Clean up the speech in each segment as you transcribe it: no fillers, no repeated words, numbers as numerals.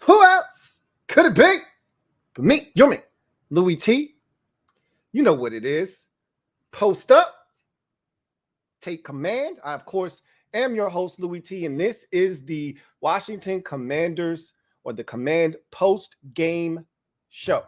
Who else could it be but me, your man, Louie Tee? You know what it is. Post up, take command. I, of course, am your host, Louie Tee, and this is the Washington Commanders or the Command Post Game Show.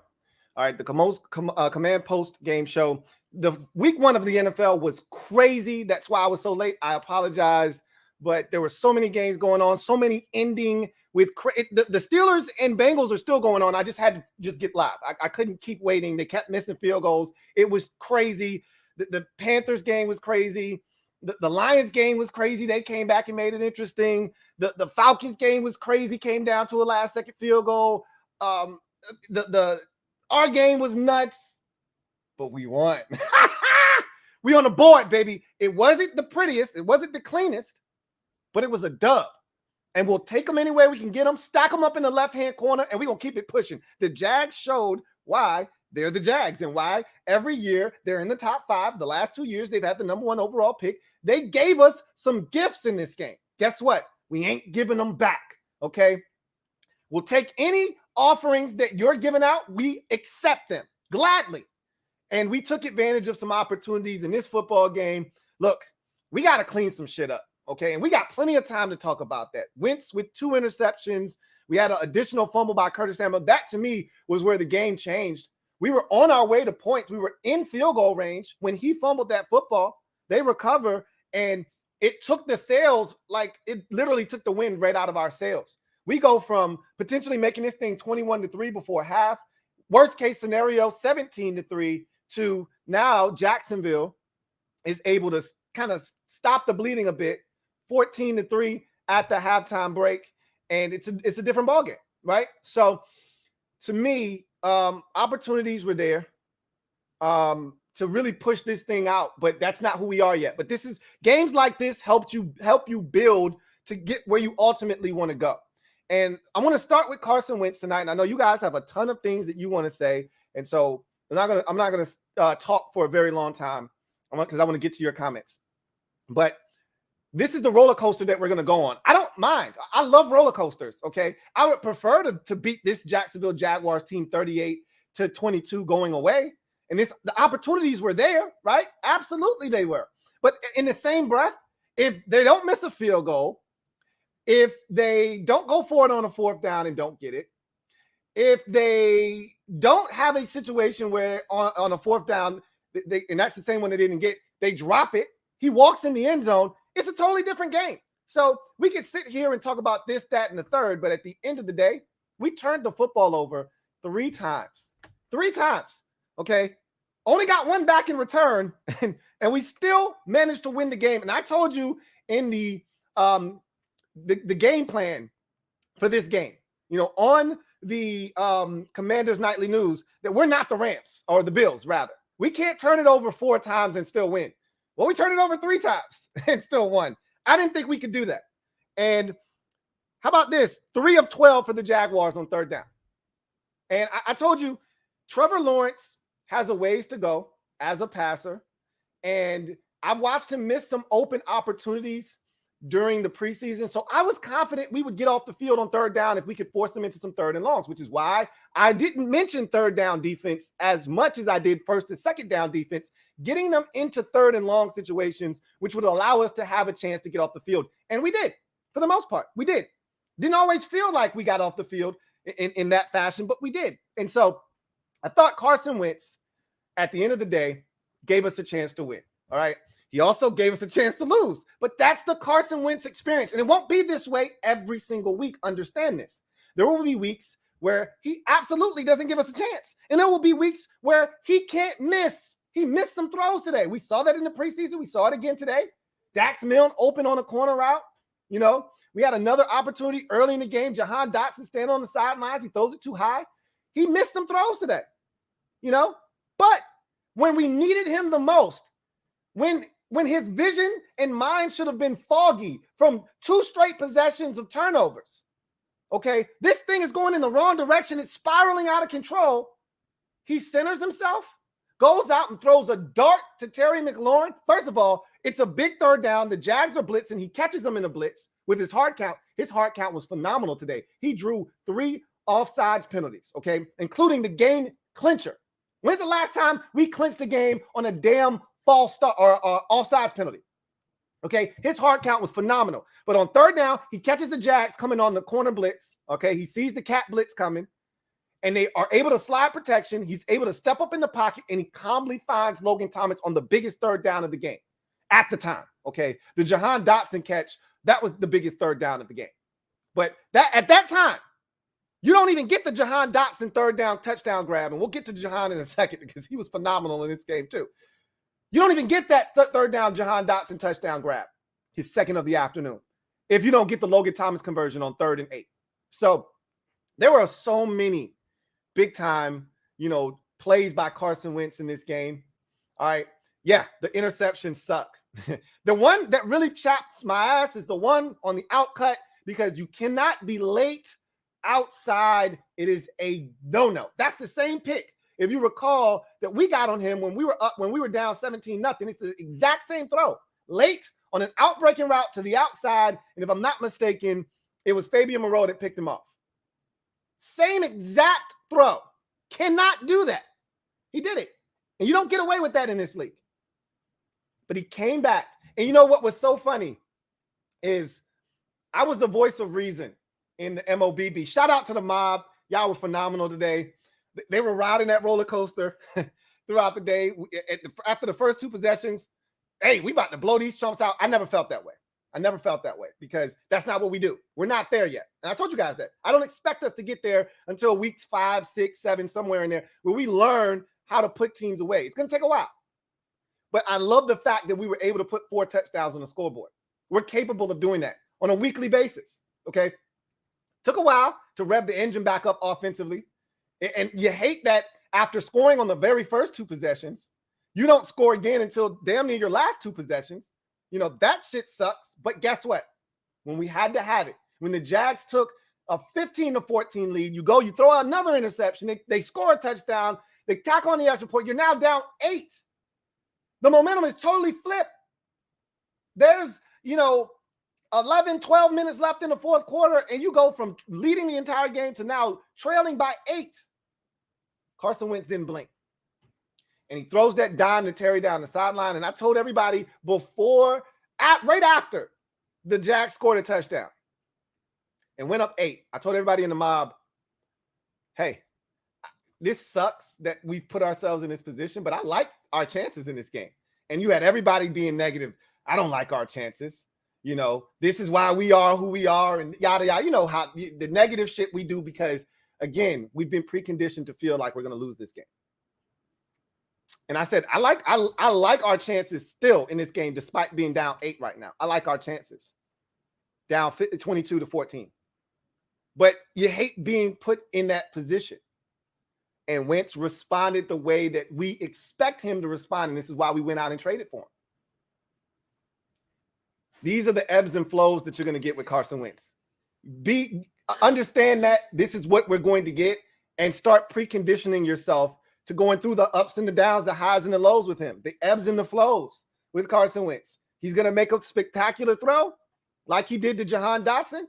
All right, the Command Post Game Show. The week one of the NFL was crazy. That's why I was so late. I apologize, but there were so many games going on, so many ending with the Steelers and Bengals are still going on. I just had to just get live. I couldn't keep waiting. They kept missing field goals. It was crazy. The Panthers game was crazy. The Lions game was crazy. They came back and made it interesting. The Falcons game was crazy. Came down to a last-second field goal. Our game was nuts, but we won. We on the board, baby. It wasn't the prettiest. It wasn't the cleanest, but it was a dub. And we'll take them any way we can get them, stack them up in the left-hand corner, and we're going to keep it pushing. The Jags showed why they're the Jags and why every year they're in the top 5. The last 2 years, they've had the number 1 overall pick. They gave us some gifts in this game. Guess what? We ain't giving them back, okay? We'll take any offerings that you're giving out. We accept them gladly. And we took advantage of some opportunities in this football game. Look, we got to clean some shit up, okay? And we got plenty of time to talk about that. Wentz with 2 interceptions. We had an additional fumble by Curtis Samuel. That, to me, was where the game changed. We were on our way to points. We were in field goal range when he fumbled that football. They recover, and it took the sails, like it literally took the wind right out of our sails. We go from potentially making this thing 21-3 before half, worst case scenario, 17-3, to now Jacksonville is able to kind of stop the bleeding a bit, 14-3 at the halftime break, and it's a different ballgame, right? So to me, opportunities were there to really push this thing out, but that's not who we are yet. But this is games like this help you build to get where you ultimately want to go. And I want to start with Carson Wentz tonight. And I know you guys have a ton of things that you want to say, and so I'm not gonna talk for a very long time because I want to get to your comments. But this is the roller coaster that we're going to go on. I don't mind. I love roller coasters, okay? I would prefer to beat this Jacksonville Jaguars team 38-22 going away. And the opportunities were there, right? Absolutely they were. But in the same breath, if they don't miss a field goal, if they don't go for it on a 4th down and don't get it, if they don't have a situation where on a 4th down, and that's the same one they didn't get, they drop it, he walks in the end zone, it's a totally different game. So we could sit here and talk about this, that, and the third, but at the end of the day, we turned the football over 3 times. 3 times, okay? Only got 1 back in return, and we still managed to win the game. And I told you in the game plan for this game, you know, on the Commanders Nightly News, that we're not the Rams, or the Bills, rather. We can't turn it over 4 times and still win. Well, we turned it over 3 times and still won. I didn't think we could do that. And how about this? 3 of 12 for the Jaguars on 3rd down. And I told you, Trevor Lawrence has a ways to go as a passer. And I've watched him miss some open opportunities during the preseason. So I was confident we would get off the field on 3rd down if we could force them into some 3rd and longs, which is why I didn't mention 3rd down defense as much as I did 1st and 2nd down defense, getting them into 3rd and long situations, which would allow us to have a chance to get off the field. And we did, for the most part. We did. Didn't always feel like we got off the field in that fashion, but we did. And so I thought Carson Wentz, at the end of the day, gave us a chance to win. All right. He also gave us a chance to lose, but that's the Carson Wentz experience. And it won't be this way every single week. Understand this. There will be weeks where he absolutely doesn't give us a chance. And there will be weeks where he can't miss. He missed some throws today. We saw that in the preseason. We saw it again today. Dax Milne open on a corner route. You know, we had another opportunity early in the game. Jahan Dotson standing on the sidelines. He throws it too high. He missed some throws today, you know, but when we needed him the most, when his vision and mind should have been foggy from 2 straight possessions of turnovers, okay, this thing is going in the wrong direction. It's spiraling out of control. He centers himself, goes out and throws a dart to Terry McLaurin. First of all, it's a big 3rd down. The Jags are blitzing. He catches them in a blitz with his hard count. His hard count was phenomenal today. He drew 3 offsides penalties, okay, including the game clincher. When's the last time we clinched a game on a damn false start or offsides penalty? Okay, his hard count was phenomenal. But on third down, he catches the Jags coming on the corner blitz. Okay, he sees the cat blitz coming, and they are able to slide protection. He's able to step up in the pocket, and he calmly finds Logan Thomas on the biggest third down of the game at the time. Okay, the Jahan Dotson catch, that was the biggest third down of the game. But that at that time, you don't even get the Jahan Dotson third down touchdown grab, and we'll get to Jahan in a second because he was phenomenal in this game too. You don't even get that third down Jahan Dotson touchdown grab, his second of the afternoon, if you don't get the Logan Thomas conversion on 3rd and 8. So there were so many big-time, plays by Carson Wentz in this game. All right. Yeah, the interceptions suck. The one that really chaps my ass is the one on the out cut, because you cannot be late outside. It is a no-no. That's the same pick, if you recall, that we got on him when we were down 17-0. It's the exact same throw. Late on an outbreaking route to the outside, and if I'm not mistaken, it was Fabian Moreau that picked him off. Same exact throw. Cannot do that. He did it. And you don't get away with that in this league. But he came back. And you know what was so funny is I was the voice of reason in the MOBB. Shout out to the mob. Y'all were phenomenal today. They were riding that roller coaster throughout the day. After the first 2 possessions, hey, we about to blow these chumps out. I never felt that way. I never felt that way because that's not what we do. We're not there yet. And I told you guys that. I don't expect us to get there until weeks 5, 6, 7, somewhere in there, where we learn how to put teams away. It's going to take a while. But I love the fact that we were able to put 4 touchdowns on the scoreboard. We're capable of doing that on a weekly basis, okay? Took a while to rev the engine back up offensively. And you hate that after scoring on the very first 2 possessions, you don't score again until damn near your last 2 possessions. That shit sucks. But guess what? When we had to have it, when the Jags took a 15-14 lead, you throw out another interception, they score a touchdown, they tack on the extra point, you're now down 8. The momentum is totally flipped. There's, 11, 12 minutes left in the fourth quarter, and you go from leading the entire game to now trailing by 8. Carson Wentz didn't blink. And he throws that dime to Terry down the sideline. And I told everybody right after the Jags scored a touchdown and went up 8, I told everybody in the mob, hey, this sucks that we've put ourselves in this position, but I like our chances in this game. And you had everybody being negative. I don't like our chances. This is why we are who we are and yada, yada. You know how the negative shit we do because, again, we've been preconditioned to feel like we're going to lose this game. And I said, I like our chances still in this game, despite being down 8 right now. I like our chances. Down 22-14. But you hate being put in that position. And Wentz responded the way that we expect him to respond. And this is why we went out and traded for him. These are the ebbs and flows that you're going to get with Carson Wentz. Understand that this is what we're going to get and start preconditioning yourself to going through the ups and the downs, the highs and the lows with him, the ebbs and the flows with Carson Wentz. He's going to make a spectacular throw like he did to Jahan Dotson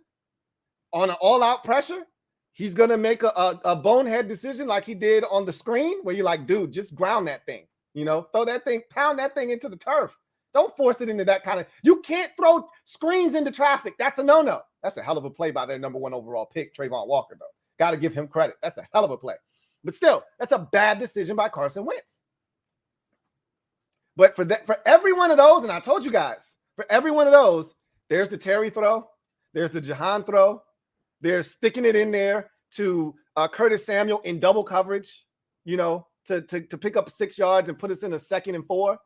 on an all-out pressure. He's going to make a bonehead decision like he did on the screen where you're like, dude, just ground that thing, throw that thing, pound that thing into the turf. Don't force it into that kind of – you can't throw screens into traffic. That's a no-no. That's a hell of a play by their number 1 overall pick, Trayvon Walker, though. Got to give him credit. That's a hell of a play. But still, that's a bad decision by Carson Wentz. But for every one of those, and I told you guys, for every one of those, there's the Terry throw, there's the Jahan throw, there's sticking it in there to Curtis Samuel in double coverage, to pick up 6 yards and put us in a 2nd and 4.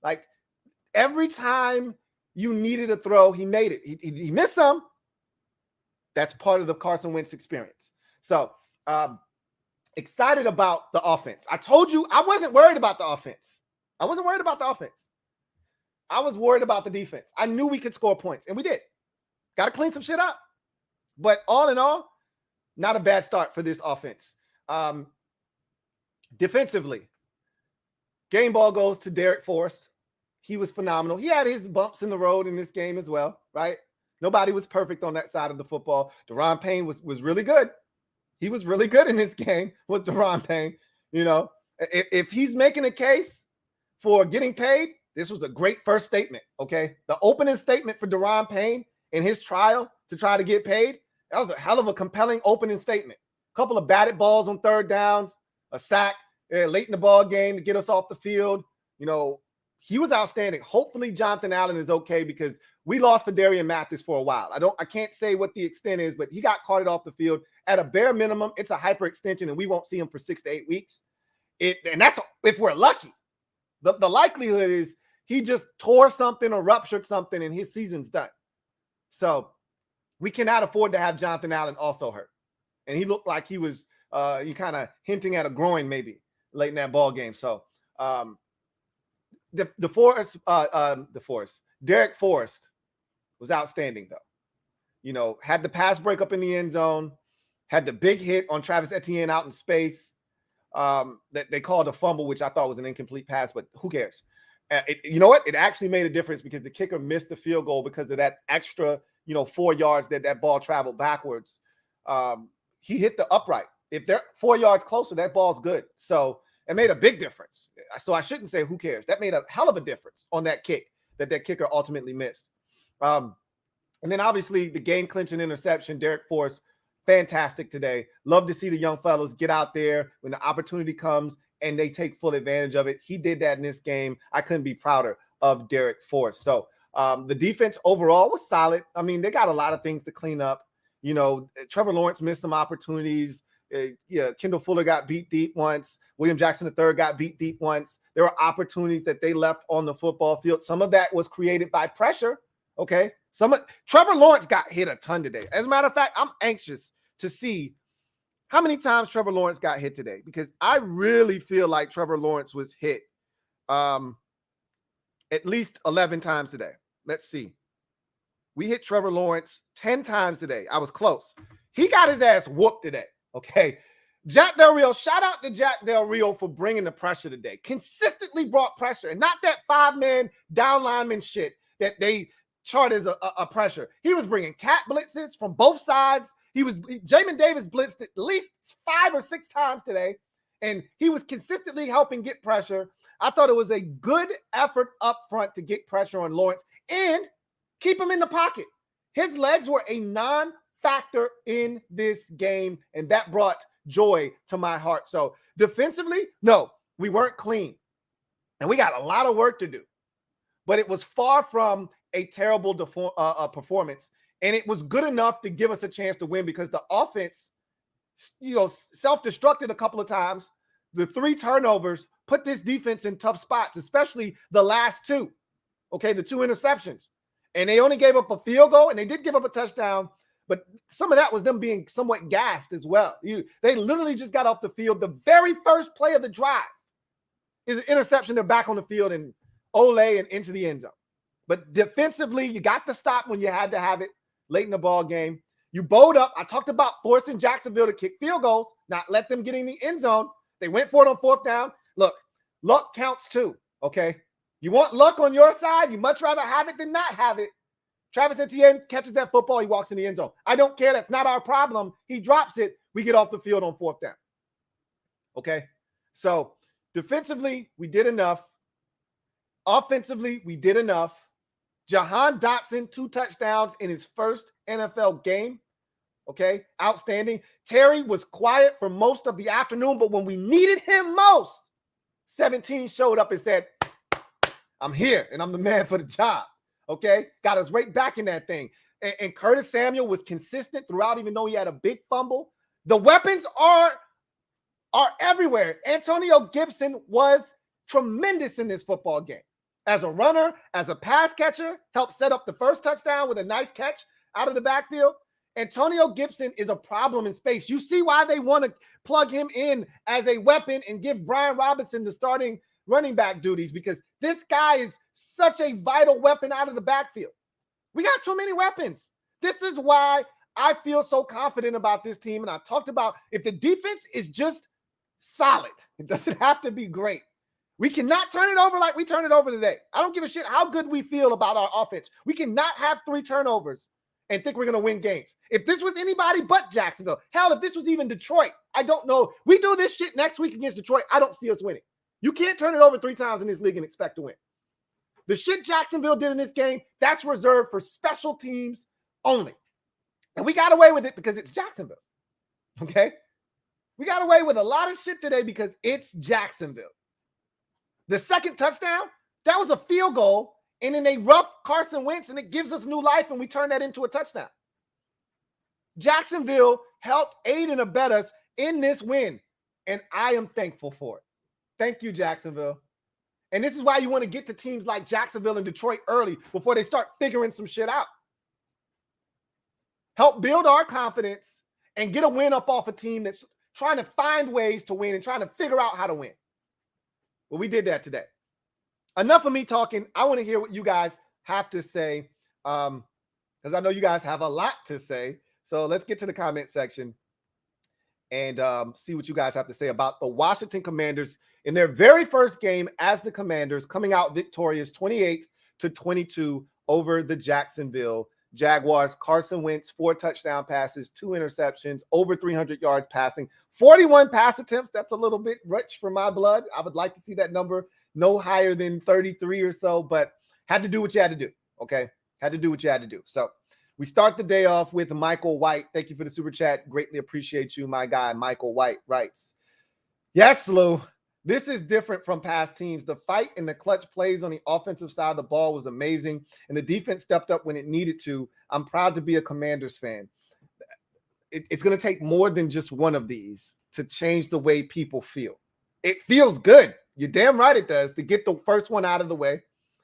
Like, every time you needed a throw, he made it. He missed some. That's part of the Carson Wentz experience. So, excited about the offense. I told you I wasn't worried about the offense. I was worried about the defense. I knew we could score points, and we did. Got to clean some shit up. But all in all, not a bad start for this offense. Defensively, game ball goes to Derek Forrest. He was phenomenal. He had his bumps in the road in this game as well, right? Nobody was perfect on that side of the football. Daron Payne was really good. He was really good in this game, was Daron Payne. You know, if he's making a case for getting paid, this was a great first statement, okay? The opening statement for Daron Payne in his trial to try to get paid, that was a hell of a compelling opening statement. A couple of batted balls on third downs, a sack late in the ball game to get us off the field. You know, he was outstanding. Hopefully Jonathan Allen is okay because we lost Fedarian Mathis for a while. I can't say what the extent is, but he got carted off the field. At a bare minimum, it's a hyperextension, and we won't see him for 6 to 8 weeks. And that's if we're lucky. The likelihood is he just tore something or ruptured something, and his season's done. So we cannot afford to have Jonathan Allen also hurt. And he looked like he was you kind of hinting at a groin maybe late in that ball game. So Derek Forrest was outstanding, though. You know, had the pass break up in the end zone, had the big hit on Travis Etienne out in space. That they called a fumble, which I thought was an incomplete pass, but who cares? You know what? It actually made a difference because the kicker missed the field goal because of that extra, 4 yards that ball traveled backwards. He hit the upright. If they're 4 yards closer, that ball's good. So it made a big difference. So I shouldn't say who cares. That made a hell of a difference on that kick that kicker ultimately missed. And then obviously the game clinching interception, Derek Forrest, fantastic today. Love to see the young fellas get out there when the opportunity comes and they take full advantage of it. He did that in this game. I couldn't be prouder of Derek Forrest. So the defense overall was solid. I mean, they got a lot of things to clean up. Trevor Lawrence missed some opportunities. Kendall Fuller got beat deep once. William Jackson III got beat deep once. There were opportunities that they left on the football field. Some of that was created by pressure. Okay. Trevor Lawrence got hit a ton today. As a matter of fact, I'm anxious to see how many times Trevor Lawrence got hit today, because I really feel like Trevor Lawrence was hit at least 11 times today. Let's see. We hit Trevor Lawrence 10 times today. I was close. He got his ass whooped today. Okay. Jack Del Rio, shout out to Jack Del Rio for bringing the pressure today. Consistently brought pressure, and not that 5-man down lineman shit that they chart as a pressure. He was bringing cat blitzes from both sides. Jamin Davis blitzed at least 5 or 6 times today, and he was consistently helping get pressure. I thought it was a good effort up front to get pressure on Lawrence and keep him in the pocket. His legs were a non-factor in this game, and that brought joy to my heart. So defensively, no, we weren't clean, and we got a lot of work to do, but it was far from a terrible performance. And it was good enough to give us a chance to win because the offense, self-destructed a couple of times. The 3 turnovers put this defense in tough spots, especially the last 2. Okay, the 2 interceptions. And they only gave up a field goal, and they did give up a touchdown, but some of that was them being somewhat gassed as well. They literally just got off the field. The very first play of the drive is an interception. They're back on the field and Ole and into the end zone. But defensively, you got the stop when you had to have it late in the ball game. You bowed up. I talked about forcing Jacksonville to kick field goals, not let them get in the end zone. They went for it on 4th down. Look, luck counts too, okay? You want luck on your side? You much rather have it than not have it. Travis Etienne catches that football. He walks in the end zone. I don't care. That's not our problem. He drops it. We get off the field on 4th down. Okay? So defensively, we did enough. Offensively, we did enough. Jahan Dotson, 2 touchdowns in his first NFL game. Okay, outstanding. Terry was quiet for most of the afternoon, but when we needed him most, 17 showed up and said, I'm here, and I'm the man for the job. Okay, got us right back in that thing. And Curtis Samuel was consistent throughout, even though he had a big fumble. The weapons are everywhere. Antonio Gibson was tremendous in this football game. As a runner, as a pass catcher, helped set up the first touchdown with a nice catch out of the backfield. Antonio Gibson is a problem in space. You see why they want to plug him in as a weapon and give Brian Robinson the starting running back duties, because this guy is such a vital weapon out of the backfield. We got too many weapons. This is why I feel so confident about this team. And I talked about if the defense is just solid, it doesn't have to be great. We cannot turn it over like we turned it over today. I don't give a shit how good we feel about our offense. We cannot have 3 turnovers and think we're going to win games. If this was anybody but Jacksonville, hell, if this was even Detroit, I don't know. We do this shit next week against Detroit, I don't see us winning. You can't turn it over 3 times in this league and expect to win. The shit Jacksonville did in this game, that's reserved for special teams only. And we got away with it because it's Jacksonville. Okay? We got away with a lot of shit today because it's Jacksonville. The second touchdown, that was a field goal, and then they rough Carson Wentz, and it gives us new life, and we turn that into a touchdown. Jacksonville helped aid and abet us in this win, and I am thankful for it. Thank you, Jacksonville. And this is why you want to get to teams like Jacksonville and Detroit early before they start figuring some shit out. Help build our confidence and get a win up off a team that's trying to find ways to win and trying to figure out how to win. Well, we did that today. Enough of me talking. I want to hear what you guys have to say because I know you guys have a lot to say. So let's get to the comment section and see what you guys have to say about the Washington Commanders in their very first game as the Commanders, coming out victorious 28-22 over the Jacksonville Jaguars. Carson Wentz, 4 touchdown passes, 2 interceptions, over 300 yards passing, 41 pass attempts. That's a little bit rich for my blood. I would like to see that number no higher than 33 or so, but had to do what you had to do, okay? Had to do what you had to do. So we start the day off with Michael White. Thank you for the super chat. Greatly appreciate you, my guy. Michael White writes, yes, Lou, this is different from past teams. The fight and the clutch plays on the offensive side of the ball was amazing, and the defense stepped up when it needed to. I'm proud to be a Commanders fan. It's going to take more than just one of these to change the way people feel. It feels good. You're damn right it does, to get the first one out of the way.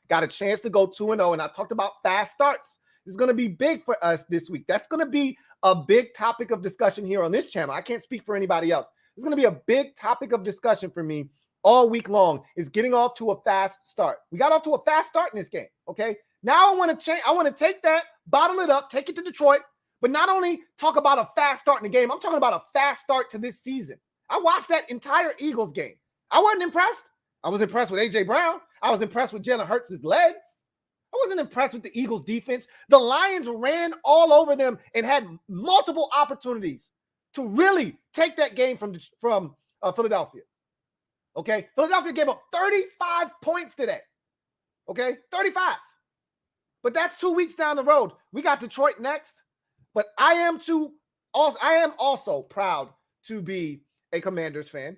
Got a chance to go 2-0, and I talked about fast starts. This is going to be big for us this week. That's going to be a big topic of discussion here on this channel. I can't speak for anybody else. It's going to be a big topic of discussion for me all week long, is getting off to a fast start. We got off to a fast start in this game, okay? Now I want to change. I want to take that, bottle it up, take it to Detroit, but not only talk about a fast start in the game, I'm talking about a fast start to this season. I watched that entire Eagles game. I wasn't impressed. I was impressed with A.J. Brown. I was impressed with Jalen Hurts' legs. I wasn't impressed with the Eagles' defense. The Lions ran all over them and had multiple opportunities to really take that game from Philadelphia. Okay? Philadelphia gave up 35 points today. Okay? 35. But that's 2 weeks down the road. We got Detroit next. But I am also proud to be a Commanders fan.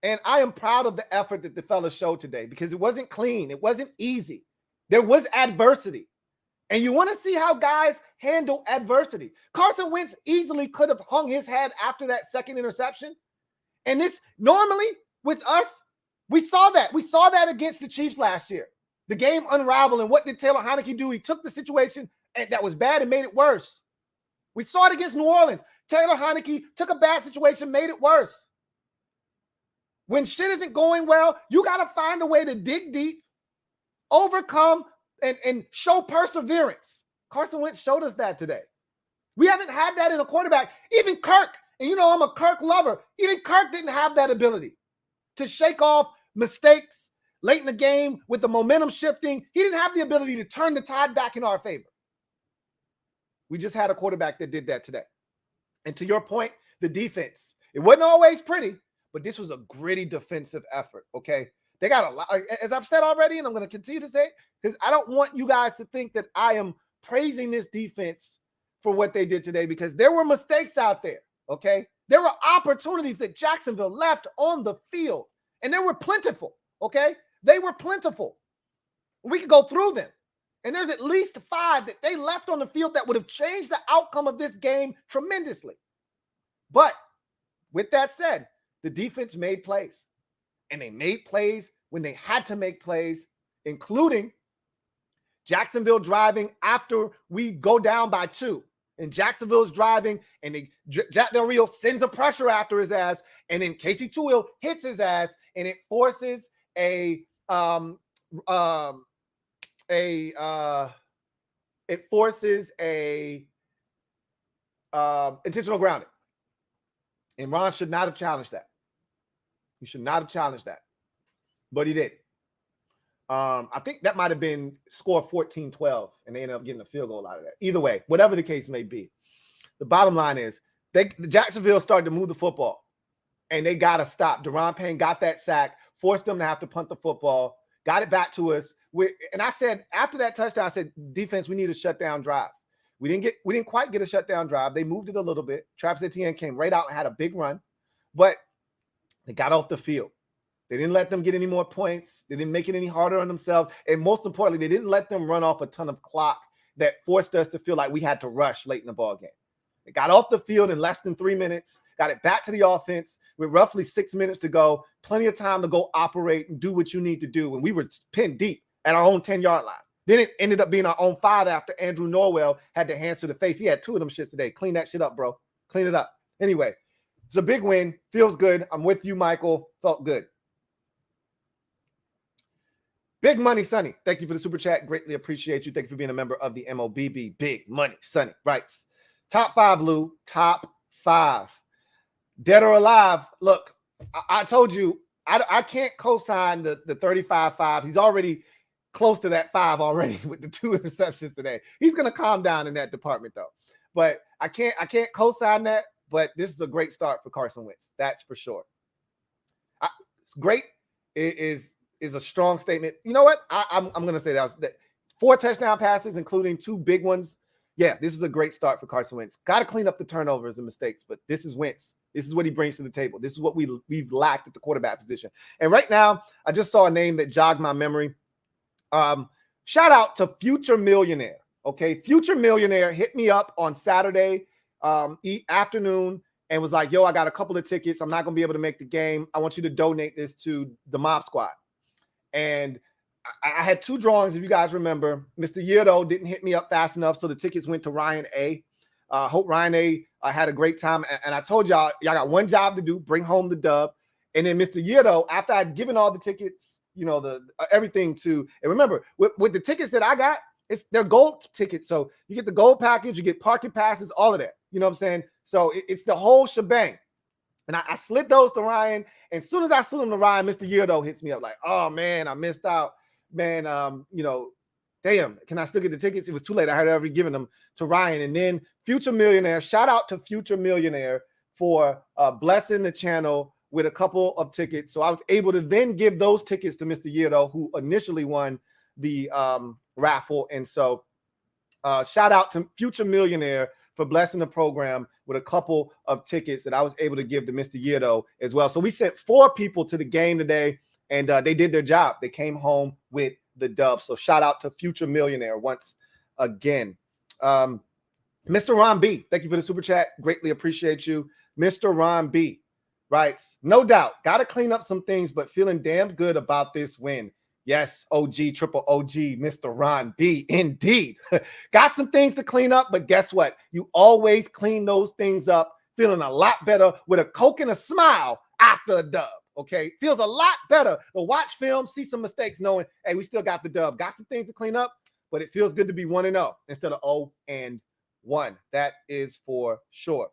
And I am proud of the effort that the fellas showed today because it wasn't clean. It wasn't easy. There was adversity. And you want to see how guys handle adversity. Carson Wentz easily could have hung his head after that second interception. And this, normally with us, we saw that. We saw that against the Chiefs last year. The game unraveled. And what did Taylor Heineke do? He took the situation that was bad and made it worse. We saw it against New Orleans. Taylor Heineke took a bad situation, made it worse. When shit isn't going well, you got to find a way to dig deep, overcome, and show perseverance. Carson Wentz showed us that today. We haven't had that in a quarterback. Even Kirk, and you know I'm a Kirk lover, even Kirk didn't have that ability to shake off mistakes late in the game with the momentum shifting. He didn't have the ability to turn the tide back in our favor. We just had a quarterback that did that today. And to your point, the defense, it wasn't always pretty, but this was a gritty defensive effort, okay? They got a lot, as I've said already, and I'm going to continue to say, because I don't want you guys to think that I am praising this defense for what they did today, because there were mistakes out there, okay? There were opportunities that Jacksonville left on the field, and they were plentiful, okay? They were plentiful. We could go through them, and there's at least 5 that they left on the field that would have changed the outcome of this game tremendously. But with that said, the defense made plays, and they made plays when they had to make plays, including Jacksonville driving after we go down by 2. And Jacksonville's driving, and Jack Del Rio sends a pressure after his ass, and then Casey Tuill hits his ass, and it forces intentional grounding. And Ron should not have challenged that. He should not have challenged that. But he did. I think that might have been score 14-12, and they ended up getting a field goal out of that. Either way, whatever the case may be, the bottom line is the Jacksonville started to move the football, and they got to stop. Daron Payne got that sack, forced them to have to punt the football, got it back to us. And I said, after that touchdown, I said, defense, we need a shutdown drive. We didn't quite get a shutdown drive. They moved it a little bit. Travis Etienne came right out and had a big run, but they got off the field. They didn't let them get any more points. They didn't make it any harder on themselves. And most importantly, they didn't let them run off a ton of clock that forced us to feel like we had to rush late in the ball game. They got off the field in less than 3 minutes, got it back to the offense with roughly 6 minutes to go, plenty of time to go operate and do what you need to do. And we were pinned deep at our own 10-yard line. Then it ended up being our own 5 after Andrew Norwell had the hands to the face. He had 2 of them shits today. Clean that shit up, bro. Clean it up. Anyway, it's a big win. Feels good. I'm with you, Michael. Felt good. Big Money Sonny, thank you for the super chat. Greatly appreciate you. Thank you for being a member of the MOBB. Big Money Sonny writes, top 5, Lou. Top 5. Dead or alive. Look, I told you, I can't co-sign the 35-5. He's already close to that 5 already with the 2 interceptions today. He's going to calm down in that department, though. But I can't co-sign that, but this is a great start for Carson Wentz. That's for sure. It's great. It is a strong statement. You know what? I'm going to say that 4 touchdown passes, including 2 big ones. Yeah, this is a great start for Carson Wentz. Got to clean up the turnovers and mistakes, but this is Wentz. This is what he brings to the table. This is what we've lacked at the quarterback position. And right now, I just saw a name that jogged my memory. Shout out to Future Millionaire. Okay, Future Millionaire hit me up on Saturday afternoon and was like, yo, I got a couple of tickets. I'm not going to be able to make the game. I want you to donate this to the Mob Squad. And I had 2 drawings, if you guys remember. Mr. Yirdo didn't hit me up fast enough, so the tickets went to Ryan A. Hope Ryan A had a great time. And I told y'all got one job to do, bring home the dub. And then Mr. Yirdo, after I'd given all the tickets, everything to, and remember, with the tickets that I got, they're gold tickets. So you get the gold package, you get parking passes, all of that. You know what I'm saying? So it's the whole shebang. And I slid those to Ryan. And as soon as I slid them to Ryan, Mr. Yirdo hits me up like, oh, man, I missed out. Man, damn, can I still get the tickets? It was too late. I had already given them to Ryan. And then Future Millionaire, shout out to Future Millionaire for blessing the channel with a couple of tickets. So I was able to then give those tickets to Mr. Yirdo, who initially won the raffle. And so shout out to Future Millionaire for blessing the program with a couple of tickets that I was able to give to Mr. Yirdo as well. So we sent 4 people to the game today, and they did their job. They came home with the dub. So shout out to Future Millionaire once again. Mr. Ron B, thank you for the super chat. Greatly appreciate you. Mr. Ron B writes, no doubt, got to clean up some things, but feeling damn good about this win. Yes, OG, triple OG, Mr. Ron B, indeed. Got some things to clean up, but guess what? You always clean those things up, feeling a lot better with a Coke and a smile after a dub, okay? Feels a lot better to watch film, see some mistakes, knowing, hey, we still got the dub. Got some things to clean up, but it feels good to be 1-0 instead of 0-1. That is for sure.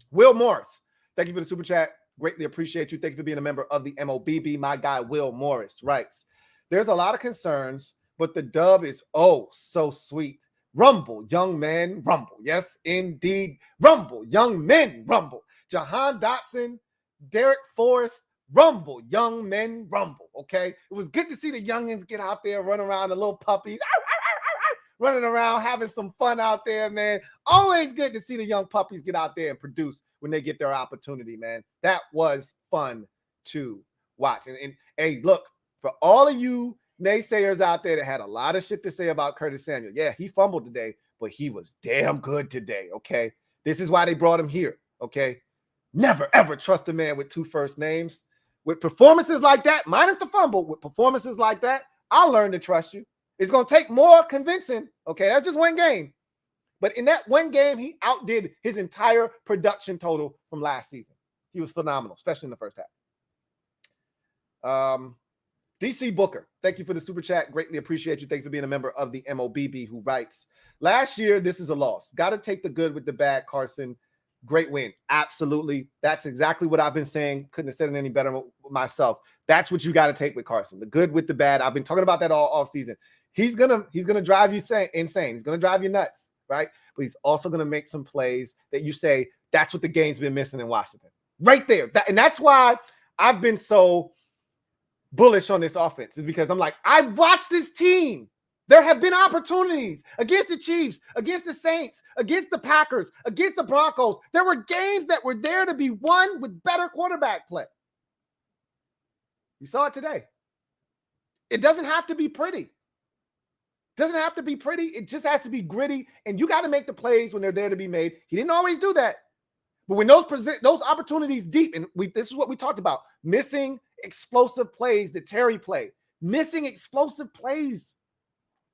Will Morris, thank you for the super chat. Greatly appreciate you. Thank you for being a member of the MOBB. My guy, Will Morris, writes, there's a lot of concerns, but the dub is so sweet. Rumble, young men, rumble. Yes, indeed. Rumble, young men, rumble. Jahan Dotson, Derek Forrest, rumble, young men, rumble. Okay. It was good to see the youngins get out there, run around, the little puppies, running around, having some fun out there, man. Always good to see the young puppies get out there and produce when they get their opportunity, man. That was fun to watch. And hey, look, for all of you naysayers out there that had a lot of shit to say about Curtis Samuel, yeah, he fumbled today, but he was damn good today, okay? This is why they brought him here, okay? Never, ever trust a man with 2 first names. With performances like that, minus the fumble, with performances like that, I'll learn to trust you. It's going to take more convincing, okay? That's just one game. But in that one game, he outdid his entire production total from last season. He was phenomenal, especially in the first half. DC Booker, thank you for the super chat. Greatly appreciate you. Thank you for being a member of the MOBB, who writes, last year, this is a loss. Got to take the good with the bad, Carson. great win. Absolutely. That's exactly what I've been saying. Couldn't have said it any better myself. That's what you got to take with Carson. The good with the bad. I've been talking about that all offseason. He's gonna drive you insane. He's gonna drive you nuts, right? But he's also gonna make some plays that you say, that's what the game's been missing in Washington. Right there. And that's why I've been so bullish on this offense, is because I'm like, I've watched this team. There have been opportunities against the Chiefs, against the Saints, against the Packers, against the Broncos. There were games that were there to be won with better quarterback play. You saw it today. It doesn't have to be pretty. It doesn't have to be pretty. It just has to be gritty, and you got to make the plays when they're there to be made. He didn't always do that. But when those opportunities deep, and this is what we talked about, missing explosive plays that Terry played, missing explosive plays.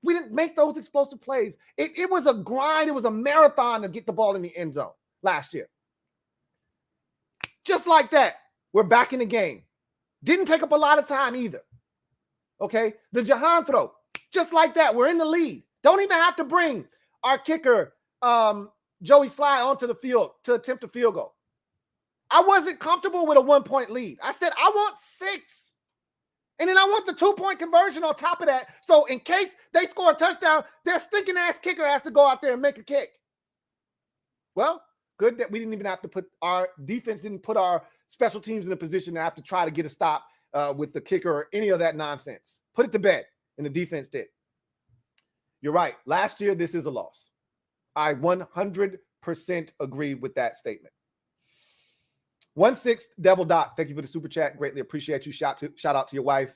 We didn't make those explosive plays. It was a grind. It was a marathon to get the ball in the end zone last year. Just like that, we're back in the game. Didn't take up a lot of time either. Okay? The Jahan throw, just like that, we're in the lead. Don't even have to bring our kicker, Joey Sly, onto the field to attempt a field goal. I wasn't comfortable with a 1-point lead. I said, I want 6. And then I want the 2-point conversion on top of that. So in case they score a touchdown, their stinking ass kicker has to go out there and make a kick. Well, good that we didn't even have to put our defense, didn't put our special teams in a position to have to try to get a stop with the kicker or any of that nonsense. Put it to bed, and the defense did. You're right. Last year, this is a loss. I 100% agree with that statement. 16 Devil Doc, thank you for the super chat. Greatly appreciate you. Shout out to your wife.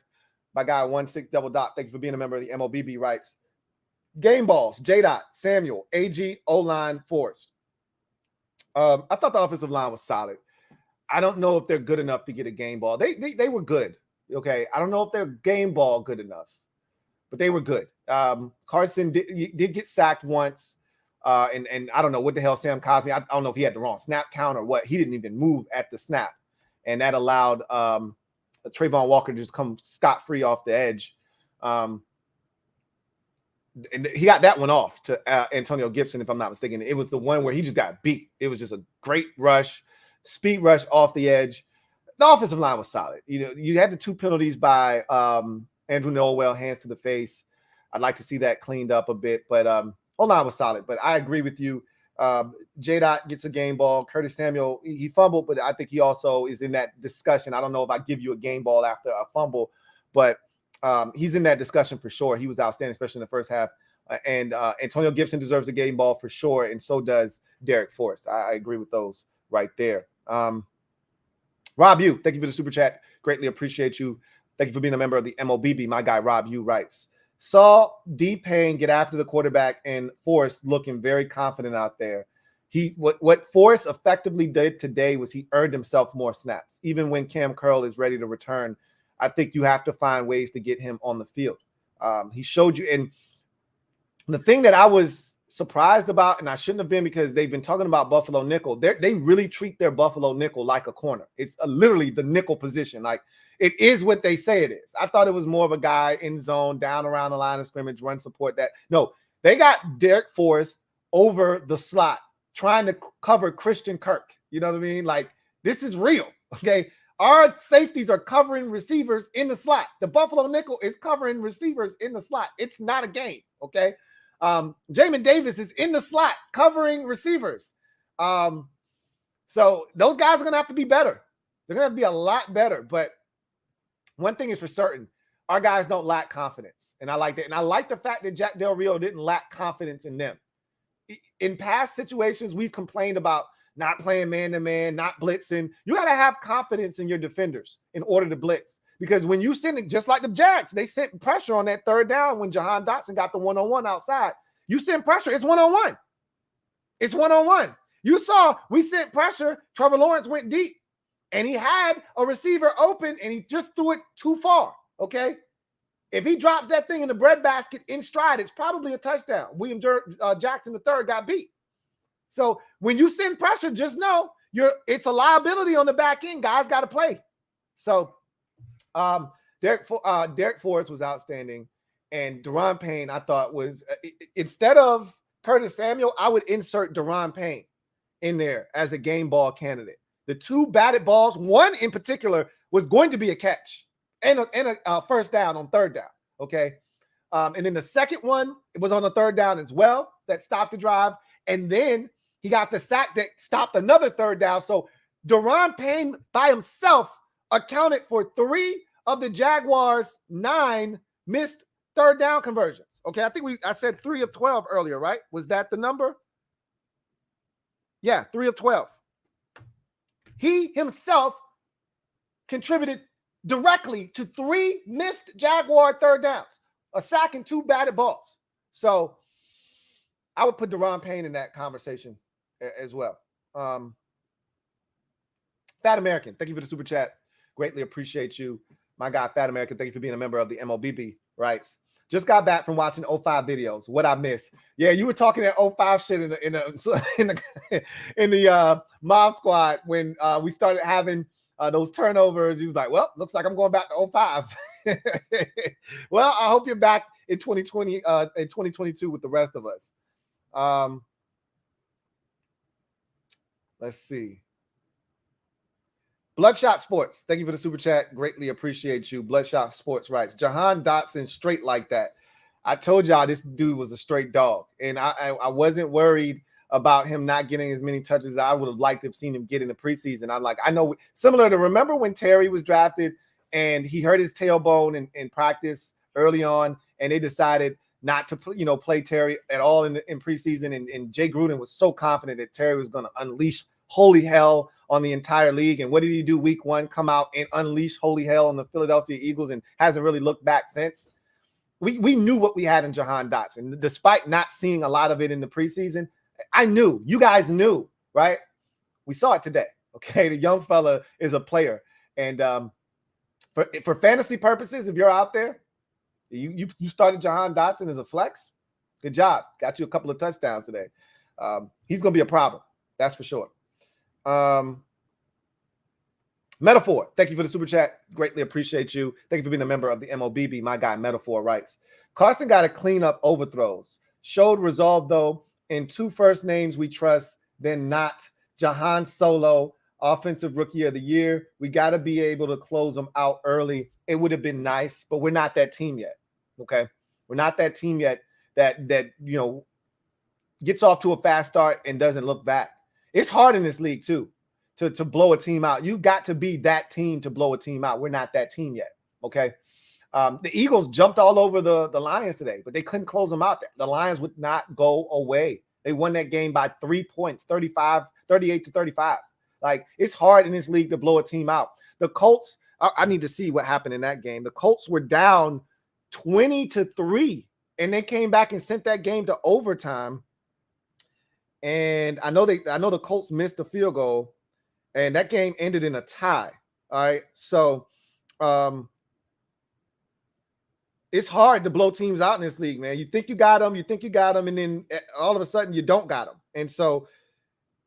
My guy 16 Devil Doc, thank you for being a member of the MOBB Rights. Game balls, J. Dot, Samuel, AG, O-line, Force. I thought the offensive line was solid. I don't know if they're good enough to get a game ball. They were good. Okay. I don't know if they're game ball good enough, but they were good. Carson did get sacked once. And I don't know what the hell Sam Cosmi, I don't know if he had the wrong snap count or what. He didn't even move at the snap. And that allowed Trayvon Walker to just come scot-free off the edge. And he got that one off to Antonio Gibson, if I'm not mistaken. It was the one where he just got beat. It was just a great rush, speed rush off the edge. The offensive line was solid. You know, you had the 2 penalties by Andrew Norwell, hands to the face. I'd like to see that cleaned up a bit, but O-line was solid, but I agree with you. J-Dot gets a game ball. Curtis Samuel, he fumbled, but I think he also is in that discussion. I don't know if I give you a game ball after a fumble, but he's in that discussion for sure. He was outstanding, especially in the first half. And Antonio Gibson deserves a game ball for sure, and so does Derek Force. I agree with those right there. Rob Yu, thank you for the super chat. Greatly appreciate you. Thank you for being a member of the MOBB. My guy Rob Yu writes, saw D-Payne get after the quarterback and Force looking very confident out there. What Force effectively did today was he earned himself more snaps. Even when Cam Curl is ready to return, I think you have to find ways to get him on the field. He showed you. And the thing that I was surprised about, and I shouldn't have been, because they've been talking about Buffalo nickel. They really treat their Buffalo nickel like a corner. It's literally the nickel position. Like, it is what they say it is. I thought it was more of a guy in zone, down around the line of scrimmage, run support. That no, they got Derek Forrest over the slot trying to cover Christian Kirk. You know what I mean? Like, this is real. Okay. Our safeties are covering receivers in the slot. The Buffalo nickel is covering receivers in the slot. It's not a game. Okay. Jamin Davis is in the slot covering receivers. So those guys are going to have to be better. They're going to have to be a lot better. But one thing is for certain, our guys don't lack confidence. And I like that. And I like the fact that Jack Del Rio didn't lack confidence in them. In past situations, we've complained about not playing man-to-man, not blitzing. You got to have confidence in your defenders in order to blitz. Because when you send it, just like the Jags, they sent pressure on that third down when Jahan Dotson got the one-on-one outside. You send pressure, it's one-on-one. It's one-on-one. You saw we sent pressure. Trevor Lawrence went deep, and he had a receiver open, and he just threw it too far, okay? If he drops that thing in the breadbasket in stride, it's probably a touchdown. William Jackson III got beat. So when you send pressure, just know it's a liability on the back end. Guys got to play. So Derek Forrest was outstanding. And Daron Payne, I thought, was instead of Curtis Samuel, I would insert Daron Payne in there as a game ball candidate. The 2 batted balls, one in particular was going to be a catch and a first down on 3rd down. Okay. And then the second one, it was on the 3rd down as well that stopped the drive. And then he got the sack that stopped another 3rd down. So Daron Payne by himself accounted for 3 of the Jaguars' 9 missed 3rd down conversions. Okay, I said 3 of 12 earlier, right? Was that the number? Yeah, 3 of 12. He himself contributed directly to 3 missed Jaguar 3rd downs, a sack and 2 batted balls. So I would put Daron Payne in that conversation as well. Fat American, thank you for the super chat. Greatly appreciate you. My guy, Fat American, thank you for being a member of the MOBB rights. Just got back from watching 05 videos. What I missed? Yeah, you were talking that 05 shit in the Mob Squad when we started having those turnovers. He was like, "Well, looks like I'm going back to 05." Well, I hope you're back in 2020 in 2022 with the rest of us. Let's see. Bloodshot Sports, thank you for the super chat. Greatly appreciate you. Bloodshot Sports writes, Jahan Dotson straight like that. I told y'all this dude was a straight dog, and I wasn't worried about him not getting as many touches as I would have liked to have seen him get in the preseason. I know similar to remember when Terry was drafted and he hurt his tailbone in practice early on, and they decided not to play Terry at all in preseason, and Jay Gruden was so confident that Terry was going to unleash holy hell on the entire league. And what did he do week 1? Come out and unleash holy hell on the Philadelphia Eagles and hasn't really looked back since. We knew what we had in Jahan Dotson. Despite not seeing a lot of it in the preseason, I knew. You guys knew, right? We saw it today, okay? The young fella is a player. And for fantasy purposes, if you're out there, you started Jahan Dotson as a flex, good job. Got you a couple of touchdowns today. He's going to be a problem. That's for sure. Metaphor, thank you for the super chat. Greatly appreciate you. Thank you for being a member of the MOBB. My guy, Metaphor, writes, Carson got to clean up overthrows. Showed resolve, though, in 2 first names we trust, then not. Jahan Solo, offensive rookie of the year. We got to be able to close them out early. It would have been nice, but we're not that team yet, okay? We're not that team yet that gets off to a fast start and doesn't look back. It's hard in this league, too, to blow a team out. You got to be that team to blow a team out. We're not that team yet, okay? The Eagles jumped all over the Lions today, but they couldn't close them out. The Lions would not go away. They won that game by 3 points, 38-35. Like, it's hard in this league to blow a team out. The Colts, I need to see what happened in that game. The Colts were down 20-3, and they came back and sent that game to overtime. And I know the Colts missed a field goal, and that game ended in a tie. All right. So it's hard to blow teams out in this league, man. You think you got them, and then all of a sudden you don't got them. And so,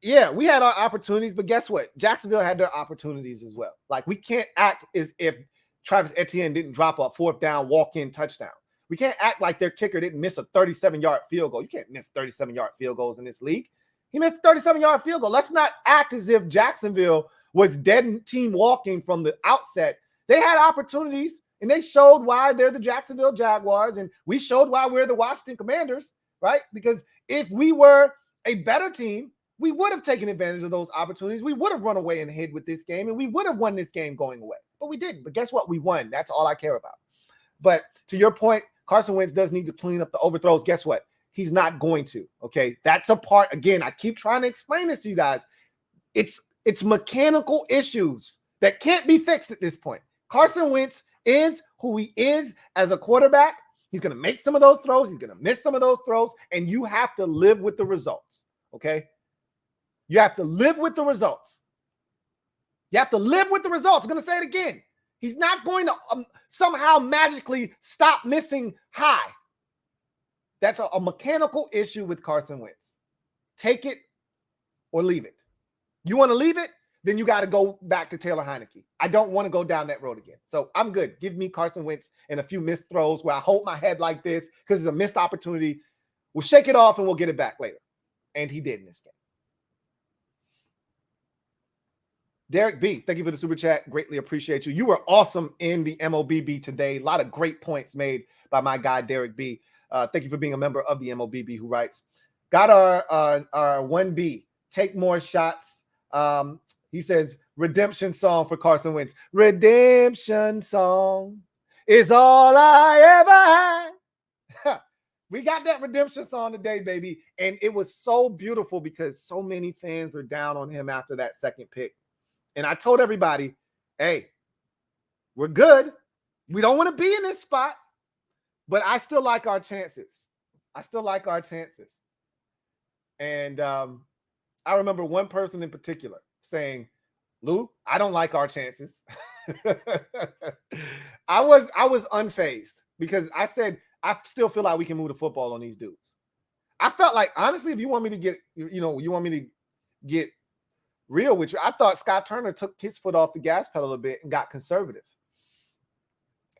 yeah, we had our opportunities, but guess what? Jacksonville had their opportunities as well. Like, we can't act as if Travis Etienne didn't drop a 4th down walk-in touchdown. We can't act like their kicker didn't miss a 37-yard field goal. You can't miss 37-yard field goals in this league. He missed a 37-yard field goal. Let's not act as if Jacksonville was dead team walking from the outset. They had opportunities, and they showed why they're the Jacksonville Jaguars, and we showed why we're the Washington Commanders, right? Because if we were a better team, we would have taken advantage of those opportunities. We would have run away and hid with this game, and we would have won this game going away. But we didn't. But guess what? We won. That's all I care about. But to your point, Carson Wentz does need to clean up the overthrows. Guess what? He's not going to, okay? That's a part, again, I keep trying to explain this to you guys. It's mechanical issues that can't be fixed at this point. Carson Wentz is who he is as a quarterback. He's going to make some of those throws. He's going to miss some of those throws, and you have to live with the results, okay? You have to live with the results. You have to live with the results. I'm going to say it again. He's not going to somehow magically stop missing high. That's a mechanical issue with Carson Wentz. Take it or leave it. You want to leave it? Then you got to go back to Taylor Heineke. I don't want to go down that road again. So I'm good. Give me Carson Wentz and a few missed throws where I hold my head like this because it's a missed opportunity. We'll shake it off and we'll get it back later. And he did in this game. Derek B, thank you for the super chat. Greatly appreciate you. You were awesome in the MOBB today. A lot of great points made by my guy, Derek B. Thank you for being a member of the MOBB who writes, got our 1B, take more shots. He says, redemption song for Carson Wentz. Redemption song is all I ever had. We got that redemption song today, baby. And it was so beautiful because so many fans were down on him after that second pick. And I told everybody, hey, we're good. We don't want to be in this spot, but I still like our chances. And I remember one person in particular saying, Lou, I don't like our chances. I was unfazed because I said, I still feel like we can move the football on these dudes. I felt like, honestly, if you want me to get, you want me to get real with you, I thought Scott Turner took his foot off the gas pedal a bit and got conservative.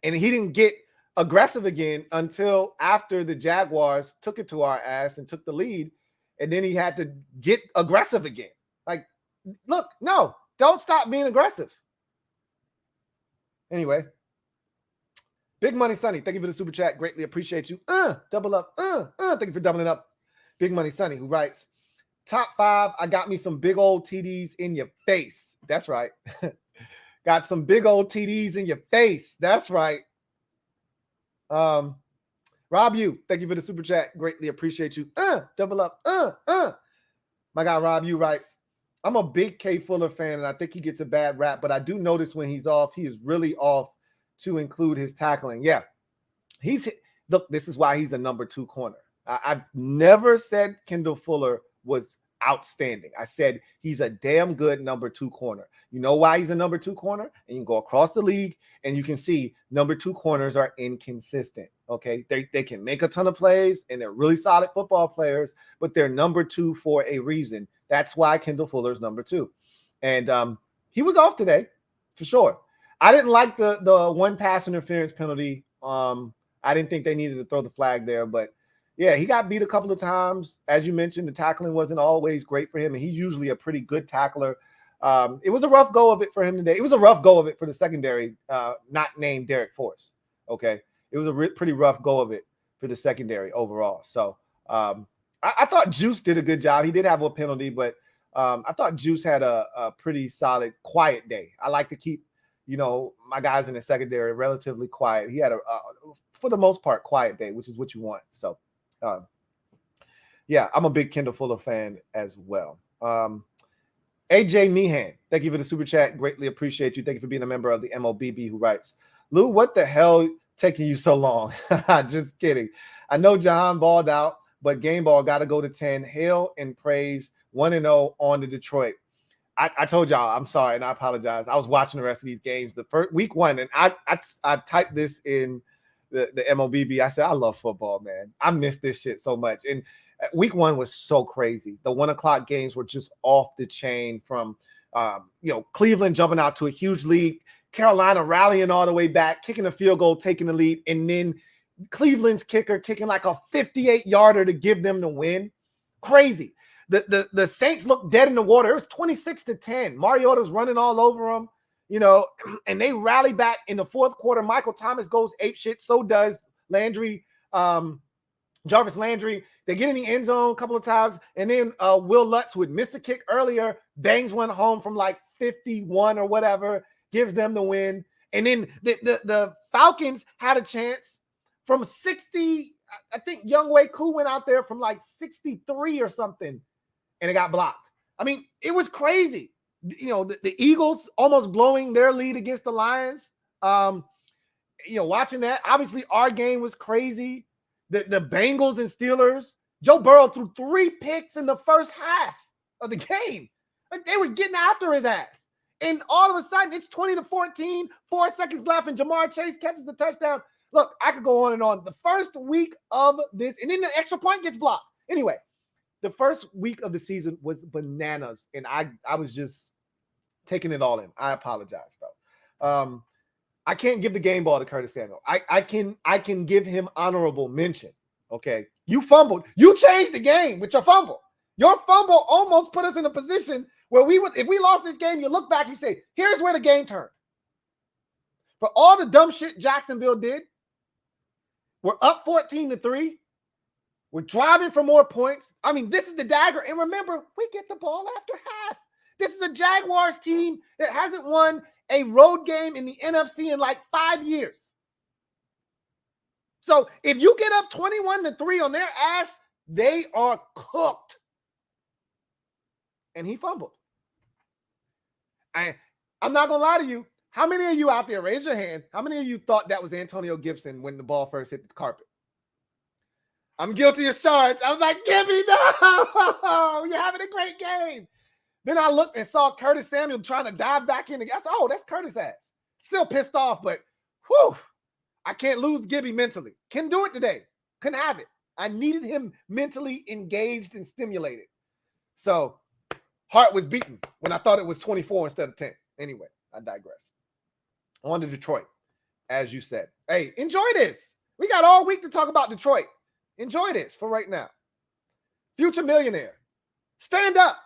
And he didn't get aggressive again until after the Jaguars took it to our ass and took the lead. And then he had to get aggressive again. Like, look, no, don't stop being aggressive. Anyway, Big Money Sonny, thank you for the super chat. Greatly appreciate you. Double up. Thank you for doubling up. Big Money Sonny, who writes, top 5, I got me some big old TDs in your face. That's right. Got some big old TDs in your face. That's right. Rob U, thank you for the super chat. Greatly appreciate you. Double up. My guy Rob U writes, I'm a big K Fuller fan, and I think he gets a bad rap, but I do notice when he's off, he is really off to include his tackling. Yeah. Look, this is why he's a number 2 corner. I've never said Kendall Fuller was outstanding. I said he's a damn good number 2 corner. You know why he's a number 2 corner? And you can go across the league and you can see number 2 corners are inconsistent. Okay. They can make a ton of plays and they're really solid football players, but they're number 2 for a reason. That's why Kendall Fuller's number 2. And he was off today for sure. I didn't like the one pass interference penalty. I didn't think they needed to throw the flag there, but yeah, he got beat a couple of times. As you mentioned, the tackling wasn't always great for him, and he's usually a pretty good tackler. It was a rough go of it for him today. It was a rough go of it for the secondary, not named Derek Force. Okay, it was a pretty rough go of it for the secondary overall. So I thought Juice did a good job. He did have a penalty, but I thought Juice had a pretty solid, quiet day. I like to keep, my guys in the secondary relatively quiet. He had for the most part, quiet day, which is what you want. So, yeah, I'm a big Kendall Fuller fan as well. AJ Meehan, thank you for the super chat. Greatly appreciate you. Thank you for being a member of the MOBB who writes, Lou, what the hell taking you so long? Just kidding. I know John balled out, but game ball got to go to 10. Hail and praise 1-0 on to Detroit. I told y'all, I'm sorry, and I apologize. I was watching the rest of these games. The first week 1, and I typed this in the MOBB. I said, I love football, man. I miss this shit so much. And week 1 was so crazy. The 1:00 games were just off the chain from, Cleveland jumping out to a huge lead, Carolina rallying all the way back, kicking a field goal, taking the lead, and then Cleveland's kicker kicking like a 58-yarder to give them the win. Crazy. The Saints looked dead in the water. It was 26-10. Mariota's running all over them. And they rally back in the fourth quarter. Michael Thomas goes apeshit. So does Landry, Jarvis Landry. They get in the end zone a couple of times. And then Will Lutz, who had missed a kick earlier, bangs one home from like 51 or whatever, gives them the win. And then the Falcons had a chance from 60. I think Younghoe Koo went out there from like 63 or something, and it got blocked. I mean, it was crazy. The Eagles almost blowing their lead against the Lions. Watching that, obviously our game was crazy. The Bengals and Steelers, Joe Burrow threw 3 picks in the first half of the game. Like, they were getting after his ass. And all of a sudden, it's 20-14, 4 seconds left, and Jamar Chase catches the touchdown. Look, I could go on and on. The first week of this, and then the extra point gets blocked. Anyway, the first week of the season was bananas, and I was just taking it all in. I apologize, though. I can't give the game ball to Curtis Samuel. I can give him honorable mention. Okay, you fumbled. You changed the game with your fumble. Your fumble almost put us in a position where if we lost this game, you look back, you say, here's where the game turned. For all the dumb shit Jacksonville did, we're up 14-3. We're driving for more points. I mean, this is the dagger. And remember, we get the ball after half. This is a Jaguars team that hasn't won a road game in the NFC in like 5 years. So if you get up 21-3 on their ass, they are cooked. And he fumbled. I'm not going to lie to you. How many of you out there, raise your hand, how many of you thought that was Antonio Gibson when the ball first hit the carpet? I'm guilty as charged. I was like, Gibby, no, you're having a great game. Then I looked and saw Curtis Samuel trying to dive back in. I said, oh, that's Curtis' ass. Still pissed off, but whew, I can't lose Gibby mentally. Can do it today. Couldn't have it. I needed him mentally engaged and stimulated. So heart was beaten when I thought it was 24 instead of 10. Anyway, I digress. On to Detroit, as you said. Hey, enjoy this. We got all week to talk about Detroit. Enjoy this for right now. Future millionaire, stand up.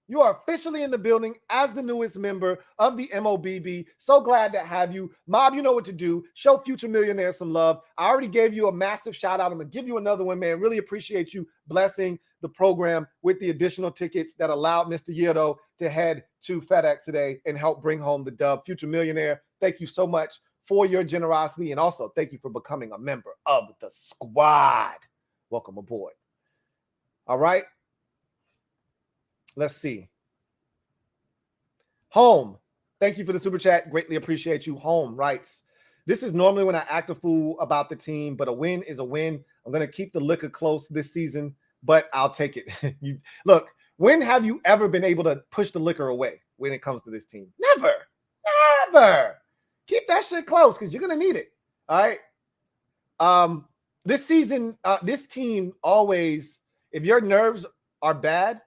You are officially in the building as the newest member of the MOBB. So glad to have you. Mob, you know what to do. Show future millionaires some love. I already gave you a massive shout out. I'm going to give you another one, man. Really appreciate you blessing the program with the additional tickets that allowed Mr. Yirdo to head to FedEx today and help bring home the dub. Future millionaire, thank you so much for your generosity. And also thank you for becoming a member of the squad. Welcome aboard. All right. Let's see. Home, thank you for the super chat. Greatly appreciate you. Home writes, this is normally when I act a fool about the team, but a win is a win. I'm going to keep the liquor close this season, but I'll take it. Look, when have you ever been able to push the liquor away when it comes to this team? Never. Never. Keep that shit close because you're going to need it. All right. This season, this team always, if your nerves are bad,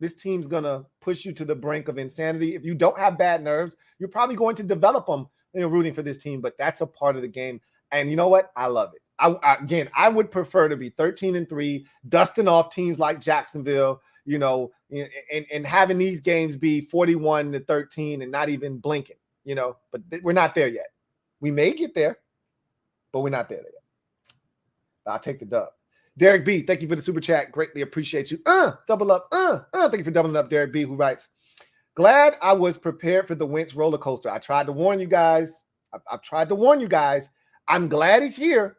this team's going to push you to the brink of insanity. If you don't have bad nerves, you're probably going to develop them, rooting for this team, but that's a part of the game. And you know what? I love it. I would prefer to be 13-3, dusting off teams like Jacksonville, and having these games be 41-13 and not even blinking, but we're not there yet. We may get there, but we're not there yet. I'll take the dub. Derek B, thank you for the super chat. Greatly appreciate you. Double up. Thank you for doubling up, Derek B, who writes, glad I was prepared for the Wentz roller coaster. I tried to warn you guys. I've tried to warn you guys. I'm glad he's here,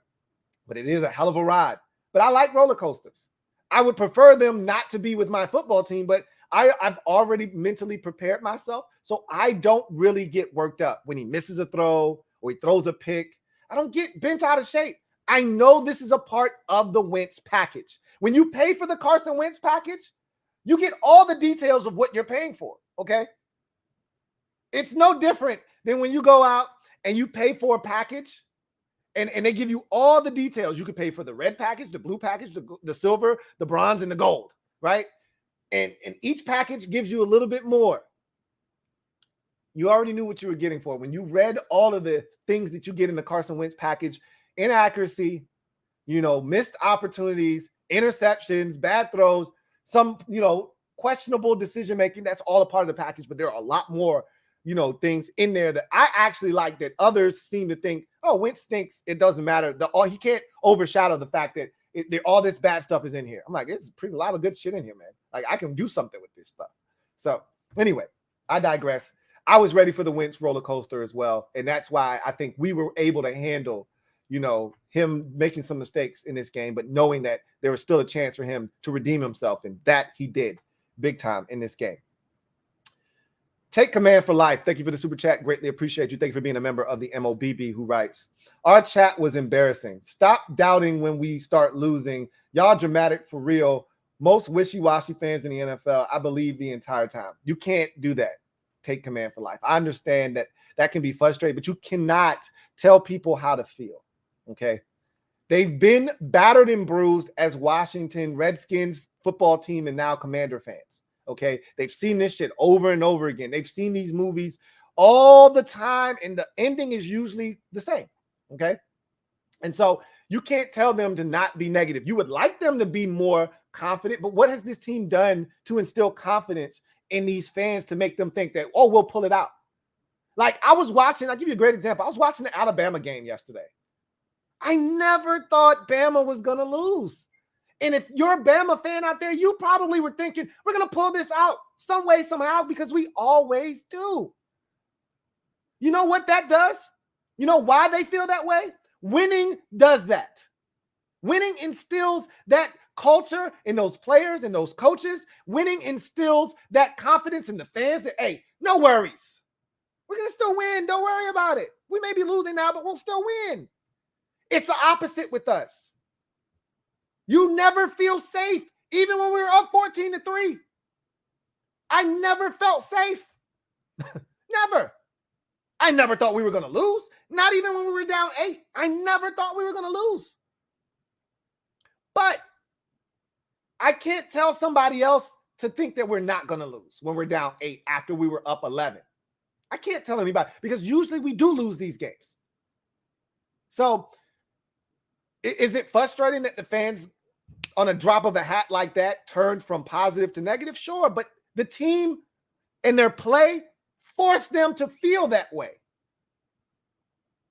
but it is a hell of a ride. But I like roller coasters. I would prefer them not to be with my football team, but I've already mentally prepared myself, so I don't really get worked up when he misses a throw or he throws a pick. I don't get bent out of shape. I know this is a part of the Wentz package. When you pay for the Carson Wentz package, you get all the details of what you're paying for, okay? It's no different than when you go out and you pay for a package and they give you all the details. You could pay for the red package, the blue package, the silver, the bronze, and the gold, right? And each package gives you a little bit more. You already knew what you were getting for. When you read all of the things that you get in the Carson Wentz package, inaccuracy, missed opportunities, interceptions, bad throws, some, questionable decision-making, that's all a part of the package, but there are a lot more, things in there that I actually like that others seem to think, oh, Wentz stinks. It doesn't matter. He can't overshadow the fact that all this bad stuff is in here. I'm like, it's a lot of good shit in here, man. Like, I can do something with this stuff. So anyway, I digress. I was ready for the Wentz roller coaster as well. And that's why I think we were able to handle him making some mistakes in this game, but knowing that there was still a chance for him to redeem himself. And that he did big time in this game. Take command for life. Thank you for the super chat. Greatly appreciate you. Thank you for being a member of the MOBB, who writes, our chat was embarrassing. Stop doubting when we start losing. Y'all dramatic for real. Most wishy-washy fans in the NFL, I believe the entire time. You can't do that. Take command for life. I understand that can be frustrating, but you cannot tell people how to feel. Okay. They've been battered and bruised as Washington Redskins football team and now Commander fans. Okay. They've seen this shit over and over again. They've seen these movies all the time, and the ending is usually the same. Okay. And so you can't tell them to not be negative. You would like them to be more confident, but what has this team done to instill confidence in these fans to make them think that, oh, we'll pull it out. Like I was watching, I'll give you a great example. I was watching the Alabama game yesterday. I never thought Bama was going to lose. And if you're a Bama fan out there, you probably were thinking, we're going to pull this out some way, somehow, because we always do. You know what that does? You know why they feel that way? Winning does that. Winning instills that culture in those players and those coaches. Winning instills that confidence in the fans that, hey, no worries. We're going to still win. Don't worry about it. We may be losing now, but we'll still win. It's the opposite with us. You never feel safe, even when we were up 14-3. I never felt safe. Never. I never thought we were going to lose. Not even when we were down 8. I never thought we were going to lose. But I can't tell somebody else to think that we're not going to lose when we're down 8 after we were up 11. I can't tell anybody because usually we do lose these games. So is it frustrating that the fans on a drop of a hat like that turned from positive to negative? Sure, but the team and their play forced them to feel that way.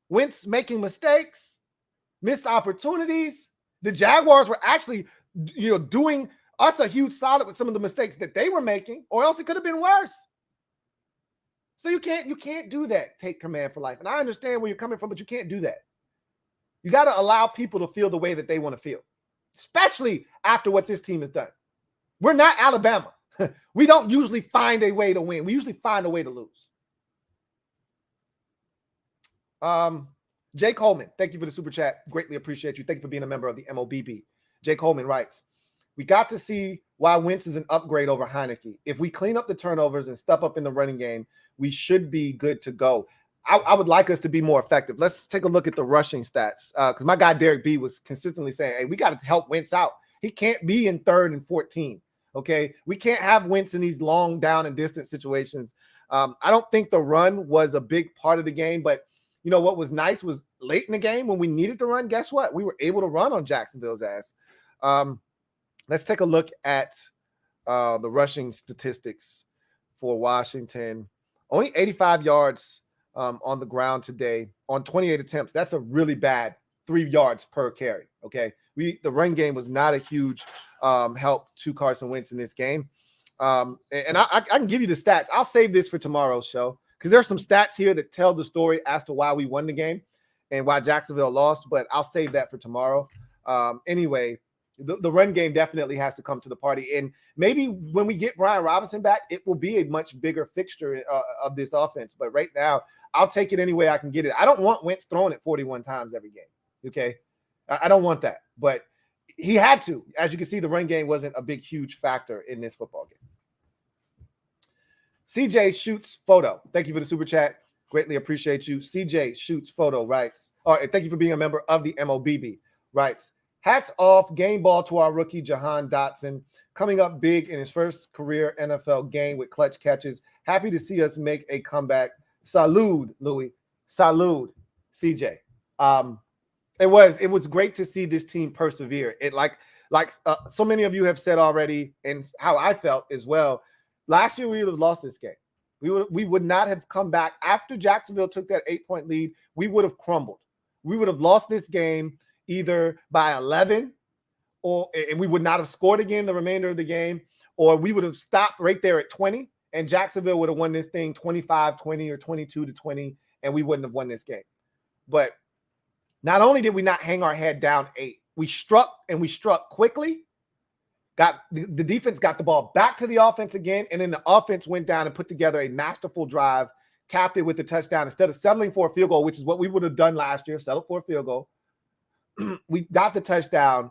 Wentz making mistakes, missed opportunities. The Jaguars were actually, doing us a huge solid with some of the mistakes that they were making, or else it could have been worse. So you can't do that. Take command for life. And I understand where you're coming from, but you can't do that. You got to allow people to feel the way that they want to feel, especially after what this team has done. We're not Alabama. We don't usually find a way to win. We usually find a way to lose. Jay Coleman, thank you for the super chat. Greatly appreciate you. Thank you for being a member of the MOBB. Jay Coleman writes, we got to see why Wentz is an upgrade over Heineke. If we clean up the turnovers and step up in the running game, we should be good to go. I would like us to be more effective. Let's take a look at the rushing stats because my guy Derek B was consistently saying, hey, we got to help Wentz out. He can't be in 3rd and 14, okay? We can't have Wentz in these long down and distance situations. I don't think the run was a big part of the game, but what was nice was late in the game when we needed to run, guess what? We were able to run on Jacksonville's ass. Let's take a look at the rushing statistics for Washington. Only 85 yards on the ground today on 28 attempts. That's a really bad 3 yards per carry. Okay. The run game was not a huge help to Carson Wentz in this game. And I can give you the stats. I'll save this for tomorrow's show because there's some stats here that tell the story as to why we won the game and why Jacksonville lost, but I'll save that for tomorrow. Anyway, the run game definitely has to come to the party. And maybe when we get Brian Robinson back, it will be a much bigger fixture of this offense. But right now, I'll take it any way I can get it. I don't want Wentz throwing it 41 times every game, okay? I don't want that. But he had to. As you can see, the run game wasn't a big, huge factor in this football game. CJ Shoots Photo. Thank you for the super chat. Greatly appreciate you. CJ Shoots Photo writes, thank you for being a member of the MOBB, writes, hats off, game ball to our rookie, Jahan Dotson, coming up big in his first career NFL game with clutch catches. Happy to see us make a comeback. Salud, Louie. Salud, CJ. It was great to see this team persevere. It like so many of you have said already, and how I felt as well. Last year we would have lost this game. We would not have come back after Jacksonville took that 8-point lead. We would have crumbled. We would have lost this game either by 11, and we would not have scored again the remainder of the game, or we would have stopped right there at 20, and Jacksonville would have won this thing 25-20 or 22-20, and we wouldn't have won this game. But not only did we not hang our head down 8, we struck quickly. The defense got the ball back to the offense again, and then the offense went down and put together a masterful drive, capped it with a touchdown instead of settling for a field goal, which is what we would have done last year, settled for a field goal. We got the touchdown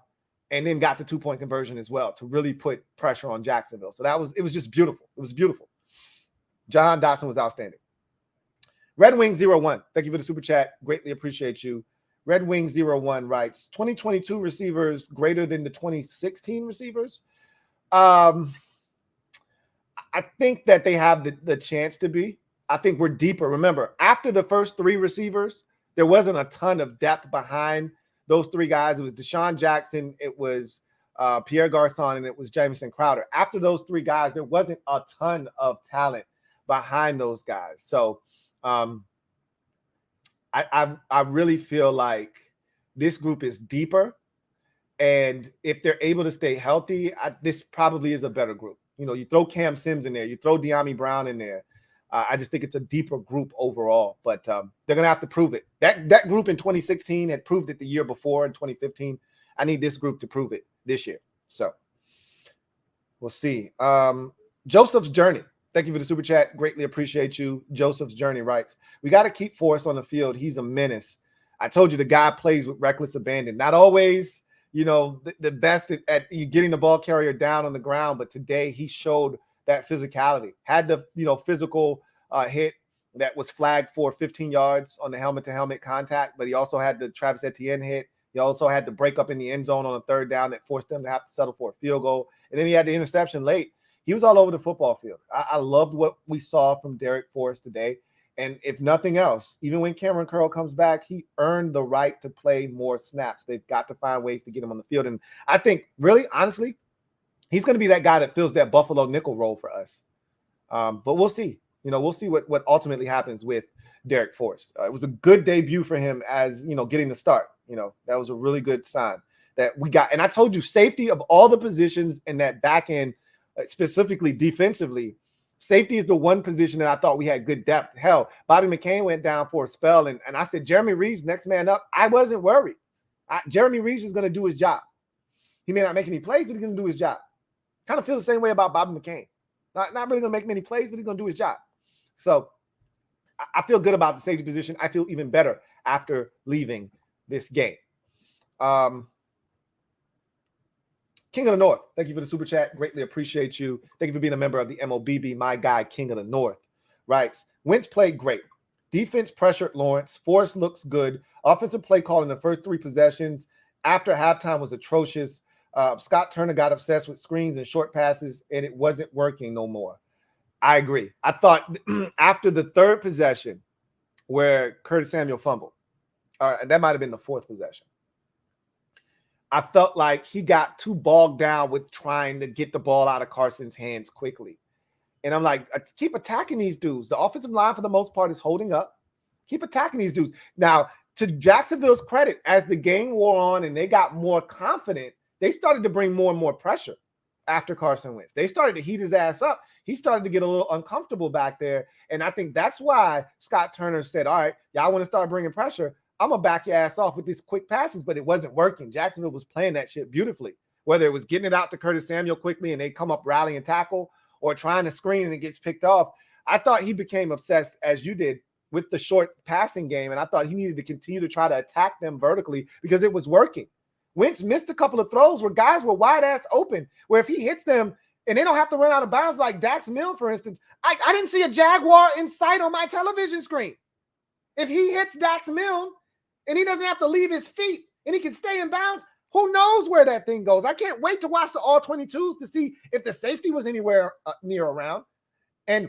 and then got the 2-point conversion as well to really put pressure on Jacksonville. So it was just beautiful. It was beautiful. Jahan Dotson was outstanding. Red Wing 01. Thank you for the super chat. Greatly appreciate you. Red Wing 01 writes, 2022 receivers greater than the 2016 receivers. I think that they have the chance to be. I think we're deeper. Remember, after the first 3 receivers, there wasn't a ton of depth behind those 3 guys. It was Deshaun Jackson. It was Pierre Garçon, and it was Jamison Crowder. After those three guys, there wasn't a ton of talent behind those guys. So I really feel like this group is deeper. And if they're able to stay healthy, this probably is a better group. You know, you throw Cam Sims in there, you throw De'Ami Brown in there. I just think it's a deeper group overall, but they're going to have to prove it. That group in 2016 had proved it the year before in 2015. I need this group to prove it this year. So we'll see. Joseph's Journey. Thank you for the super chat. Greatly appreciate you. Joseph's Journey writes, we got to keep Forrest on the field. He's a menace. I told you the guy plays with reckless abandon. Not always, you know, the best at getting the ball carrier down on the ground, but today he showed that physicality. Had the, you know, physical hit that was flagged for 15 yards on the helmet-to-helmet contact, but he also had the Travis Etienne hit. He also had the breakup in the end zone on a third down that forced them to have to settle for a field goal. And then he had the interception late. He was all over the football field. I loved what we saw from Derek Forrest today. And if nothing else, even when Cameron Curl comes back, he earned the right to play more snaps. They've got to find ways to get him on the field. And I think, really, honestly, he's going to be that guy that fills that Buffalo nickel role for us. But we'll see. You know, we'll see what ultimately happens with Derek Forrest. It was a good debut for him as, you know, getting the start. You know, that was a really good sign that we got. And I told you, safety of all the positions in that back end, specifically defensively, safety is the one position that I thought we had good depth. Hell, Bobby McCain went down for a spell, and I said, Jeremy Reeves, next man up. I wasn't worried. Jeremy Reeves is going to do his job. He may not make any plays, but he's going to do his job. Kind of feel the same way about Bobby McCain. Not really going to make many plays, but he's going to do his job. So I feel good about the safety position. I feel even better after leaving this game. King of the North, thank you for the super chat. Greatly appreciate you. Thank you for being a member of the MOBB. My guy, King of the North, writes, Wentz played great. Defense pressured Lawrence. Forrest looks good. Offensive play call in the first three possessions after halftime was atrocious. Scott Turner got obsessed with screens and short passes, and it wasn't working no more. I agree. I thought after the third possession where Curtis Samuel fumbled, that might have been the fourth possession, I felt like he got too bogged down with trying to get the ball out of Carson's hands quickly. And I'm like, keep attacking these dudes. The offensive line, for the most part, is holding up. Keep attacking these dudes. Now, to Jacksonville's credit, as the game wore on and they got more confident, they started to bring more and more pressure after Carson Wentz. They started to heat his ass up. He started to get a little uncomfortable back there. And I think that's why Scott Turner said, all right, y'all want to start bringing pressure. I'm going to back your ass off with these quick passes, but it wasn't working. Jacksonville was playing that shit beautifully, whether it was getting it out to Curtis Samuel quickly and they come up rally and tackle, or trying to screen and it gets picked off. I thought he became obsessed, as you did, with the short passing game, and I thought he needed to continue to try to attack them vertically because it was working. Wentz missed a couple of throws where guys were wide ass open, where if he hits them and they don't have to run out of bounds like Dax Milne, for instance. I didn't see a Jaguar in sight on my television screen. If he hits Dax Milne and he doesn't have to leave his feet and he can stay in bounds, who knows where that thing goes? I can't wait to watch the all-22s to see if the safety was anywhere near around. And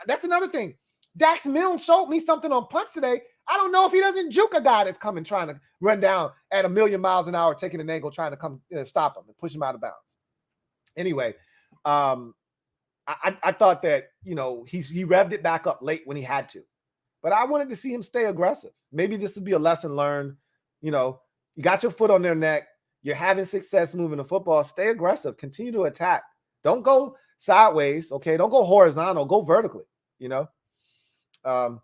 that's another thing. Dax Milne showed me something on punts today. I don't know if he doesn't juke a guy that's coming trying to run down at 1,000,000 miles an hour, taking an angle, trying to come stop him and push him out of bounds. Anyway, I thought that, you know, he revved it back up late when he had to. But I wanted to see him stay aggressive. Maybe this would be a lesson learned. You know, you got your foot on their neck. You're having success moving the football. Stay aggressive. Continue to attack. Don't go sideways, okay? Don't go horizontal. Go vertically, you know? I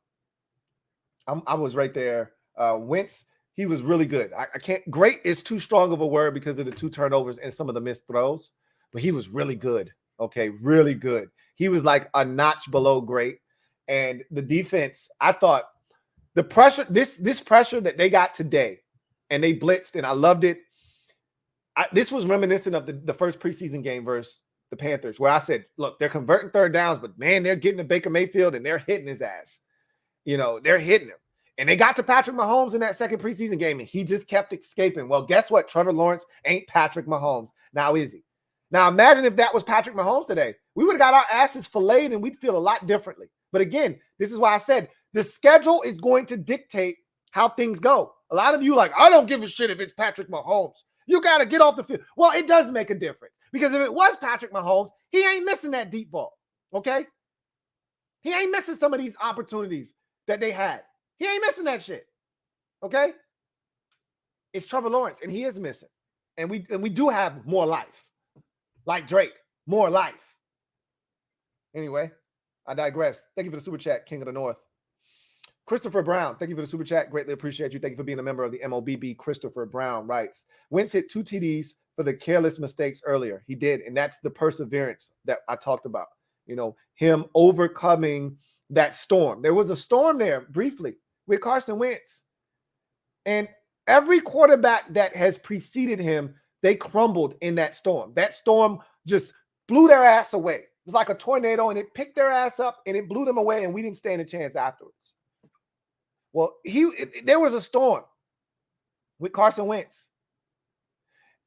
was right there. Wentz, he was really good. I can't – great is too strong of a word because of the 2 turnovers and some of the missed throws. But he was really good, okay? Really good. He was like a notch below great. And the defense, I thought the pressure, this pressure that they got today, and they blitzed, and I loved it. This was reminiscent of the first preseason game versus the Panthers, where I said, look, they're converting third downs, but, man, they're getting to Baker Mayfield, and they're hitting his ass. You know, they're hitting him. And they got to Patrick Mahomes in that second preseason game, and he just kept escaping. Well, guess what? Trevor Lawrence ain't Patrick Mahomes. Now is he? Now, imagine if that was Patrick Mahomes today. We would have got our asses filleted, and we'd feel a lot differently. But, again, this is why I said the schedule is going to dictate how things go. A lot of you like, I don't give a shit if it's Patrick Mahomes. You got to get off the field. Well, it does make a difference because if it was Patrick Mahomes, he ain't missing that deep ball, okay? He ain't missing some of these opportunities that they had. He ain't missing that shit, okay? It's Trevor Lawrence, and he is missing. And we do have more life, like Drake, more life. Anyway, I digress. Thank you for the super chat, King of the North. Christopher Brown, thank you for the super chat. Greatly appreciate you. Thank you for being a member of the MOBB. Christopher Brown writes, Wentz hit 2 TDs for the careless mistakes earlier. He did, and that's the perseverance that I talked about. You know, him overcoming that storm. There was a storm there briefly with Carson Wentz. And every quarterback that has preceded him, they crumbled in that storm. That storm just blew their ass away. It was like a tornado, and it picked their ass up, and it blew them away, and we didn't stand a chance afterwards. Well, there was a storm with Carson Wentz.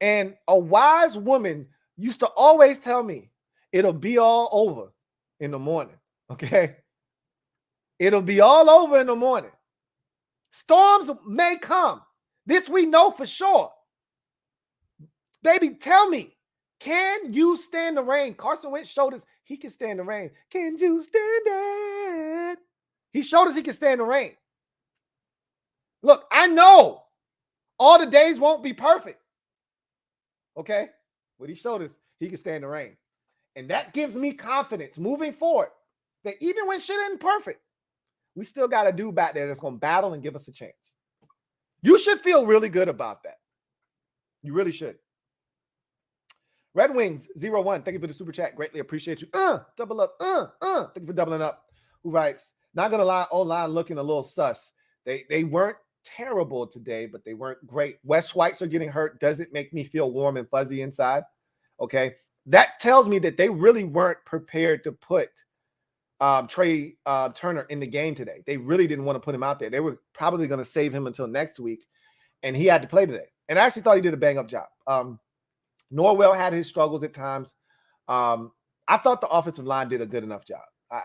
And a wise woman used to always tell me, it'll be all over in the morning, okay? It'll be all over in the morning. Storms may come. This we know for sure. Baby, tell me, can you stand the rain? Carson Wentz showed us he can stand the rain. Can you stand it? He showed us he can stand the rain. Look, I know all the days won't be perfect. Okay? But he showed us he can stand the rain. And that gives me confidence moving forward that even when shit isn't perfect, we still got a dude back there that's going to battle and give us a chance. You should feel really good about that. You really should. Red Wings 01, thank you for the super chat. Greatly appreciate you. Double up. Thank you for doubling up. Who writes, not going to lie, O-line looking a little sus. They weren't terrible today, but they weren't great. Wes Schweitzer getting hurt doesn't make me feel warm and fuzzy inside. Okay. That tells me that they really weren't prepared to put Trey Turner in the game today. They really didn't want to put him out there. They were probably going to save him until next week, and he had to play today. And I actually thought he did a bang-up job. Norwell had his struggles at times. I thought the offensive line did a good enough job. I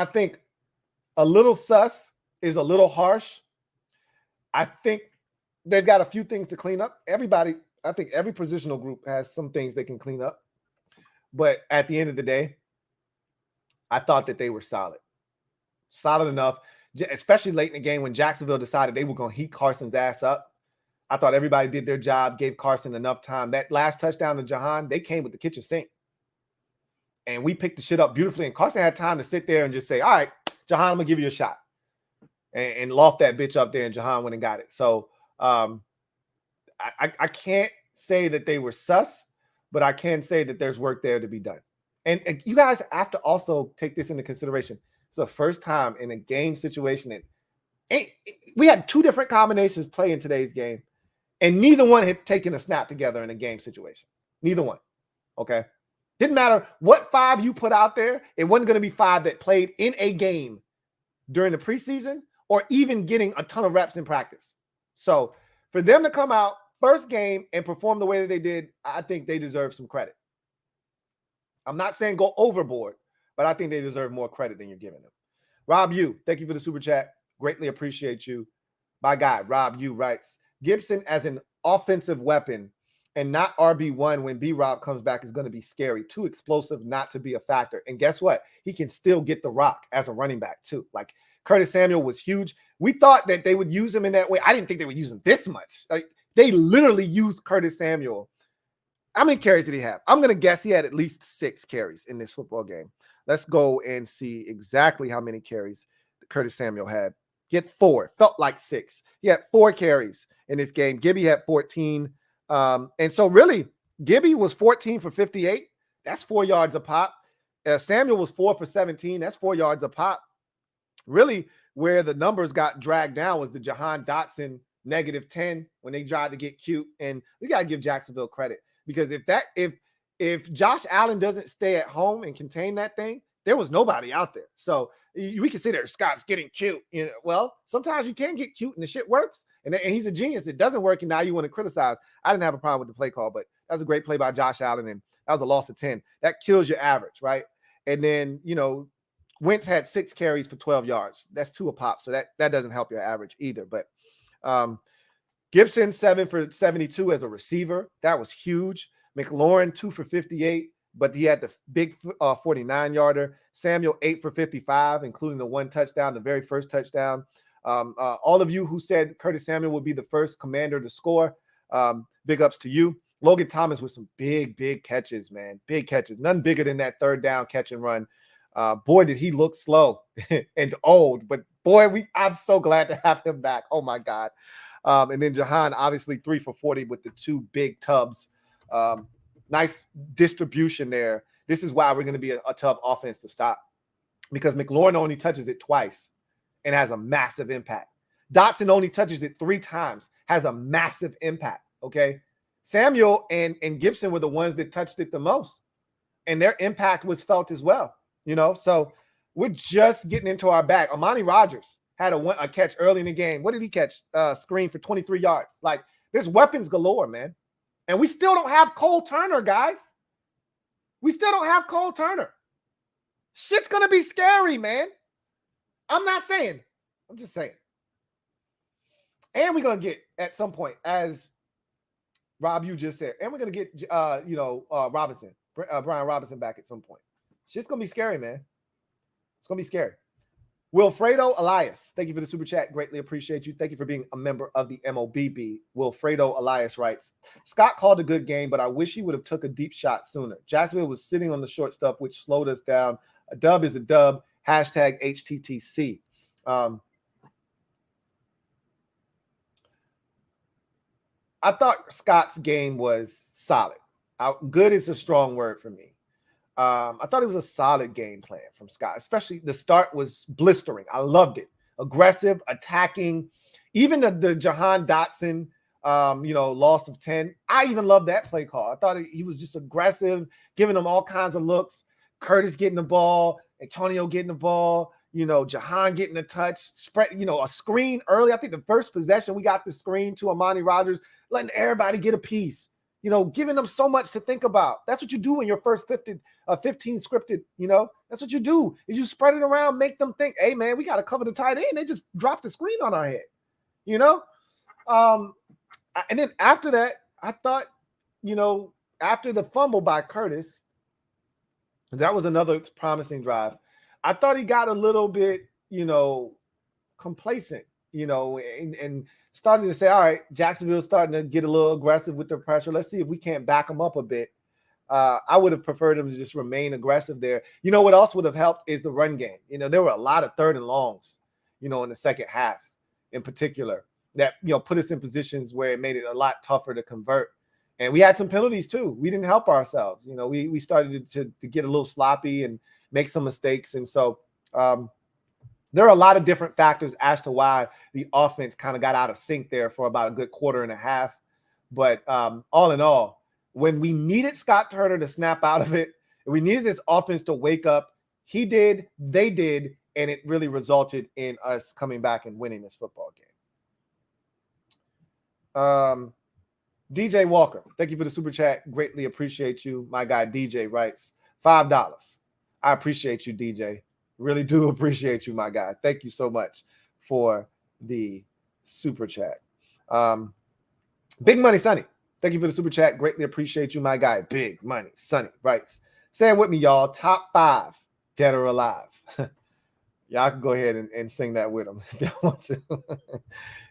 think a little sus is a little harsh. I think they've got a few things to clean up. I think every positional group has some things they can clean up. But at the end of the day, I thought that they were solid. Solid enough, especially late in the game when Jacksonville decided they were going to heat Carson's ass up. I thought everybody did their job, gave Carson enough time. That last touchdown to Jahan, they came with the kitchen sink. And we picked the shit up beautifully. And Carson had time to sit there and just say, all right, Jahan, I'm going to give you a shot. And loft that bitch up there, and Jahan went and got it. So I can't say that they were sus, but I can say that there's work there to be done. And you guys have to also take this into consideration. It's the first time in a game situation that we had 2 different combinations play in today's game, and neither one had taken a snap together in a game situation. Neither one. Okay. Didn't matter what 5 you put out there. It wasn't going to be 5 that played in a game during the preseason or even getting a ton of reps in practice. So for them to come out first game and perform the way that they did, I think they deserve some credit. I'm not saying go overboard, but I think they deserve more credit than you're giving them. Rob Yu, thank you for the super chat. Greatly appreciate you. My guy, Rob Yu writes, Gibson as an offensive weapon and not RB1 when B-Rob comes back is going to be scary. Too explosive not to be a factor. And guess what? He can still get the rock as a running back too. Like Curtis Samuel was huge. We thought that they would use him in that way. I didn't think they would use him this much. Like they literally used Curtis Samuel. How many carries did he have? I'm going to guess he had at least 6 carries in this football game. Let's go and see exactly how many carries Curtis Samuel had. He had 4. Felt like 6. He had 4 carries in this game. Gibby had 14. And so really, Gibby was 14 for 58. That's 4 yards a pop. Samuel was 4 for 17. That's 4 yards a pop. Really, where the numbers got dragged down was the Jahan Dotson -10 when they tried to get cute. And we got to give Jacksonville credit because if Josh Allen doesn't stay at home and contain that thing, there was nobody out there. So we can say there, Scott's getting cute. You know, well, sometimes you can get cute and the shit works. And he's a genius. It doesn't work, and now you want to criticize. I didn't have a problem with the play call, but that was a great play by Josh Allen, and that was a loss of 10. That kills your average, right? And then, Wentz had 6 carries for 12 yards. That's 2 a pop, so that doesn't help your average either. But Gibson, 7 for 72 as a receiver. That was huge. McLaurin, 2 for 58, but he had the big 49-yarder. Samuel, 8 for 55, including the 1 touchdown, the very first touchdown. All of you who said Curtis Samuel would be the first Commander to score, big ups to you. Logan Thomas with some big catches, man. Big catches. None bigger than that 3rd down catch and run. Boy, did he look slow and old. But, boy, I'm so glad to have him back. Oh, my God. And then Jahan, obviously 3 for 40 with the 2 big tubs. Nice distribution there. This is why we're going to be a tough offense to stop, because McLaurin only touches it twice and has a massive impact. Dotson only touches it 3 times, has a massive impact, okay? Samuel and Gibson were the ones that touched it the most, and their impact was felt as well, you know? So we're just getting into our bag. Amani Rodgers had a catch early in the game. What did he catch? Screen for 23 yards. Like, there's weapons galore, man. And we still don't have Cole Turner, guys. We still don't have Cole Turner. Shit's going to be scary, man. I'm not saying. I'm just saying. And we're going to get, at some point, as Rob, you just said, and we're going to get, Robinson, Brian Robinson back at some point. Shit's going to be scary, man. It's going to be scary. Wilfredo Elias, thank you for the super chat. Greatly appreciate you. Thank you for being a member of the MOBB. Wilfredo Elias writes, Scott called a good game, but I wish he would have took a deep shot sooner. Jacksonville was sitting on the short stuff, which slowed us down. A dub is a dub. Hashtag HTTC. I thought Scott's game was solid. Good is a strong word for me. I thought it was a solid game plan from Scott, especially the start was blistering. I loved it. Aggressive, attacking. Even the Jahan Dotson, loss of 10. I even loved that play call. I thought he was just aggressive, giving them all kinds of looks. Curtis getting the ball, Antonio getting the ball, Jahan getting a touch, spread, a screen early. I think the first possession, we got the screen to Amani Rodgers, letting everybody get a piece. Giving them so much to think about. That's what you do in your first 15 scripted, That's what you do, is you spread it around, make them think, hey, man, we got to cover the tight end. They just dropped the screen on our head, And then after that, I thought, after the fumble by Curtis, that was another promising drive. I thought he got a little bit, complacent, and started to say, all right, Jacksonville's starting to get a little aggressive with their pressure. Let's see if we can't back them up a bit. I would have preferred them to just remain aggressive there. What else would have helped is the run game. There were a lot of 3rd and longs, in the second half in particular that, put us in positions where it made it a lot tougher to convert. And we had some penalties too. We didn't help ourselves. We started to get a little sloppy and make some mistakes. And so there are a lot of different factors as to why the offense kind of got out of sync there for about a good quarter and a half. But all in all, when we needed Scott Turner to snap out of it, we needed this offense to wake up. He did, they did, and it really resulted in us coming back and winning this football game. DJ Walker, thank you for the super chat. Greatly appreciate you. My guy DJ writes, $5. I appreciate you, DJ. Really do appreciate you, my guy. Thank you so much for the super chat. Big Money Sonny, thank you for the super chat. Greatly appreciate you, my guy. Big Money Sonny writes, say it with me, y'all. Top 5, dead or alive. Y'all can go ahead and sing that with them if y'all want to.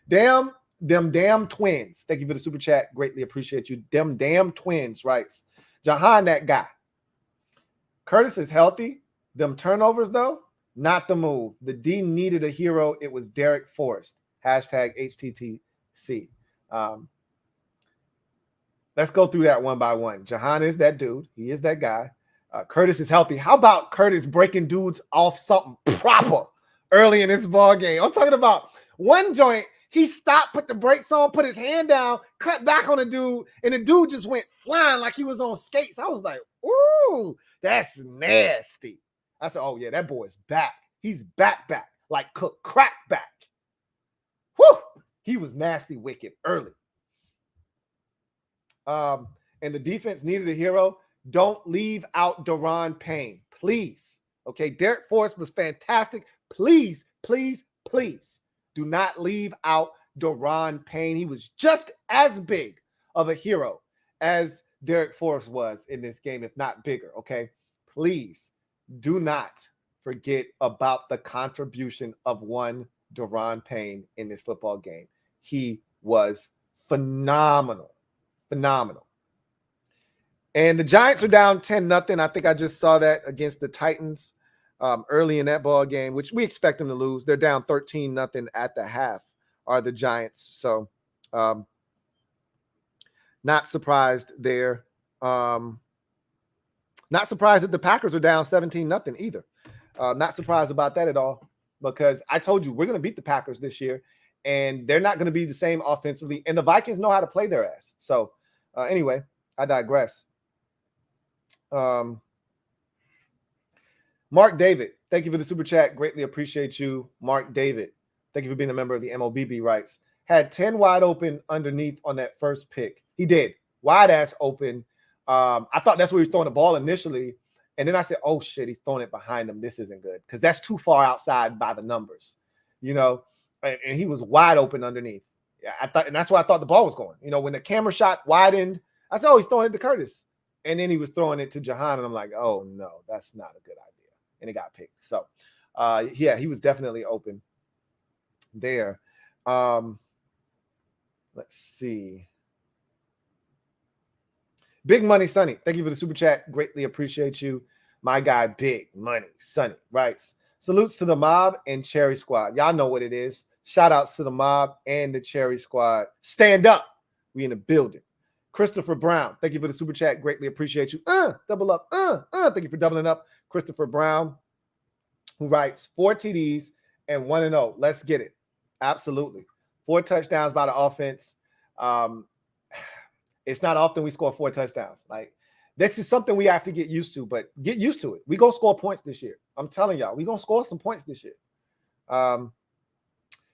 Damn twins. Thank you for the super chat. Greatly appreciate you. Them damn twins writes, Jahan, that guy. Curtis is healthy. Them turnovers, though, not the move. The D needed a hero. It was Derek Forrest. Hashtag HTTC. Let's go through that one by one. Jahan is that dude. He is that guy. Curtis is healthy. How about Curtis breaking dudes off something proper early in this ball game? I'm talking about one joint. He stopped, put the brakes on, put his hand down, cut back on the dude, and the dude just went flying like he was on skates. I was like, ooh, that's nasty. I said, oh, yeah, that boy's back. He's back, like cook crack back. Whew, he was nasty wicked early. And the defense needed a hero. Don't leave out Daron Payne, please. Okay, Derek Forrest was fantastic. Please, please, please do not leave out Daron Payne. He was just as big of a hero as Derek Forrest was in this game, if not bigger, okay? Please do not forget about the contribution of one Daron Payne in this football game. He was phenomenal. Phenomenal. And the Giants are down 10-0. I think I just saw that against the Titans early in that ball game, which we expect them to lose. They're down 13-0 at the half, are the Giants. So not surprised there. Not surprised that the Packers are down 17-0 either. Not surprised about that at all, because I told you we're going to beat the Packers this year, and they're not going to be the same offensively. And the Vikings know how to play their ass. So anyway, I digress. Mark David, thank you for the super chat. Greatly appreciate you, Mark David. Thank you for being a member of the MOBB Rights. Had 10 wide open underneath on that first pick. He did. Wide ass open. I thought that's where he was throwing the ball initially. And then I said, oh, shit, he's throwing it behind him. This isn't good, because that's too far outside by the numbers, you know, and he was wide open underneath. Yeah, I thought, and that's where I thought the ball was going. You know, when the camera shot widened, I said, oh, he's throwing it to Curtis. And then he was throwing it to Jahan, and I'm like, oh, no, that's not a good idea. And it got picked. So, yeah, he was definitely open there. Let's see. Big Money Sonny, thank you for the super chat. Greatly appreciate you. My guy, Big Money Sonny, writes, salutes to the mob and Cherry Squad. Y'all know what it is. Shout outs to the mob and the Cherry Squad. Stand up. We in the building. Christopher Brown, thank you for the super chat. Greatly appreciate you. Double up. Thank you for doubling up. Christopher Brown, who writes 4 TDs and 1-0. Let's get it. Absolutely. 4 touchdowns by the offense. It's not often we score 4 touchdowns. Like, this is something we have to get used to, but get used to it. We going to score points this year. I'm telling y'all, we going to score some points this year.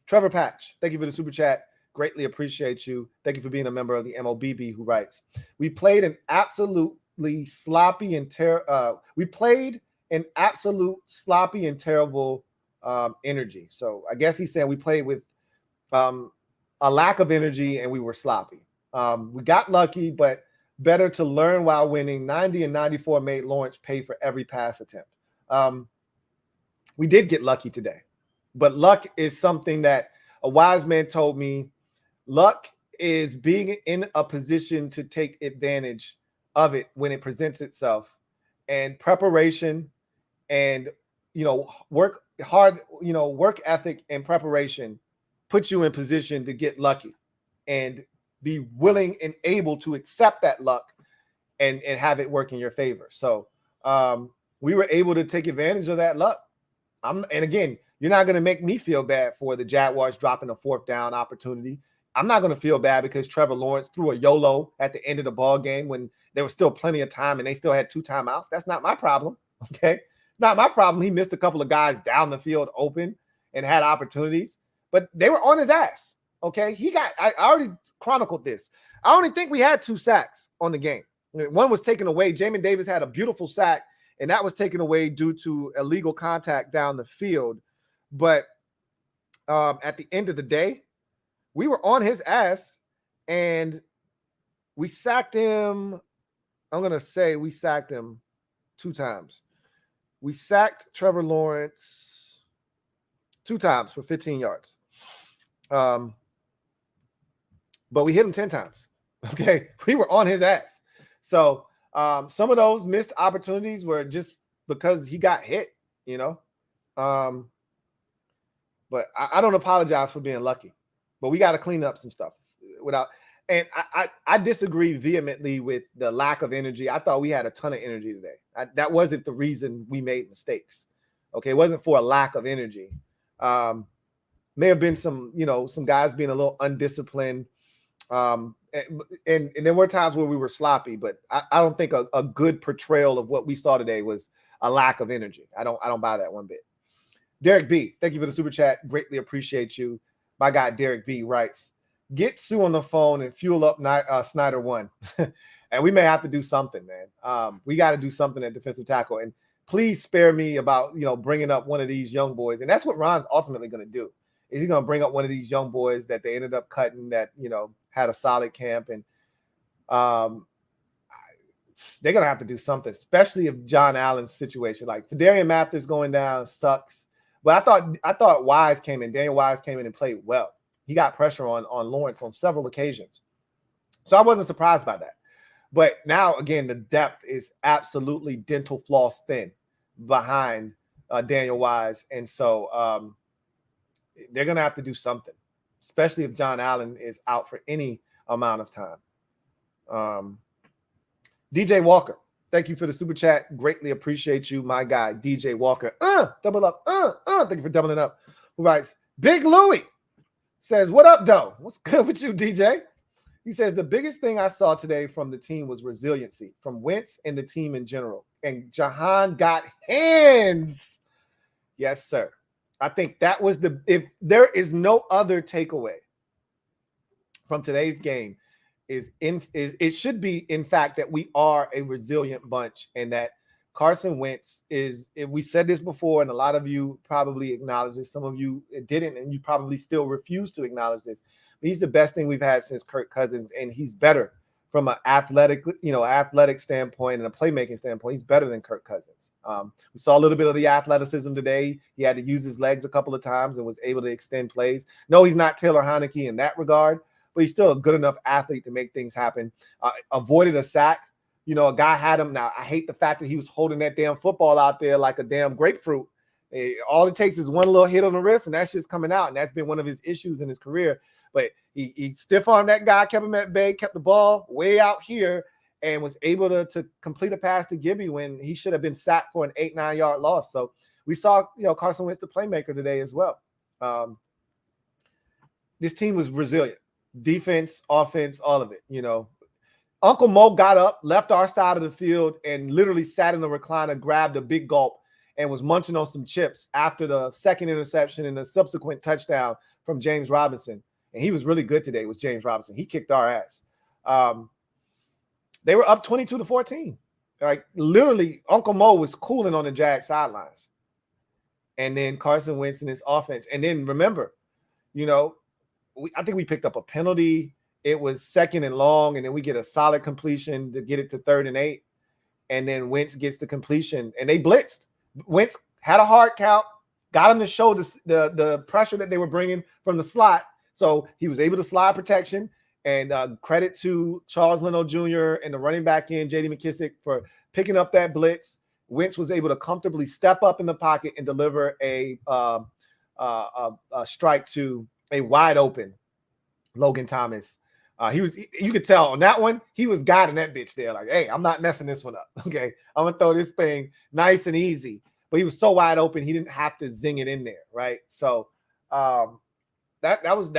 Trevor Patch, thank you for the super chat. Greatly appreciate you. Thank you for being a member of the MOBB, who writes, we played an absolutely sloppy and terrible energy. So I guess he's saying we played with a lack of energy and we were sloppy. We got lucky, but better to learn while winning. 90 and 94 made Lawrence pay for every pass attempt. We did get lucky today, but luck is something that a wise man told me. Luck is being in a position to take advantage of it when it presents itself, and preparation and, work hard, work ethic and preparation puts you in position to get lucky and be willing and able to accept that luck and have it work in your favor. So we were able to take advantage of that luck. And again, you're not going to make me feel bad for the Jaguars dropping a 4th down opportunity. I'm not going to feel bad because Trevor Lawrence threw a YOLO at the end of the ball game when there was still plenty of time and they still had 2 timeouts. That's not my problem. Okay. Not my problem. He missed a couple of guys down the field open and had opportunities, but they were on his ass. Okay. I already chronicled this. I only think we had 2 sacks on the game. One was taken away. Jamin Davis had a beautiful sack, and that was taken away due to illegal contact down the field. But at the end of the day, we were on his ass, and we sacked him. I'm going to say we sacked him 2 times. We sacked Trevor Lawrence 2 times for 15 yards. But we hit him 10 times. Okay. We were on his ass. So some of those missed opportunities were just because he got hit, but I don't apologize for being lucky, but we got to clean up some stuff and I disagree vehemently with the lack of energy. I thought we had a ton of energy today. That wasn't the reason we made mistakes. Okay. It wasn't for a lack of energy. May have been some guys being a little undisciplined. And there were times where we were sloppy, but I don't think a good portrayal of what we saw today was a lack of energy. I don't buy that one bit. Derek B, thank you for the super chat. Greatly appreciate you. My guy Derek B writes, get Sue on the phone and fuel up Snyder 1. And we may have to do something, man. We got to do something at defensive tackle. And please spare me about, bringing up one of these young boys. And that's what Ron's ultimately going to do. Is he going to bring up one of these young boys that they ended up cutting that, had a solid camp? And they're going to have to do something, especially if John Allen's situation, like Fedarian Mathis going down sucks. But I thought Wise came in. Daniel Wise came in and played well. He got pressure on Lawrence on several occasions. So I wasn't surprised by that. But now, again, the depth is absolutely dental floss thin behind Daniel Wise. And so they're going to have to do something, especially if John Allen is out for any amount of time. DJ Walker, thank you for the super chat. Greatly appreciate you, my guy, DJ Walker. Double up. Thank you for doubling up. Who writes, Big Louie says, what up, though? What's good with you, DJ? He says, the biggest thing I saw today from the team was resiliency from Wentz and the team in general. And Jahan got hands. Yes, sir. I think that was if there is no other takeaway from today's game, it should be, in fact, that we are a resilient bunch and that Carson Wentz we said this before, and a lot of you probably acknowledge this. Some of you didn't, and you probably still refuse to acknowledge this. But he's the best thing we've had since Kirk Cousins, and he's better from an athletic standpoint and a playmaking standpoint. He's better than Kirk Cousins. We saw a little bit of the athleticism today. He had to use his legs a couple of times and was able to extend plays. No, he's not Taylor Heineke in that regard, but he's still a good enough athlete to make things happen. Avoided a sack. A guy had him. Now, I hate the fact that he was holding that damn football out there like a damn grapefruit. All it takes is one little hit on the wrist, and that's just coming out. And that's been one of his issues in his career. But he stiff-armed that guy, kept him at bay, kept the ball way out here, and was able to complete a pass to Gibby when he should have been sacked for an 8-9 yard loss. So we saw, Carson Wentz, the playmaker today as well. This team was resilient. Defense, offense, all of it, Uncle Mo got up, left our side of the field, and literally sat in the recliner, grabbed a big gulp, and was munching on some chips after the second interception and the subsequent touchdown from James Robinson. And he was really good today with James Robinson. He kicked our ass. They were up 22-14. Like, literally, Uncle Mo was cooling on the Jags sidelines. And then Carson Wentz in his offense. And then remember, I think we picked up a penalty. It was 2nd and long, and then we get a solid completion to get it to 3rd and 8. And then Wentz gets the completion, and they blitzed. Wentz had a hard count, got him to show the pressure that they were bringing from the slot. So he was able to slide protection, and credit to Charles Leno Jr. and the running back in J.D. McKissick for picking up that blitz. Wentz was able to comfortably step up in the pocket and deliver a strike to a wide open Logan Thomas. You could tell on that one, he was guiding that bitch there. Like, hey, I'm not messing this one up. Okay. I'm going to throw this thing nice and easy. But he was so wide open, he didn't have to zing it in there. Right. So that was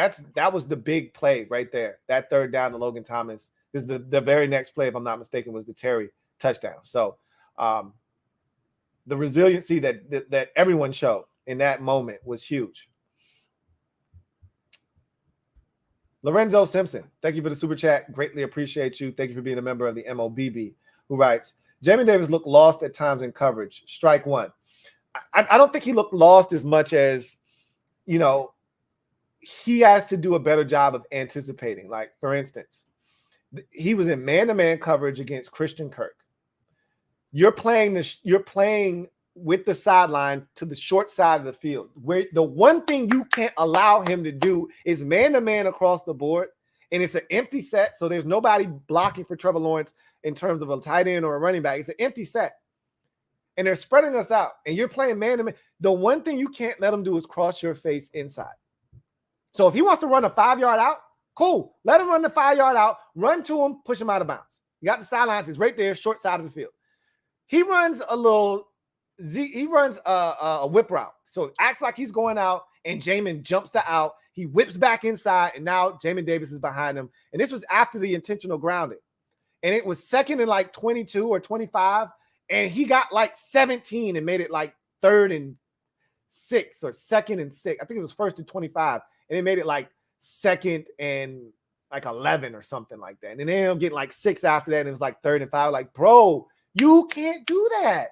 the big play right there. That 3rd down to Logan Thomas. Because the very next play, if I'm not mistaken, was the Terry touchdown. So the resiliency that everyone showed in that moment was huge. Lorenzo Simpson, thank you for the super chat. Greatly appreciate you. Thank you for being a member of the MOBB, who writes, Jamie Davis looked lost at times in coverage. Strike one. I don't think he looked lost as much as, he has to do a better job of anticipating. Like, for instance, he was in man-to-man coverage against Christian Kirk. You're playing with the sideline to the short side of the field, where the one thing you can't allow him to do is man-to-man across the board, and it's an empty set, so there's nobody blocking for Trevor Lawrence in terms of a tight end or a running back. It's an empty set, and they're spreading us out, and you're playing man-to-man. The one thing you can't let him do is cross your face inside. So if he wants to run a 5-yard out, cool. Let him run the 5-yard out, run to him, push him out of bounds. You got the sidelines. It's right there, short side of the field. He runs a whip route. So it acts like he's going out, and Jamin jumps to out. He whips back inside, and now Jamin Davis is behind him. And this was after the intentional grounding. And it was 2nd and like 22 or 25, and he got like 17 and made it like 3rd and 6 or 2nd and 6. I think it was 1st and 25, and they made it like 2nd and like 11 or something like that. And then they ended up getting like 6 after that, and it was like 3rd and 5. Like, bro, you can't do that.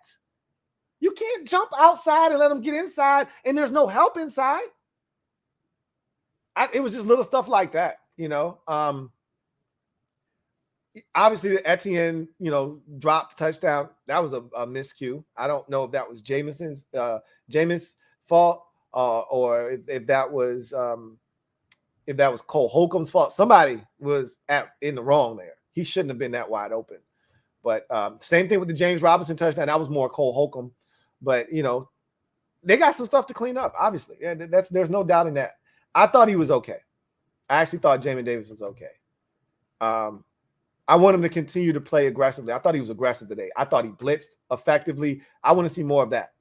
You can't jump outside and let them get inside, and there's no help inside. it was just little stuff like that, Obviously, the Etienne, dropped touchdown. That was a miscue. I don't know if that was Jameson's fault, or if that was Cole Holcomb's fault. Somebody was in the wrong there. He shouldn't have been that wide open. But same thing with the James Robinson touchdown. That was more Cole Holcomb. But they got some stuff to clean up. Obviously, there's no doubting that. I thought he was okay. I actually thought Jamin Davis was okay. I want him to continue to play aggressively. I thought he was aggressive today. I thought he blitzed effectively. I want to see more of that.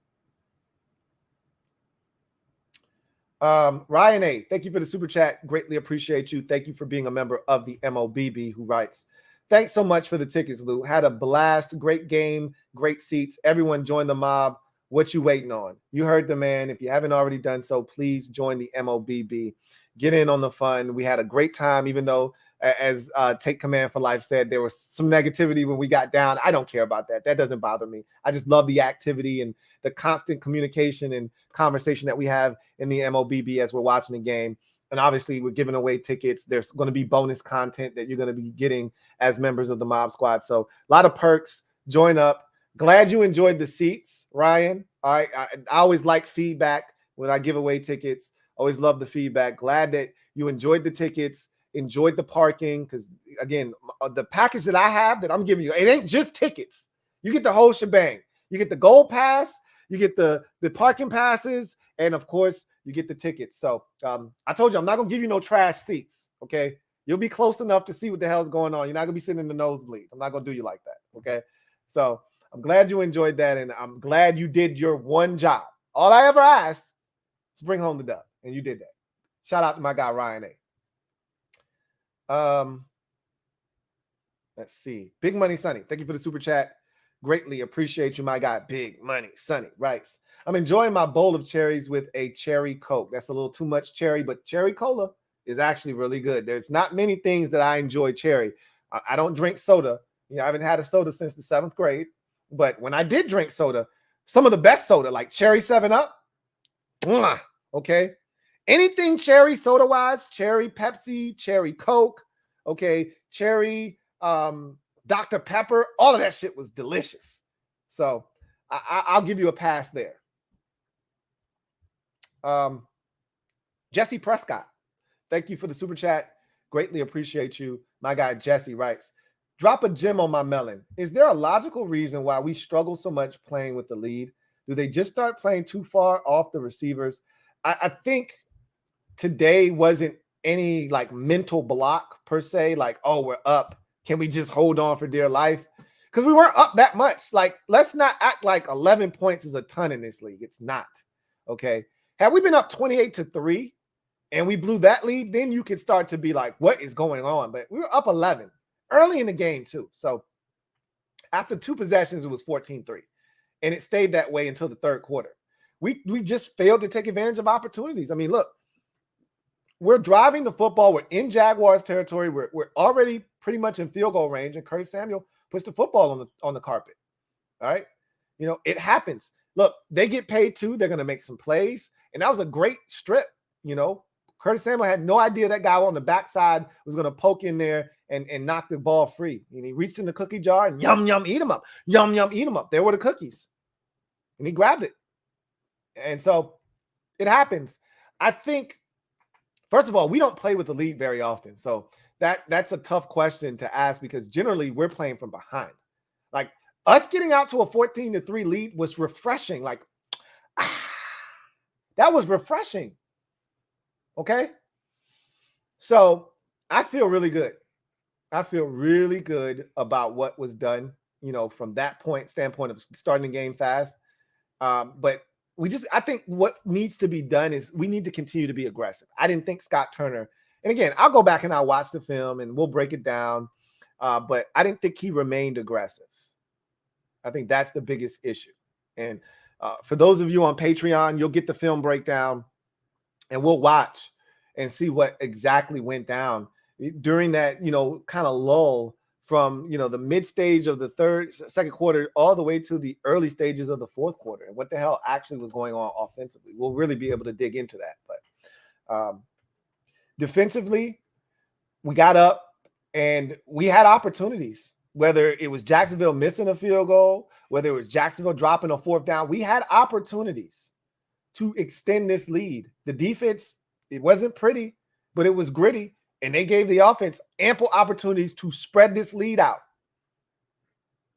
Ryan A., thank you for the super chat. Greatly appreciate you. Thank you for being a member of the MOBB, who writes, thanks so much for the tickets, Lou. Had a blast. Great game. Great seats. Everyone join the mob. What you waiting on? You heard the man. If you haven't already done so, please join the MOBB. Get in on the fun. We had a great time, even though, as Take Command for Life said, there was some negativity when we got down. I don't care about that. That doesn't bother me. I just love the activity and the constant communication and conversation that we have in the MOBB as we're watching the game. And obviously, we're giving away tickets. There's going to be bonus content that you're going to be getting as members of the Mob Squad. So a lot of perks. Join up. Glad you enjoyed the seats, Ryan. All right. I always like feedback when I give away tickets. Always love the feedback. Glad that you enjoyed the tickets, enjoyed the parking. Because, again, the package that I have that I'm giving you, it ain't just tickets. You get the whole shebang. You get the gold pass. You get the parking passes. And, of course, you get the tickets. So I told you, I'm not going to give you no trash seats, okay? You'll be close enough to see what the hell's going on. You're not going to be sitting in the nosebleeds. I'm not going to do you like that, okay? So I'm glad you enjoyed that, and I'm glad you did your one job. All I ever asked is to bring home the dub, and you did that. Shout out to my guy, Ryan A. Let's see. Big Money Sonny, thank you for the super chat. Greatly appreciate you, my guy. Big Money Sonny writes, I'm enjoying my bowl of cherries with a cherry Coke. That's a little too much cherry, but cherry cola is actually really good. There's not many things that I enjoy cherry. I don't drink soda. I haven't had a soda since the 7th grade. But when I did drink soda, some of the best soda, like cherry 7-Up, okay? Anything cherry soda-wise, cherry Pepsi, cherry Coke, okay, cherry Dr. Pepper, all of that shit was delicious. So I'll give you a pass there. Jesse Prescott, thank you for the super chat. Greatly appreciate you. My guy Jesse writes, drop a gem on my melon. Is there a logical reason why we struggle so much playing with the lead? Do they just start playing too far off the receivers? I think today wasn't any like mental block per se, like, oh, we're up. Can we just hold on for dear life? Because we weren't up that much. Like, let's not act like 11 points is a ton in this league. It's not. Okay. Had we been up 28-3 and we blew that lead, then you could start to be like, what is going on? But we were up 11 early in the game too. So after 2 possessions, it was 14-3. And it stayed that way until the 3rd quarter. We just failed to take advantage of opportunities. I mean, look, we're driving the football. We're in Jaguars territory. We're already pretty much in field goal range, and Curtis Samuel puts the football on the carpet. All right. It happens. Look, they get paid too. They're going to make some plays. And that was a great strip. Curtis Samuel had no idea that guy on the backside was going to poke in there and knock the ball free. And he reached in the cookie jar and yum, yum, eat him up. Yum, yum, eat him up. There were the cookies. And he grabbed it. And so it happens. I think, first of all, we don't play with the lead very often. So that's a tough question to ask because generally we're playing from behind. Like us getting out to a 14-3 lead was refreshing. Like, that was refreshing. Okay. So I feel really good. I feel really good about what was done, from that standpoint of starting the game fast. But I think what needs to be done is we need to continue to be aggressive. I didn't think Scott Turner, and again, I'll go back and I'll watch the film and we'll break it down. But I didn't think he remained aggressive. I think that's the biggest issue. And for those of you on Patreon, you'll get the film breakdown and we'll watch and see what exactly went down during that, kind of lull from, the mid stage of the second quarter all the way to the early stages of the 4th quarter, and what the hell actually was going on offensively. We'll really be able to dig into that. But Defensively, we got up and we had opportunities, whether it was Jacksonville missing a field goal, whether it was Jacksonville dropping a fourth down. We had opportunities to extend this lead. The defense, it wasn't pretty, but it was gritty, and they gave the offense ample opportunities to spread this lead out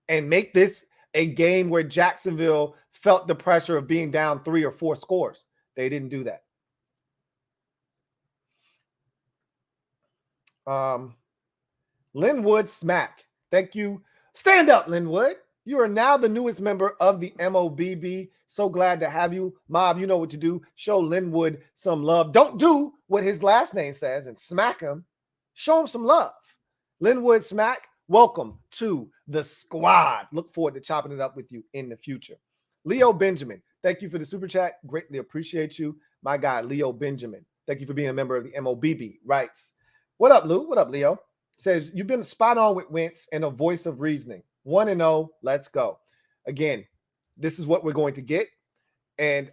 and make this a game where Jacksonville felt the pressure of being down 3 or 4 scores. They didn't do that. Linwood Smack, thank you. Stand up, Linwood. You are now the newest member of the MOBB. So glad to have you. Mob, you know what to do. Show Linwood some love. Don't do what his last name says and smack him. Show him some love. Linwood Smack, welcome to the squad. Look forward to chopping it up with you in the future. Leo Benjamin, thank you for the super chat. Greatly appreciate you. My guy, Leo Benjamin, thank you for being a member of the MOBB. Writes, what up, Lou? What up, Leo? Says, you've been spot on with Wentz and a voice of reasoning. 1-0, let's go. Again, this is what we're going to get. And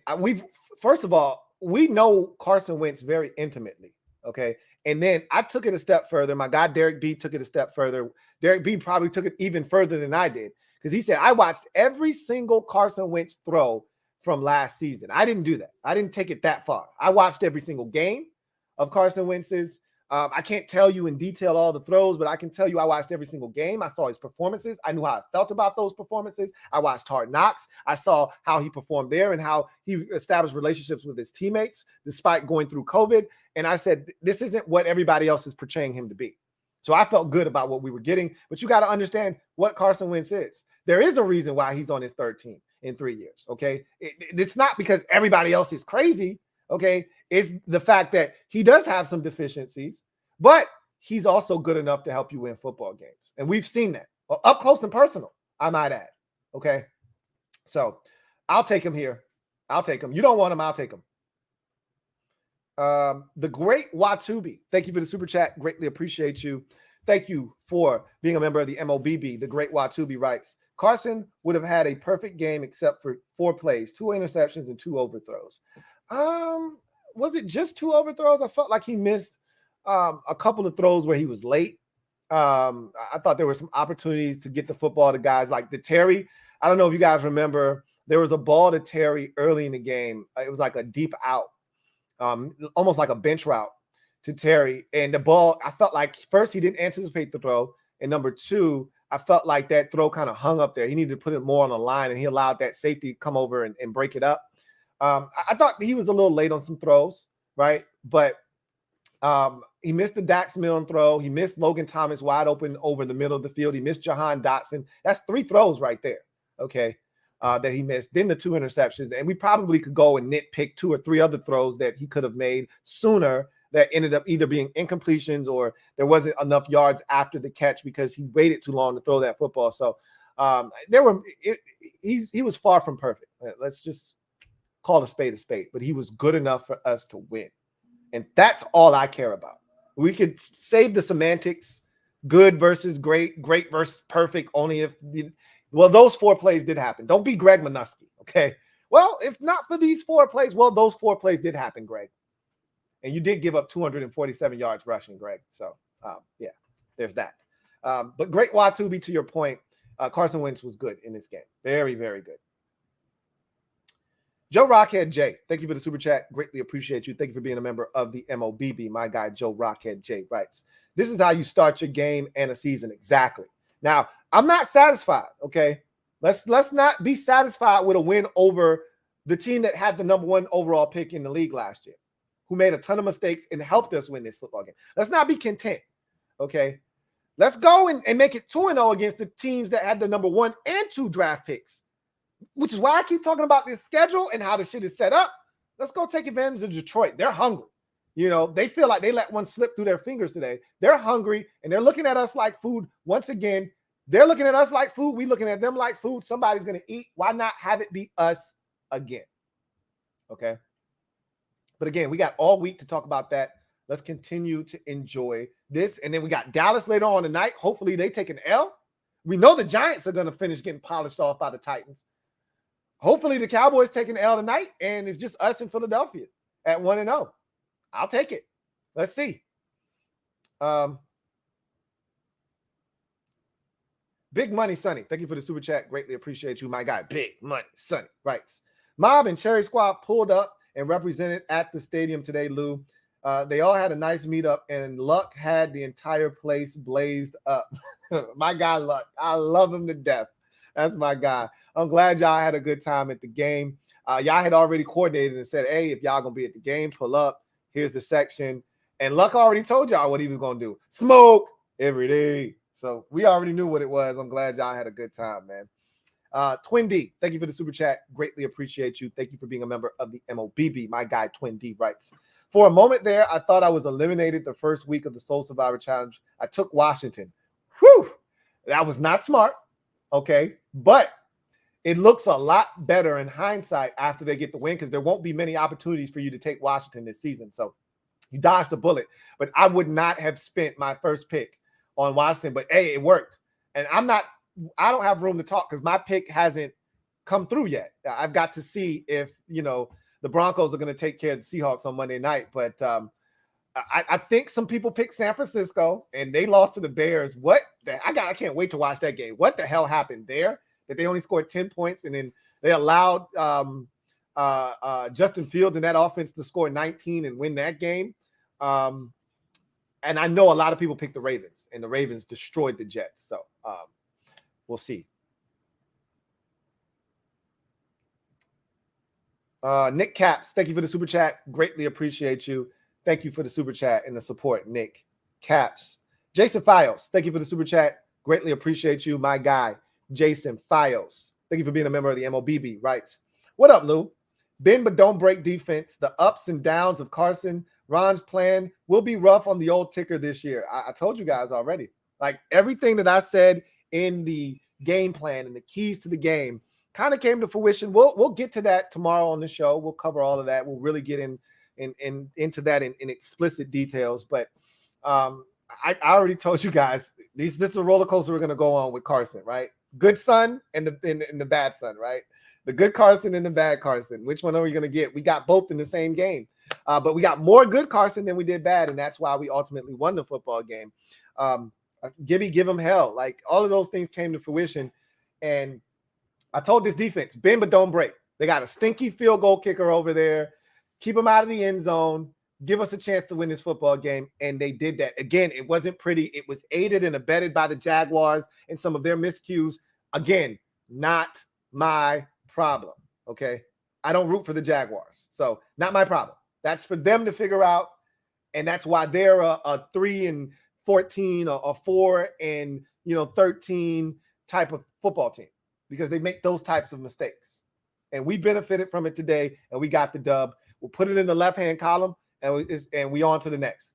first of all, we know Carson Wentz very intimately, okay? And then I took it a step further. My guy, Derek B, took it a step further. Derek B probably took it even further than I did because he said, I watched every single Carson Wentz throw from last season. I didn't do that. I didn't take it that far. I watched every single game of Carson Wentz's. I can't tell you in detail all the throws, but I can tell you I watched every single game. I saw his performances. I knew how I felt about those performances. I watched Hard Knocks. I saw how he performed there and how he established relationships with his teammates despite going through COVID. And I said, this isn't what everybody else is portraying him to be. So I felt good about what we were getting. But you got to understand what Carson Wentz is. There is a reason why he's on his third team in 3 years, okay? It's not because everybody else is crazy, okay? It's the fact that he does have some deficiencies, but he's also good enough to help you win football games. And we've seen that up close and personal, I might add. Okay. So I'll take him here. I'll take him. You don't want him. I'll take him. The great Watubi. Thank you for the super chat. Greatly appreciate you. Thank you for being a member of the MOBB. The great Watubi writes, Carson would have had a perfect game except for 4 plays, 2 interceptions and 2 overthrows. Was it just 2 overthrows? I felt like he missed a couple of throws where he was late. I thought there were some opportunities to get the football to guys like the Terry. I don't know if you guys remember, there was a ball to Terry early in the game. It was like a deep out, almost like a bench route to Terry. And the ball, I felt like first he didn't anticipate the throw. And number 2, I felt like that throw kind of hung up there. He needed to put it more on the line, and he allowed that safety to come over and break it up. I thought he was a little late on some throws, right? But he missed the Dax Milne throw. He missed Logan Thomas wide open over the middle of the field. He missed Jahan Dotson. That's 3 throws right there, okay, that he missed. Then the 2 interceptions. And we probably could go and nitpick 2 or 3 other throws that he could have made sooner that ended up either being incompletions or there wasn't enough yards after the catch because he waited too long to throw that football. So he was far from perfect. Let's just call a spade, but he was good enough for us to win. And that's all I care about. We could save the semantics, good versus great, great versus perfect, only if, those 4 plays did happen. Don't be Greg Minuski, okay? Well, if not for these 4 plays, those 4 plays did happen, Greg. And you did give up 247 yards rushing, Greg. So, yeah, there's that. But great Watubi, to your point, Carson Wentz was good in this game. Very, very good. Joe Rockhead J, thank you for the super chat. Greatly appreciate you. Thank you for being a member of the MOBB. My guy, Joe Rockhead J, writes, this is how you start your game and a season. Exactly. Now, I'm not satisfied, okay? Let's not be satisfied with a win over the team that had the number 1 overall pick in the league last year, who made a ton of mistakes and helped us win this football game. Let's not be content, okay? Let's go and make it 2-0 against the teams that had the number 1 and 2 draft picks, which is why I keep talking about this schedule and how the shit is set up. Let's go take advantage of Detroit. They're hungry. You know, they feel like they let one slip through their fingers today. They're hungry, and they're looking at us like food. Once again, they're looking at us like food. We're looking at them like food. Somebody's going to eat. Why not have it be us again? Okay? But again, we got all week to talk about that. Let's continue to enjoy this. And then we got Dallas later on tonight. Hopefully they take an L. We know the Giants are going to finish getting polished off by the Titans. Hopefully the Cowboys take an L tonight, and it's just us in Philadelphia at 1-0. I'll take it. Let's see. Big Money Sonny, thank you for the super chat. Greatly appreciate you, my guy. Big Money Sonny writes, Mob and Cherry Squad pulled up and represented at the stadium today, Lou. They all had a nice meetup, and Luck had the entire place blazed up. My guy Luck, I love him to death. That's my guy. I'm glad y'all had a good time at the game. Y'all had already coordinated and said, hey, if y'all going to be at the game, pull up. Here's the section. And Luck already told y'all what he was going to do. Smoke every day. So we already knew what it was. I'm glad y'all had a good time, man. Twin D, thank you for the super chat. Greatly appreciate you. Thank you for being a member of the MOBB. My guy, Twin D, writes, for a moment there, I thought I was eliminated the first week of the Soul Survivor Challenge. I took Washington. Whew. That was not smart. Okay. But it looks a lot better in hindsight after they get the win because there won't be many opportunities for you to take Washington this season. So you dodged a bullet. But I would not have spent my first pick on Washington. But, hey, it worked. And I don't have room to talk because my pick hasn't come through yet. I've got to see if, the Broncos are going to take care of the Seahawks on Monday night. But I think some people picked San Francisco and they lost to the Bears. I can't wait to watch that game. What the hell happened there? That they only scored 10 points and then they allowed Justin Fields and that offense to score 19 and win that game. And I know a lot of people picked the Ravens, and the Ravens destroyed the Jets. So we'll see. Nick Caps, thank you for the super chat. Greatly appreciate you. Thank you for the super chat and the support, Nick Caps. Jason Fios, thank you for the super chat. Greatly appreciate you, my guy, Jason Fios. Thank you for being a member of the MOBB. Writes, what up, Lou? Bend but don't break defense. The ups and downs of Carson. Ron's plan will be rough on the old ticker this year. I told you guys already. Like everything that I said in the game plan and the keys to the game kind of came to fruition. We'll get to that tomorrow on the show. We'll cover all of that. We'll really get into that in explicit details. But I already told you guys this is a roller coaster we're going to go on with Carson, right? Good son and the bad son, right? The good Carson and the bad Carson. Which one are we going to get? We got both in the same game. But we got more good Carson than we did bad, and that's why we ultimately won the football game. Give him hell. Like all of those things came to fruition. And I told this defense, bend but don't break. They got a stinky field goal kicker over there. Keep them out of the end zone. Give us a chance to win this football game. And they did that. Again, it wasn't pretty. It was aided and abetted by the Jaguars and some of their miscues. Again, not my problem, okay? I don't root for the Jaguars. So not my problem. That's for them to figure out. And that's why they're a 3-14 or 4-13 type of football team. Because they make those types of mistakes. And we benefited from it today, and we got the dub. We'll put it in the left-hand column, and we on to the next.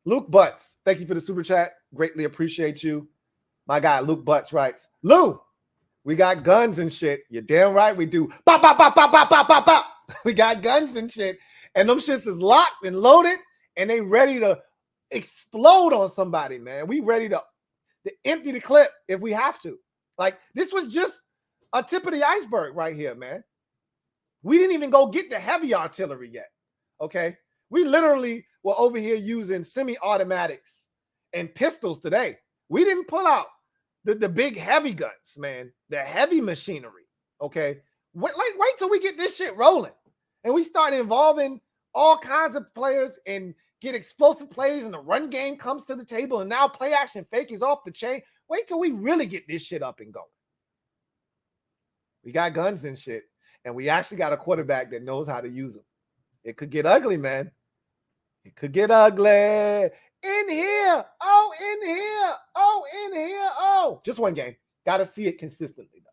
Luke Butts, thank you for the super chat. Greatly appreciate you. My guy, Luke Butts, writes, Lou, we got guns and shit. You're damn right we do. Bop, bop, bop, bop, bop, bop, bop, bop. We got guns and shit. And them shits is locked and loaded, and they ready to explode on somebody, man. We ready to empty the clip if we have to. Like, this was just a tip of the iceberg right here, man. We didn't even go get the heavy artillery yet, okay? We literally were over here using semi-automatics and pistols today. We didn't pull out the big heavy guns, man, the heavy machinery, okay? Wait till we get this shit rolling and we start involving all kinds of players and get explosive plays and the run game comes to the table and now play action fake is off the chain. Wait till we really get this shit up and going. We got guns and shit, and we actually got a quarterback that knows how to use them. It could get ugly, man. It could get ugly. In here. Oh, in here. Oh, in here. Oh. Just one game. Got to see it consistently, though.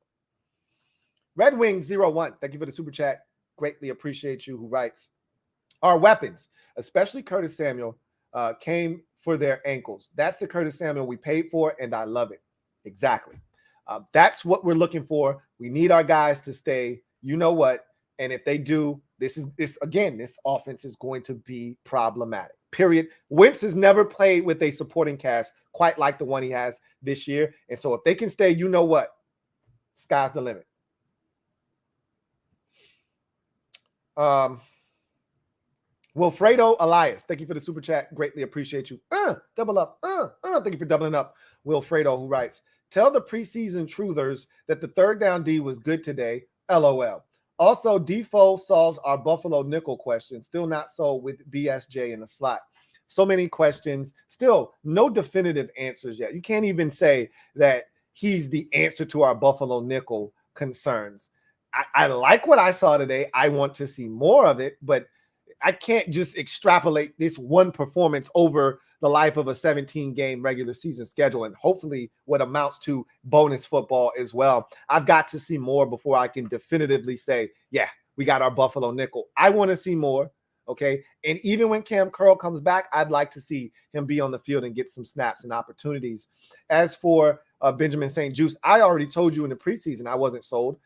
Red Wings 01. Thank you for the super chat. Greatly appreciate you who writes. Our weapons, especially Curtis Samuel, came for their ankles. That's the Curtis Samuel we paid for, and I love it. Exactly. That's what we're looking for. We need our guys to stay. You know what? And if they do, this offense is going to be problematic. Period. Wentz has never played with a supporting cast quite like the one he has this year. And so if they can stay, you know what? Sky's the limit. Wilfredo Elias, thank you for the super chat. Greatly appreciate you. Double up. Thank you for doubling up. Wilfredo, who writes, tell the preseason truthers that the third down D was good today. LOL. Also, Defoe solves our Buffalo nickel question. Still not sold with BSJ in the slot. So many questions. Still no definitive answers yet. You can't even say that he's the answer to our Buffalo nickel concerns. I like what I saw today. I want to see more of it, but I can't just extrapolate this one performance over the life of a 17-game regular season schedule and hopefully what amounts to bonus football as well. I've got to see more before I can definitively say, yeah, we got our Buffalo nickel. I want to see more, okay? And even when Cam Curl comes back, I'd like to see him be on the field and get some snaps and opportunities. As for Benjamin St-Juste, I already told you in the preseason I wasn't sold.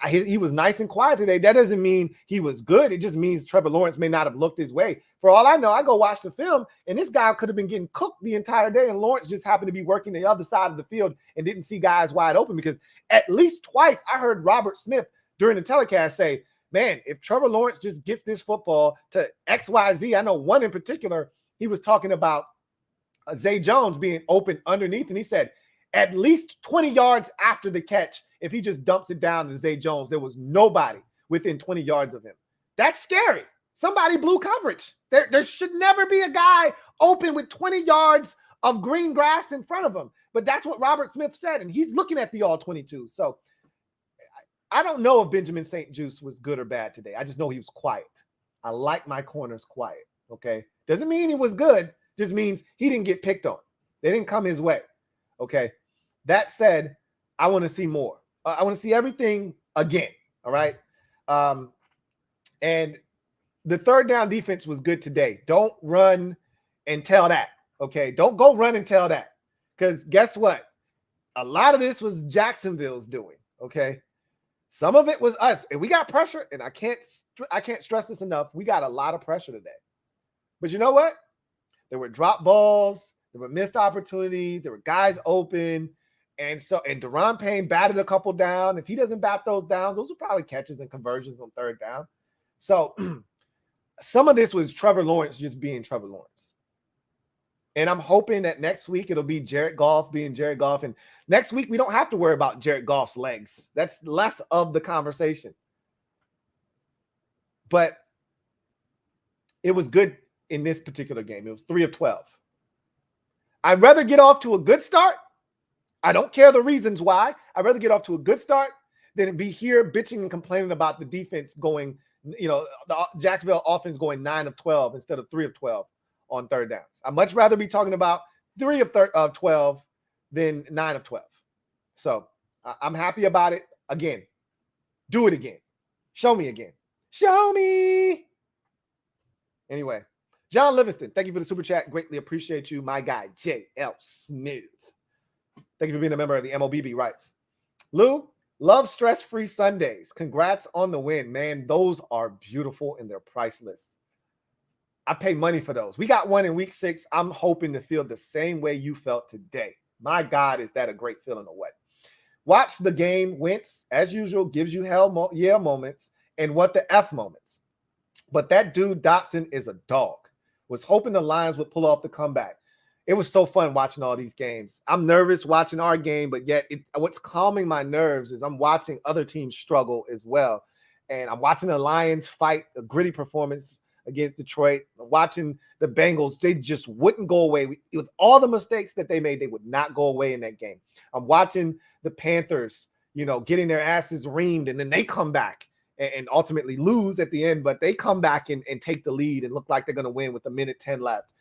He was nice and quiet today. That doesn't mean he was good. It just means Trevor Lawrence may not have looked his way. For all I know, I go watch the film, and this guy could have been getting cooked the entire day, and Lawrence just happened to be working the other side of the field and didn't see guys wide open, because at least twice I heard Robert Smith during the telecast say, man, if Trevor Lawrence just gets this football to XYZ, I know one in particular, he was talking about Zay Jones being open underneath, and he said, at least 20 yards after the catch, if he just dumps it down to Zay Jones, there was nobody within 20 yards of him. That's scary. Somebody blew coverage. There should never be a guy open with 20 yards of green grass in front of him. But that's what Robert Smith said, and he's looking at the all-22. So I don't know if Benjamin St-Juste was good or bad today. I just know he was quiet. I like my corners quiet, okay? Doesn't mean he was good. Just means he didn't get picked on. They didn't come his way, okay? That said, I want to see more. I want to see everything again, all right? And the third down defense was good today. Don't run and tell that, okay? Don't go run and tell that, because guess what? A lot of this was Jacksonville's doing, okay? Some of it was us, and we got pressure, and I can't stress this enough. We got a lot of pressure today. But you know what? There were drop balls. There were missed opportunities. There were guys open. And Daron Payne batted a couple down. If he doesn't bat those down, those are probably catches and conversions on third down. So some of this was Trevor Lawrence just being Trevor Lawrence. And I'm hoping that next week it'll be Jared Goff being Jared Goff. And next week we don't have to worry about Jared Goff's legs. That's less of the conversation. But it was good in this particular game. It was 3 of 12. I'd rather get off to a good start. I don't care the reasons why. I'd rather get off to a good start than be here bitching and complaining about the defense going, the Jacksonville offense going 9 of 12 instead of 3 of 12 on third downs. I'd much rather be talking about 3 of 12 than 9 of 12. So I'm happy about it. Again, do it again. Show me again. Show me. Anyway, John Livingston, thank you for the super chat. Greatly appreciate you. My guy, J.L. Smith. Thank you for being a member of the MOBB Rights. Lou, love stress-free Sundays. Congrats on the win, man. Those are beautiful and they're priceless. I pay money for those. We got one in week 6. I'm hoping to feel the same way you felt today. My God, is that a great feeling or what? Watch the game. Wentz, as usual, gives you hell yeah moments and what the F moments. But that dude, Dotson, is a dog. Was hoping the Lions would pull off the comeback. It was so fun watching all these games. I'm nervous watching our game, but yet what's calming my nerves is I'm watching other teams struggle as well. And I'm watching the Lions fight a gritty performance against Detroit. I'm watching the Bengals. They just wouldn't go away. With all the mistakes that they made, they would not go away in that game. I'm watching the Panthers, getting their asses reamed, and then they come back and ultimately lose at the end, but they come back and take the lead and look like they're going to win with 1:10 left.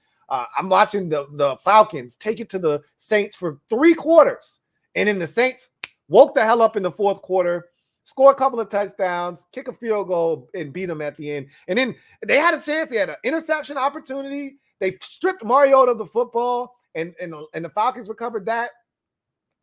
I'm watching the Falcons take it to the Saints for 3 quarters. And then the Saints woke the hell up in the 4th quarter, score a couple of touchdowns, kick a field goal, and beat them at the end. And then they had a chance. They had an interception opportunity. They stripped Mariota of the football, and the Falcons recovered that.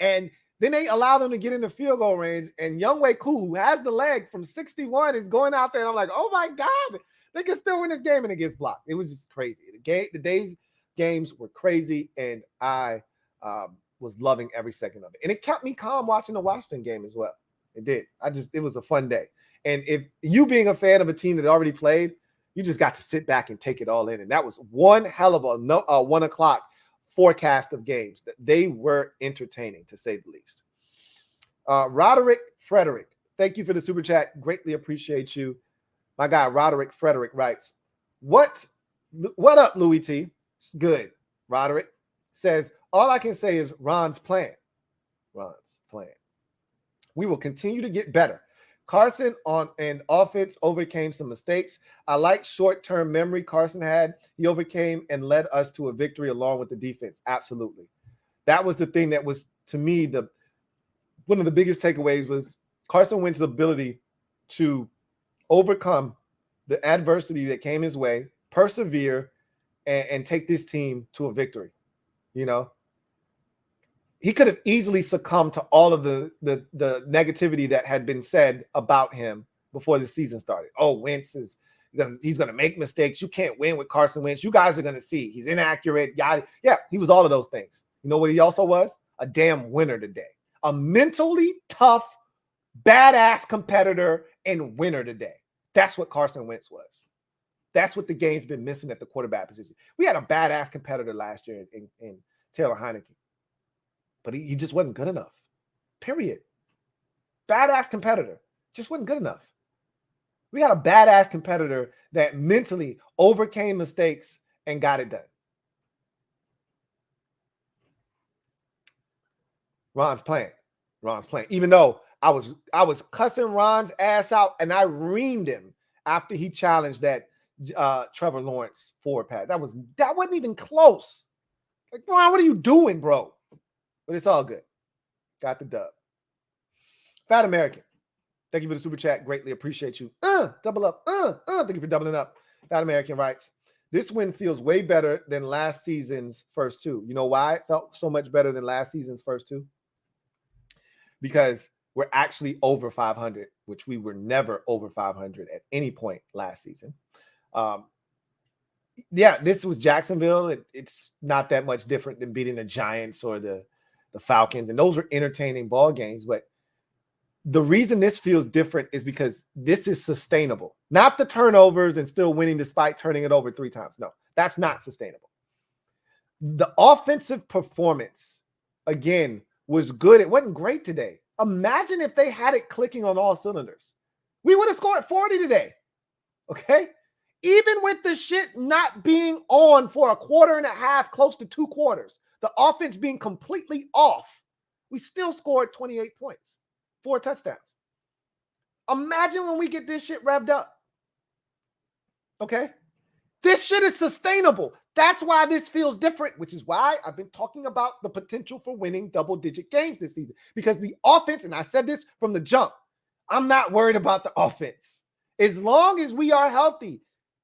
And then they allow them to get in the field goal range. And Younghoe Koo, who has the leg from 61, is going out there. And I'm like, oh, my God. They can still win this game, and it gets blocked. It was just crazy. The day's games were crazy, and I was loving every second of it. And it kept me calm watching the Washington game as well. It did. It was a fun day. And if you being a fan of a team that already played, You just got to sit back and take it all in. And that was one hell of a 1 o'clock forecast of games. That they were entertaining, to say the least. Roderick Frederick, thank you for the super chat. Greatly appreciate you. My guy Roderick Frederick writes, what up, Louie T? Good. Roderick says, all I can say is Ron's plan. Ron's plan. We will continue to get better. Carson on an offense overcame some mistakes. I like short-term memory Carson had. He overcame and led us to a victory along with the defense. Absolutely. That was the thing that was, to me, one of the biggest takeaways was Carson Wentz's ability to overcome the adversity that came his way, persevere, and take this team to a victory. You know, he could have easily succumbed to all of the negativity that had been said about him before the season started. Oh, Wentz he's going to make mistakes. You can't win with Carson Wentz. You guys are going to see he's inaccurate. Yeah, he was all of those things. You know what he also was? A damn winner today. A mentally tough, badass competitor and winner today. That's what Carson Wentz was. That's what the game's been missing at the quarterback position. We had a badass competitor last year in Taylor Heineke, but he just wasn't good enough. Period. Badass competitor. Just wasn't good enough. We had a badass competitor that mentally overcame mistakes and got it done. Ron's playing. Even though I was cussing Ron's ass out and I reamed him after he challenged that Trevor Lawrence forward pass. That wasn't even close. Like, Ron, what are you doing, bro? But it's all good. Got the dub. Fat American. Thank you for the super chat. Greatly appreciate you. Double up. Thank you for doubling up. Fat American writes, this win feels way better than last season's first two. You know why it felt so much better than last season's first two? Because we're actually over 500, which we were never over 500 at any point last season. This was Jacksonville. It's not that much different than beating the Giants or the Falcons. And those were entertaining ball games. But the reason this feels different is because this is sustainable. Not the turnovers and still winning despite turning it over 3 times. No, that's not sustainable. The offensive performance, again, was good. It wasn't great today. Imagine if they had it clicking on all cylinders. We would have scored 40 today. Okay? Even with the shit not being on for a quarter and a half, close to 2 quarters, the offense being completely off, we still scored 28 points, 4 touchdowns. Imagine when we get this shit revved up. Okay? This shit is sustainable. That's why this feels different, which is why I've been talking about the potential for winning double-digit games this season. Because the offense, and I said this from the jump, I'm not worried about the offense. As long as we are healthy,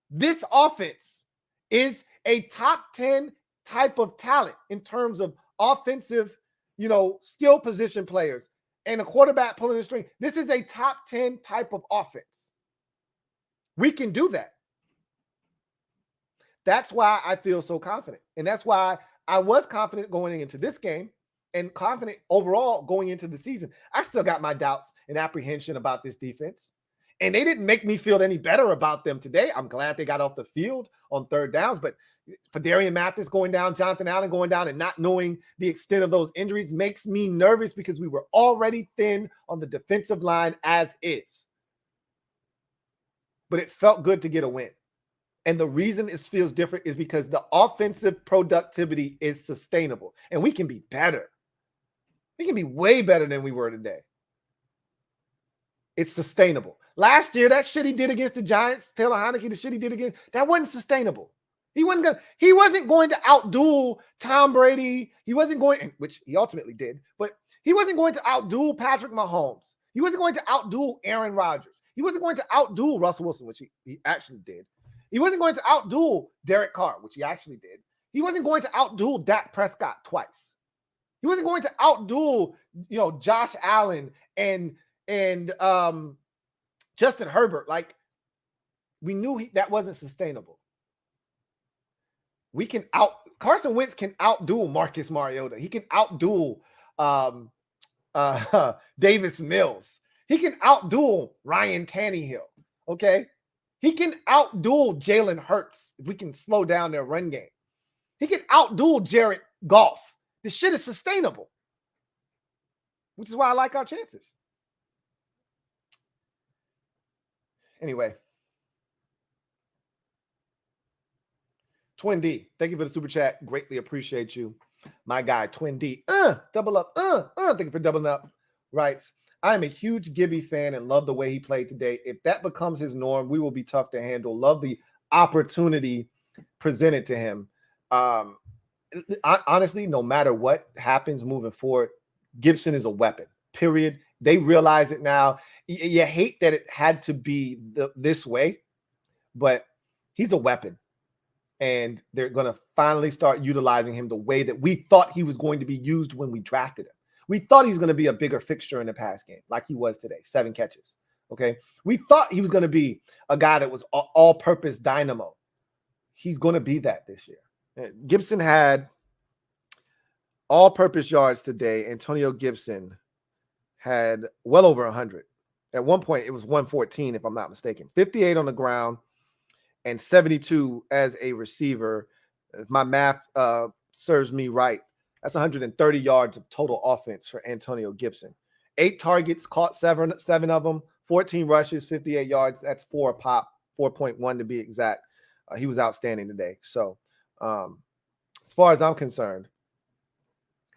this offense is a top 10 type of talent in terms of offensive, skill position players and a quarterback pulling the string. This is a top 10 type of offense. We can do that. That's why I feel so confident. And that's why I was confident going into this game and confident overall going into the season. I still got my doubts and apprehension about this defense. And they didn't make me feel any better about them today. I'm glad they got off the field on 3rd downs. But Fadarian Mathis going down, Jonathan Allen going down, and not knowing the extent of those injuries makes me nervous because we were already thin on the defensive line as is. But it felt good to get a win. And the reason it feels different is because the offensive productivity is sustainable. And we can be better. We can be way better than we were today. It's sustainable. Last year, that shit he did against the Giants, Taylor Heineke, the shit he did against, that wasn't sustainable. He wasn't going to outduel Tom Brady. He wasn't going, which he ultimately did, but he wasn't going to outduel Patrick Mahomes. He wasn't going to outduel Aaron Rodgers. He wasn't going to outduel Russell Wilson, which he actually did. He wasn't going to outduel Derek Carr, which he actually did. He wasn't going to outduel Dak Prescott twice. He wasn't going to outduel, Josh Allen and Justin Herbert. Like, we knew that wasn't sustainable. Carson Wentz can outduel Marcus Mariota. He can outduel Davis Mills. He can outduel Ryan Tannehill. Okay? He can outduel Jalen Hurts if we can slow down their run game. He can outduel Jared Goff. This shit is sustainable, which is why I like our chances. Anyway. Twin D, thank you for the super chat. Greatly appreciate you. My guy, Twin D, double up, thank you for doubling up. Writes, I am a huge Gibby fan and love the way he played today. If that becomes his norm, we will be tough to handle. Love the opportunity presented to him. Honestly, no matter what happens moving forward, Gibson is a weapon, period. They realize it now. You hate that it had to be this way, but he's a weapon. And they're going to finally start utilizing him the way that we thought he was going to be used when we drafted him. We thought he was going to be a bigger fixture in the pass game, like he was today, 7 catches. Okay. We thought he was going to be a guy that was all-purpose dynamo. He's going to be that this year. Gibson had all-purpose yards today. Antonio Gibson had well over 100. At one point, it was 114, if I'm not mistaken. 58 on the ground and 72 as a receiver. If my math serves me right, that's 130 yards of total offense for Antonio Gibson. 8 targets, caught seven of them, 14 rushes, 58 yards. That's 4 a pop, 4.1 to be exact. He was outstanding today. So as far as I'm concerned,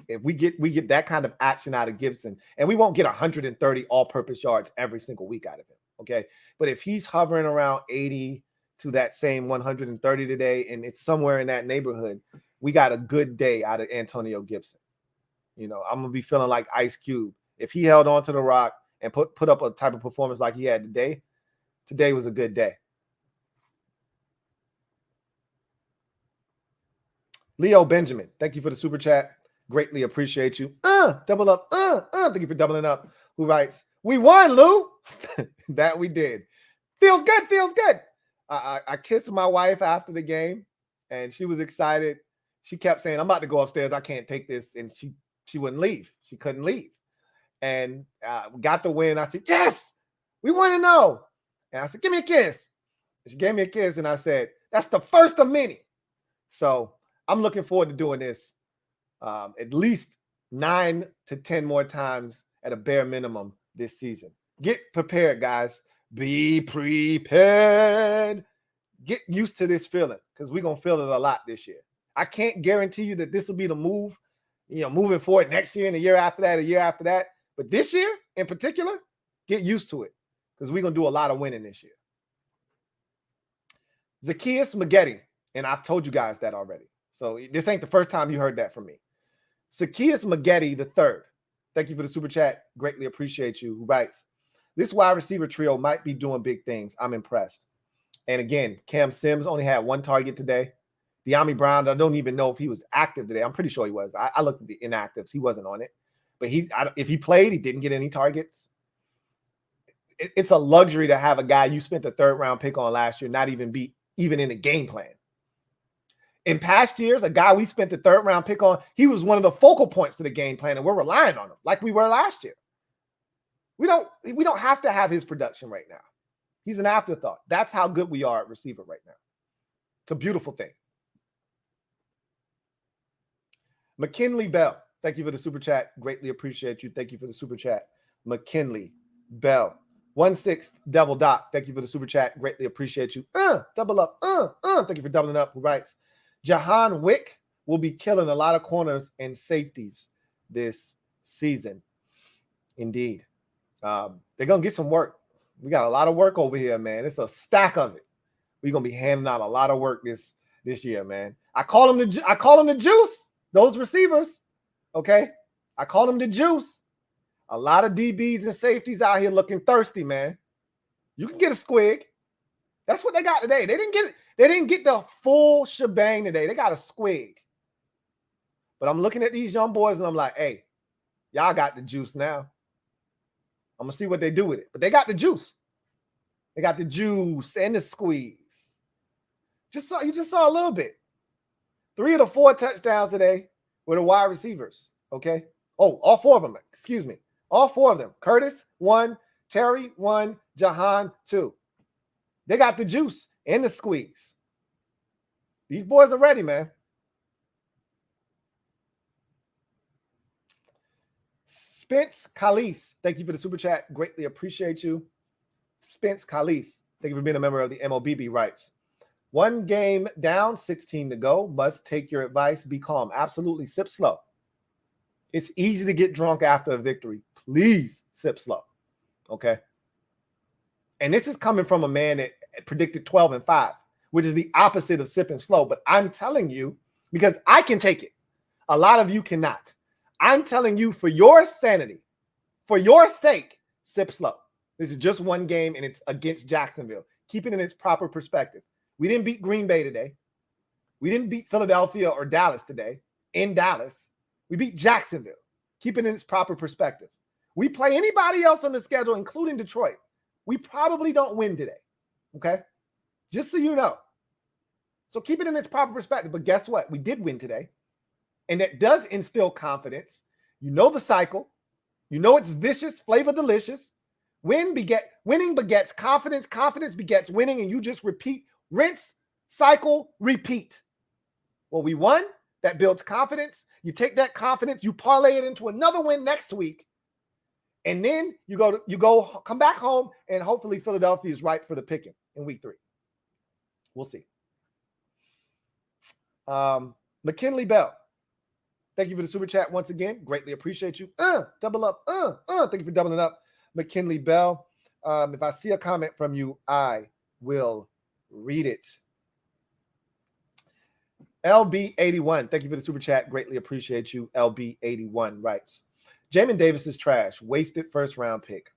if we get that kind of action out of Gibson, and we won't get 130 all-purpose yards every single week out of him, okay? But if he's hovering around 80 to that same 130 today, and it's somewhere in that neighborhood, we got a good day out of Antonio Gibson. You know, I'm going to be feeling like Ice Cube. If he held on to the rock and put up a type of performance like he had today was a good day. Leo Benjamin, thank you for the super chat. Greatly appreciate you. Double up. Thank you for doubling up. Who writes, we won, Lou. That we did. Feels good. I kissed my wife after the game, and she was excited. She kept saying, I'm about to go upstairs. I can't take this. And she wouldn't leave. She couldn't leave. And we got the win. I said, yes, we want to know. And I said, give me a kiss. And she gave me a kiss, and I said, that's the first of many. So I'm looking forward to doing this at least 9 to 10 more times at a bare minimum this season. Get prepared, guys. Be prepared. Get used to this feeling, because we're going to feel it a lot this year. I can't guarantee you that this will be the move, moving forward next year and the year after that, a year after that. But this year in particular, get used to it, because we're going to do a lot of winning this year. Zacchaeus Maggette, and I've told you guys that already. So this ain't the first time you heard that from me. Zacchaeus Maggette III, thank you for the super chat. Greatly appreciate you. Who writes, this wide receiver trio might be doing big things. I'm impressed. And again, Cam Sims only had 1 target today. De'Ami Brown, I don't even know if he was active today. I'm pretty sure he was. I looked at the inactives. He wasn't on it. But if he played, he didn't get any targets. It's a luxury to have a guy you spent a 3rd-round pick on last year not even be even in the game plan. In past years, a guy we spent the 3rd-round pick on, he was one of the focal points to the game plan, and we're relying on him like we were last year. We don't have to have his production right now. He's an afterthought. That's how good we are at receiver right now. It's a beautiful thing. McKinley Bell, thank you for the super chat. Greatly appreciate you. Thank you for the super chat. McKinley Bell. 1/6 Devil Doc, thank you for the super chat. Greatly appreciate you. Double up. Thank you for doubling up. Who writes, Jahan Wick will be killing a lot of corners and safeties this season. Indeed. They're going to get some work. We got a lot of work over here, man. It's a stack of it. We're going to be handing out a lot of work this year, man. I call them the juice, those receivers. Okay? I call them the juice. A lot of DBs and safeties out here looking thirsty, man. You can get a squig. That's what they got today. They didn't get the full shebang today. They got a squig. But I'm looking at these young boys and I'm like, hey, y'all got the juice now. I'm going to see what they do with it. But they got the juice. They got the juice and the squeeze. You just saw a little bit. 3 of the 4 touchdowns today were the wide receivers. Okay? Oh, all 4 of them. Excuse me. All 4 of them. Curtis, 1. Terry, 1. Jahan, 2. They got the juice and the squeeze. These boys are ready, man. Spence Kalis, thank you for the super chat. Greatly appreciate you. Spence Kalis, thank you for being a member of the MOBB. Writes, 1 game down, 16 to go. Must take your advice. Be calm. Absolutely. Sip slow. It's easy to get drunk after a victory. Please sip slow. Okay. And this is coming from a man that predicted 12-5, which is the opposite of sipping slow. But I'm telling you, because I can take it. A lot of you cannot. I'm telling you, for your sanity, for your sake, sip slow. This is just 1 game, and it's against Jacksonville. Keep it in its proper perspective. We didn't beat Green Bay today. We didn't beat Philadelphia or Dallas today in Dallas. We beat Jacksonville. Keep it in its proper perspective. We play anybody else on the schedule, including Detroit. We probably don't win today, okay? Just so you know. So keep it in its proper perspective. But guess what? We did win today, and that does instill confidence. You know the cycle. You know it's vicious, flavor delicious. Winning begets confidence. Confidence begets winning, and you just repeat, rinse, cycle, repeat. Well, we won. That builds confidence. You take that confidence, you parlay it into another win next week, and then you come back home, and hopefully Philadelphia is ripe for the picking in week 3. We'll see. McKinley Bell, thank you for the super chat once again. Greatly appreciate you. Double up. Thank you for doubling up, McKinley Bell. If I see a comment from you, I will read it. LB81, thank you for the super chat. Greatly appreciate you. LB81 writes, Jamin Davis is trash. Wasted first-round pick.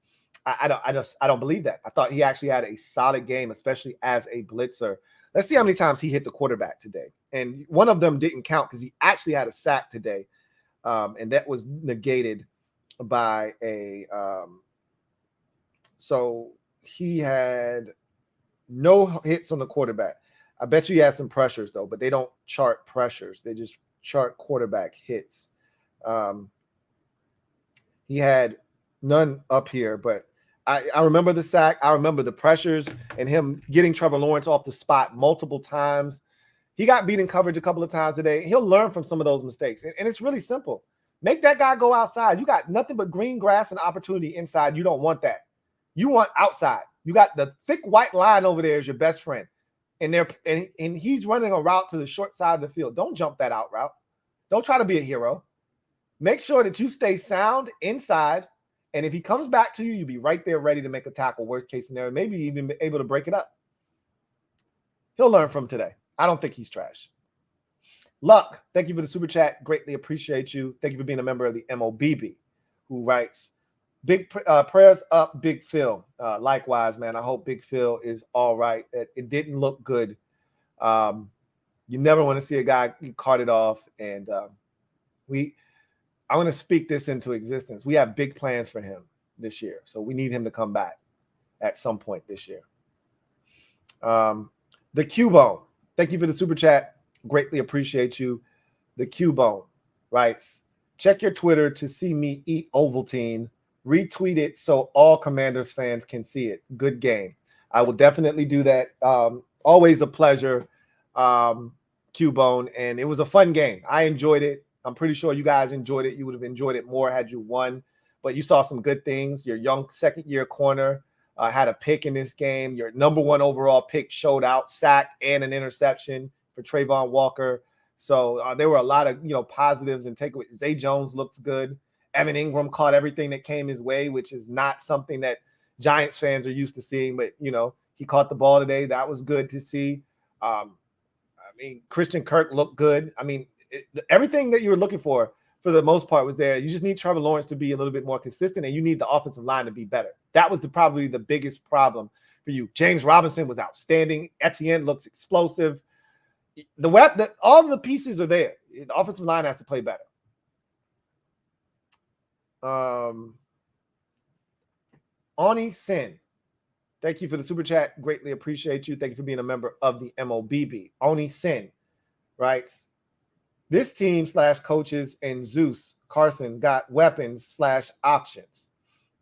I don't believe that. I thought he actually had a solid game, especially as a blitzer. Let's see how many times he hit the quarterback today. And one of them didn't count because he actually had a sack today. And that was negated by a so he had no hits on the quarterback. I bet you he has some pressures, though, but they don't chart pressures. They just chart quarterback hits. He had none up here, but I remember the sack. I remember the pressures and him getting Trevor Lawrence off the spot multiple times. He got beat in coverage a couple of times today. He'll learn from some of those mistakes. And it's really simple. Make that guy go outside. You got nothing but green grass and opportunity inside. You don't want that. You want outside. You got the thick white line over there as your best friend. And he's running a route to the short side of the field. Don't jump that out route. Don't try to be a hero. Make sure that you stay sound inside. And if he comes back to you, you'll be right there ready to make a tackle, worst case scenario, maybe even be able to break it up. He'll learn from today. I don't think he's trash. Luck, thank you for the super chat. Greatly appreciate you. Thank you for being a member of the MOBB, who writes, big prayers up, Big Phil. Likewise, man, I hope Big Phil is all right. It didn't look good. You never want to see a guy carted off. And I want to speak this into existence. We have big plans for him this year. So we need him to come back at some point this year. The Q-Bone, thank you for the super chat. Greatly appreciate you. The Q-Bone writes, check your Twitter to see me eat Ovaltine. Retweet it so all Commanders fans can see it. Good game. I will definitely do that. Always a pleasure, Q-Bone. And it was a fun game. I enjoyed it. I'm pretty sure you guys enjoyed it. You would have enjoyed it more had you won. But you saw some good things. Your young second-year corner had a pick in this game. Your number 1 overall pick showed out, sack and an interception for Trayvon Walker. So there were a lot of positives and takeaways. Zay Jones looked good. Evan Ingram caught everything that came his way, which is not something that Giants fans are used to seeing. But, he caught the ball today. That was good to see. Christian Kirk looked good. Everything that you were looking for the most part, was there. You just need Trevor Lawrence to be a little bit more consistent, and you need the offensive line to be better. That was probably the biggest problem for you. James Robinson was outstanding. Etienne looks explosive. All the pieces are there. The offensive line has to play better. Oni Sin, thank you for the super chat. Greatly appreciate you. Thank you for being a member of the MOBB. Oni Sin writes, this team / coaches and Zeus Carson got weapons / options.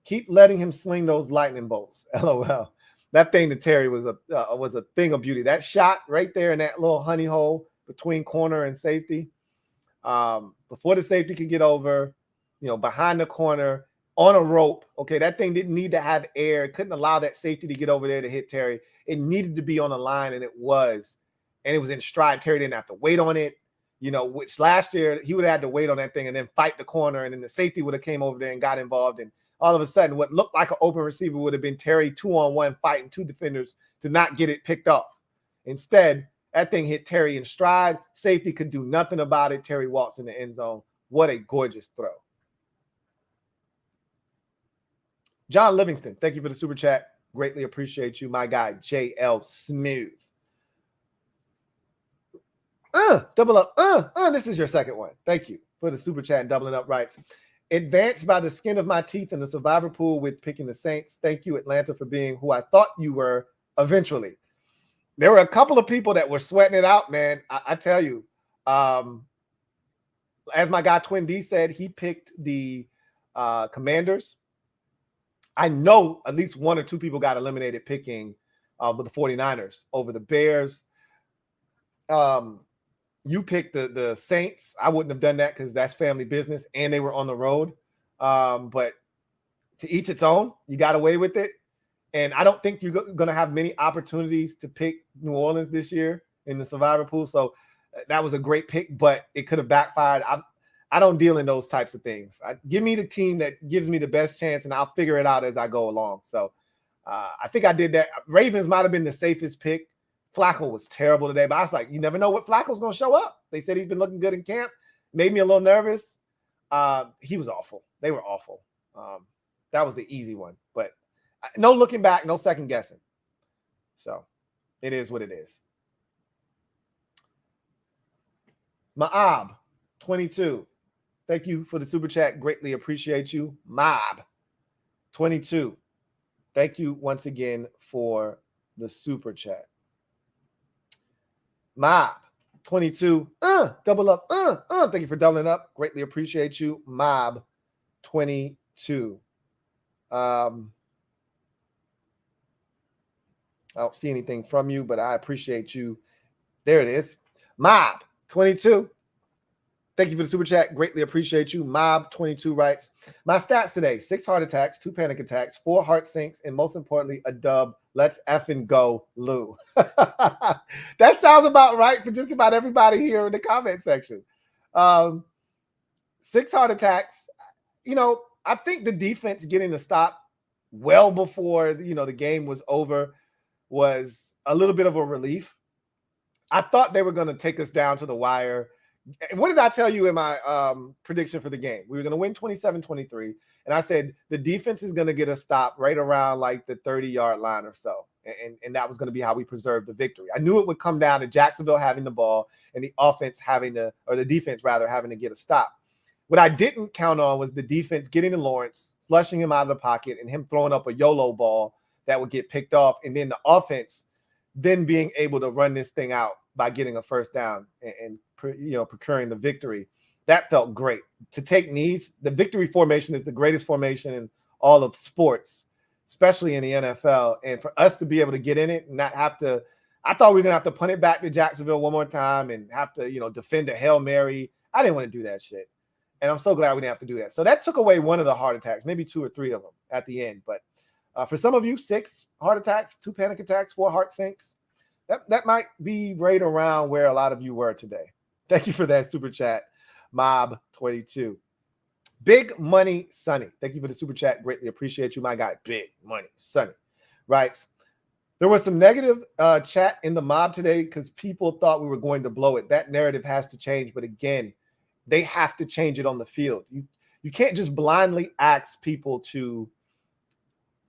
Keep letting him sling those lightning bolts. LOL. That thing to Terry was a thing of beauty. That shot right there in that little honey hole between corner and safety, before the safety could get over, behind the corner on a rope. Okay, that thing didn't need to have air. It couldn't allow that safety to get over there to hit Terry. It needed to be on the line, and it was. And it was in stride. Terry didn't have to wait on it, which last year he would have had to wait on that thing and then fight the corner, and then the safety would have came over there and got involved. And all of a sudden, what looked like an open receiver would have been Terry 2-on-1 fighting two defenders to not get it picked off. Instead, that thing hit Terry in stride. Safety could do nothing about it. Terry walks in the end zone. What a gorgeous throw. John Livingston, thank you for the super chat. Greatly appreciate you. My guy, JL Smooth. Double up. This is your second one. Thank you for the super chat and doubling up rights. Advanced by the skin of my teeth in the survivor pool with picking the Saints. Thank you, Atlanta, for being who I thought you were eventually. There were a couple of people that were sweating it out, man. I tell you. As my guy Twin D said, he picked the Commanders. I know at least one or two people got eliminated picking with the 49ers over the Bears. You picked the Saints. I wouldn't have done that because that's family business, and they were on the road. But to each its own. You got away with it. And I don't think you're going to have many opportunities to pick New Orleans this year in the survivor pool. So that was a great pick, but it could have backfired. I don't deal in those types of things. Give me the team that gives me the best chance, and I'll figure it out as I go along. So I think I did that. Ravens might have been the safest pick. Flacco was terrible today, but I was like, you never know what Flacco's going to show up. They said he's been looking good in camp. Made me a little nervous. He was awful. They were awful. That was the easy one. But no looking back, no second guessing. So it is what it is. Mob 22. Thank you for the super chat. Greatly appreciate you. Mob 22. Thank you once again for the super chat. Mob 22. Double up. Thank you for doubling up. Greatly appreciate you. Mob 22. I don't see anything from you, but I appreciate you. There it is. Mob 22. Thank you for the super chat. Greatly appreciate you. Mob 22 writes, my stats today: 6 heart attacks, 2 panic attacks, 4 heart sinks, and most importantly, a dub. Let's effing go, Lou. That sounds about right for just about everybody here in the comment section. 6 heart attacks. I think the defense getting the stop well before, the game was over was a little bit of a relief. I thought they were going to take us down to the wire. What did I tell you in my prediction for the game? We were going to win 27-23. And I said the defense is going to get a stop right around like the 30-yard line or so. And that was going to be how we preserved the victory. I knew it would come down to Jacksonville having the ball and the defense having to get a stop. What I didn't count on was the defense getting to Lawrence, flushing him out of the pocket, and him throwing up a YOLO ball that would get picked off. And then the offense then being able to run this thing out by getting a first down and procuring the victory. That felt great. To take knees, the victory formation is the greatest formation in all of sports, especially in the NFL. And for us to be able to get in it and not have to, I thought we were going to have to punt it back to Jacksonville one more time and have to, defend a Hail Mary. I didn't want to do that shit. And I'm so glad we didn't have to do that. So that took away one of the heart attacks, maybe 2 or 3 of them at the end. But for some of you, 6 heart attacks, 2 panic attacks, 4 heart sinks. That might be right around where a lot of you were today. Thank you for that super chat, Mob 22. Big Money Sonny. Thank you for the super chat. Greatly appreciate you, my guy. Big Money Sonny writes, there was some negative chat in the mob today because people thought we were going to blow it. That narrative has to change. But again, they have to change it on the field. You can't just blindly ask people to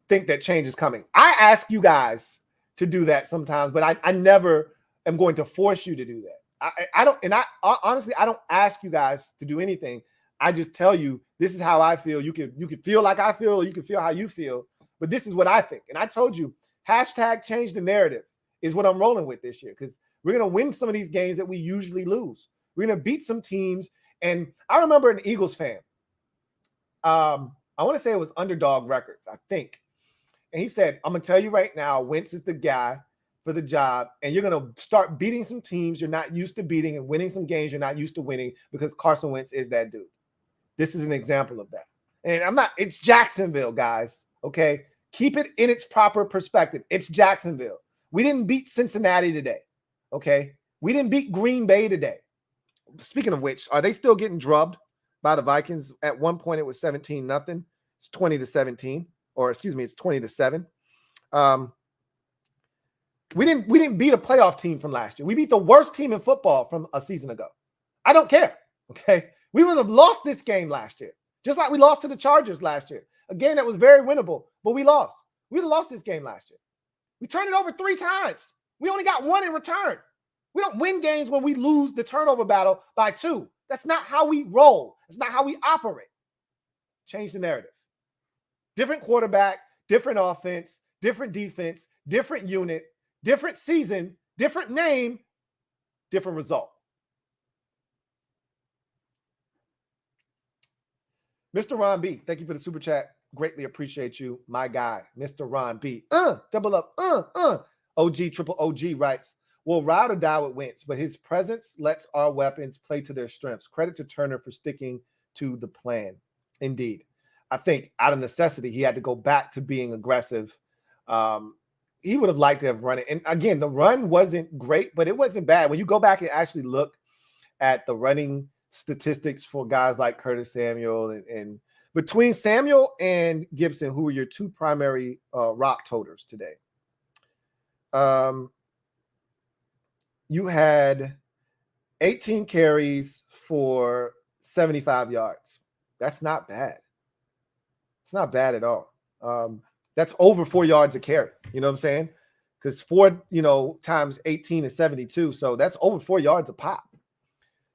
think that change is coming. I ask you guys to do that sometimes, but I never am going to force you to do that. Honestly, I don't ask you guys to do anything. I just tell you, this is how I feel. You can feel like I feel, or you can feel how you feel, but this is what I think. And I told you, hashtag change the narrative is what I'm rolling with this year, because we're going to win some of these games that we usually lose. We're going to beat some teams. And I remember an Eagles fan, I want to say it was Underdog Records, I think. And he said, I'm going to tell you right now, Wentz is the guy for the job, and you're going to start beating some teams you're not used to beating and winning some games you're not used to winning because Carson Wentz is that dude. This is an example of that. And it's Jacksonville, guys, okay? Keep it in its proper perspective. It's Jacksonville. We didn't beat Cincinnati today, okay? We didn't beat Green Bay today. Speaking of which, are they still getting drubbed by the Vikings? At one point, it was 17-0. It's 20-17, or excuse me, it's 20-7. We didn't beat a playoff team from last year. We beat the worst team in football from a season ago. I don't care, okay? We would have lost this game last year, just like we lost to the Chargers last year. A game that was very winnable, but we lost. We would have lost this game last year. We turned it over 3 times. We only got 1 in return. We don't win games when we lose the turnover battle by 2. That's not how we roll. That's not how we operate. Change the narrative. Different quarterback, different offense, different defense, different unit, different season, different name, different result. Mr. Ron B, thank you for the super chat. Greatly appreciate you, my guy, Mr. Ron B. Double up, OG, triple OG writes, we'll ride or die with Wentz, but his presence lets our weapons play to their strengths. Credit to Turner for sticking to the plan. Indeed. I think out of necessity, he had to go back to being aggressive. He would have liked to have run it. And again, the run wasn't great, but it wasn't bad. When you go back and actually look at the running statistics for guys like Curtis Samuel and between Samuel and Gibson, who were your 2 primary rock toters today, you had 18 carries for 75 yards. That's not bad. It's not bad at all. That's over 4 yards a carry. You know what I'm saying? Because 4, times 18 is 72. So that's over 4 yards a pop.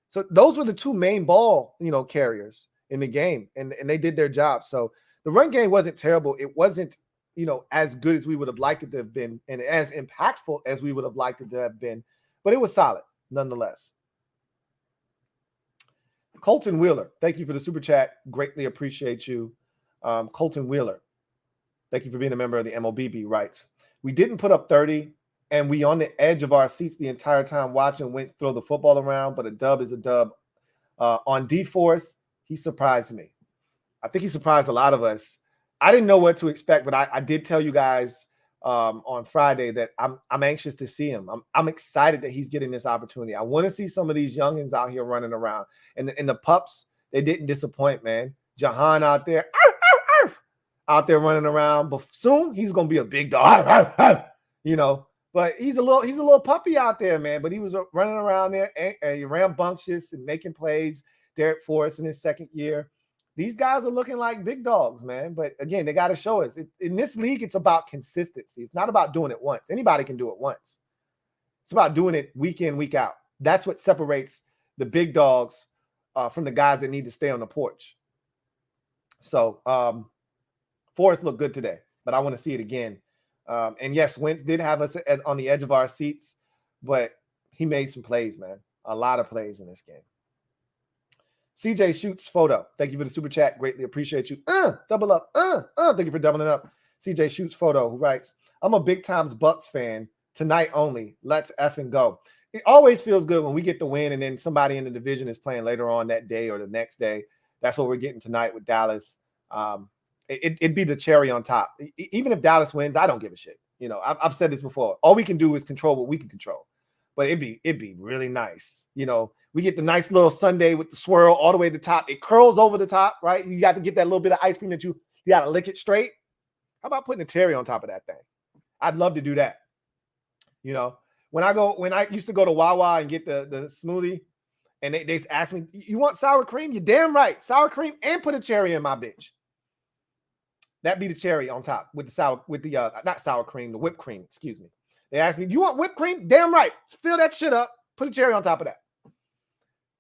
So those were the 2 main ball, carriers in the game, and they did their job. So the run game wasn't terrible. It wasn't, as good as we would have liked it to have been and as impactful as we would have liked it to have been, but it was solid nonetheless. Colton Wheeler, thank you for the super chat. Greatly appreciate you. Colton Wheeler, thank you for being a member of the MOBB, writes, we didn't put up 30, and we on the edge of our seats the entire time watching Wentz throw the football around, but a dub is a dub. On D-Force, he surprised me. I think he surprised a lot of us. I didn't know what to expect, but I did tell you guys on Friday that I'm anxious to see him. I'm excited that he's getting this opportunity. I want to see some of these youngins out here running around. And the pups, they didn't disappoint, man. Jahan out there, out there running around. But soon he's gonna be a big dog, But he's a little puppy out there, man. But he was running around there and rambunctious and making plays. Derek Forrest in his second year. These guys are looking like big dogs, man. But again, they got to show us. In this league, it's about consistency. It's not about doing it once. Anybody can do it once. It's about doing it week in, week out. That's what separates the big dogs from the guys that need to stay on the porch. So Forrest looked good today, but I want to see it again. And yes, Wentz did have us on the edge of our seats, but he made some plays, man. A lot of plays in this game. CJ Shoots photo. Thank you for the super chat. Greatly appreciate you. Double up. Thank you for doubling up. CJ Shoots photo, who writes, I'm a big times Bucks fan. Tonight only. Let's effing go. It always feels good when we get the win and then somebody in the division is playing later on that day or the next day. That's what we're getting tonight with Dallas. It'd be the cherry on top. Even if Dallas wins, I don't give a shit. I've said this before. All we can do is control what we can control. But it'd be really nice. We get the nice little sundae with the swirl all the way to the top. It curls over the top, right? You got to get that little bit of ice cream that you got to lick it straight. How about putting a cherry on top of that thing? I'd love to do that. When I used to go to Wawa and get the smoothie, and they asked me, you want sour cream? You're damn right. Sour cream and put a cherry in my bitch. That'd be the cherry on top with the not sour cream, the whipped cream, excuse me. They asked me, you want whipped cream? Damn right. Fill that shit up. Put a cherry on top of that.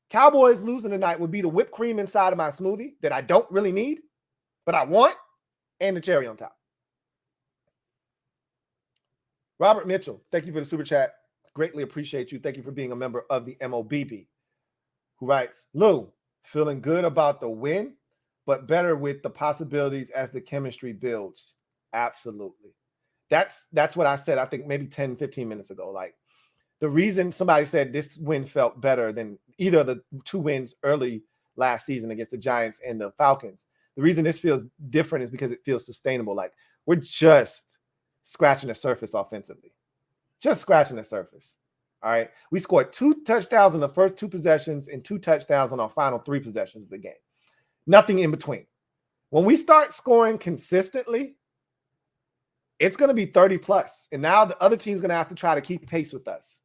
Cowboys losing tonight would be the whipped cream inside of my smoothie that I don't really need, but I want, and the cherry on top. Robert Mitchell, thank you for the super chat. Greatly appreciate you. Thank you for being a member of the MOBB, who writes, Lou, feeling good about the win, but better with the possibilities as the chemistry builds. Absolutely. That's what I said, I think maybe 10, 15 minutes ago. Like, the reason somebody said this win felt better than either of the 2 wins early last season against the Giants and the Falcons, the reason this feels different is because it feels sustainable. Like, we're just scratching the surface offensively. Just scratching the surface. All right. We scored 2 touchdowns in the first 2 possessions and 2 touchdowns on our final 3 possessions of the game. Nothing in between. When we start scoring consistently, it's going to be 30 plus. And now the other team's going to have to try to keep pace with us.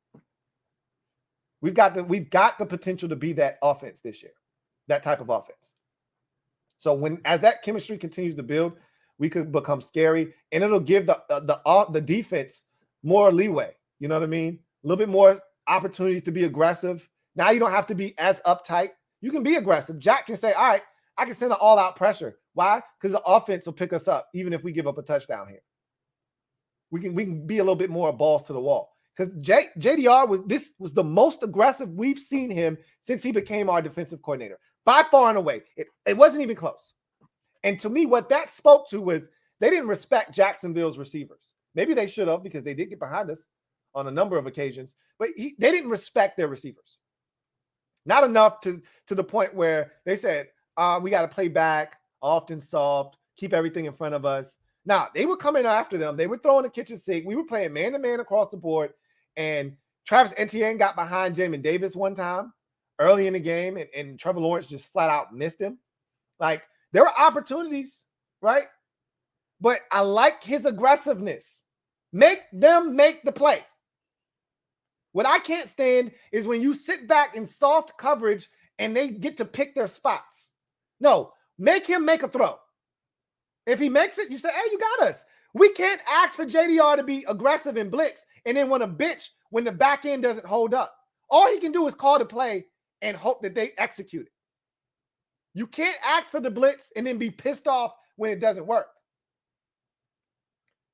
We've got the potential to be that offense this year, that type of offense. So as that chemistry continues to build, we could become scary, and it'll give the defense more leeway. You know what I mean? A little bit more opportunities to be aggressive. Now you don't have to be as uptight. You can be aggressive. Jack can say, all right, I can send an all-out pressure. Why? Because the offense will pick us up, even if we give up a touchdown here. We can be a little bit more balls to the wall. Because JDR was the most aggressive we've seen him since he became our defensive coordinator. By far and away. It wasn't even close. And to me, what that spoke to was they didn't respect Jacksonville's receivers. Maybe they should have, because they did get behind us on a number of occasions. But they didn't respect their receivers. Not enough to the point where they said, we got to play back, often soft, keep everything in front of us. Now, they were coming after them. They were throwing the kitchen sink. We were playing man-to-man across the board. And Travis Etienne got behind Jamin Davis one time early in the game, and Trevor Lawrence just flat out missed him. Like, there were opportunities, right? But I like his aggressiveness. Make them make the play. What I can't stand is when you sit back in soft coverage and they get to pick their spots. No, make him make a throw. If he makes it, you say, hey, you got us. We can't ask for JDR to be aggressive and blitz and then want to bitch when the back end doesn't hold up. All he can do is call the play and hope that they execute it. You can't ask for the blitz and then be pissed off when it doesn't work.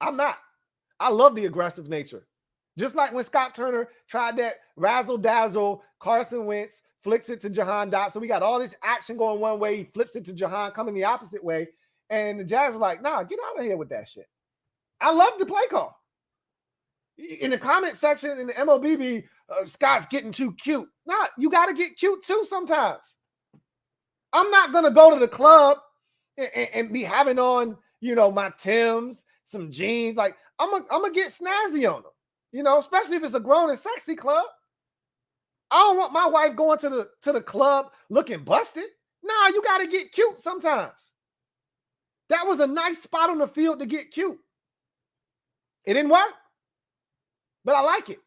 I'm not. I love the aggressive nature. Just like when Scott Turner tried that razzle-dazzle, Carson Wentz flicks it to Jahan Dotson. We got all this action going one way. He flips it to Jahan, coming the opposite way. And the Jags are like, nah, get out of here with that shit. I love the play call. In the comment section in the MOBB, Scott's getting too cute. Nah, you got to get cute too sometimes. I'm not going to go to the club and be having on, my Timbs, some jeans. Like, I'm going to get snazzy on them, especially if it's a grown and sexy club. I don't want my wife going to the club looking busted. Nah, you got to get cute sometimes. That was a nice spot on the field to get cute. It didn't work, but I like it.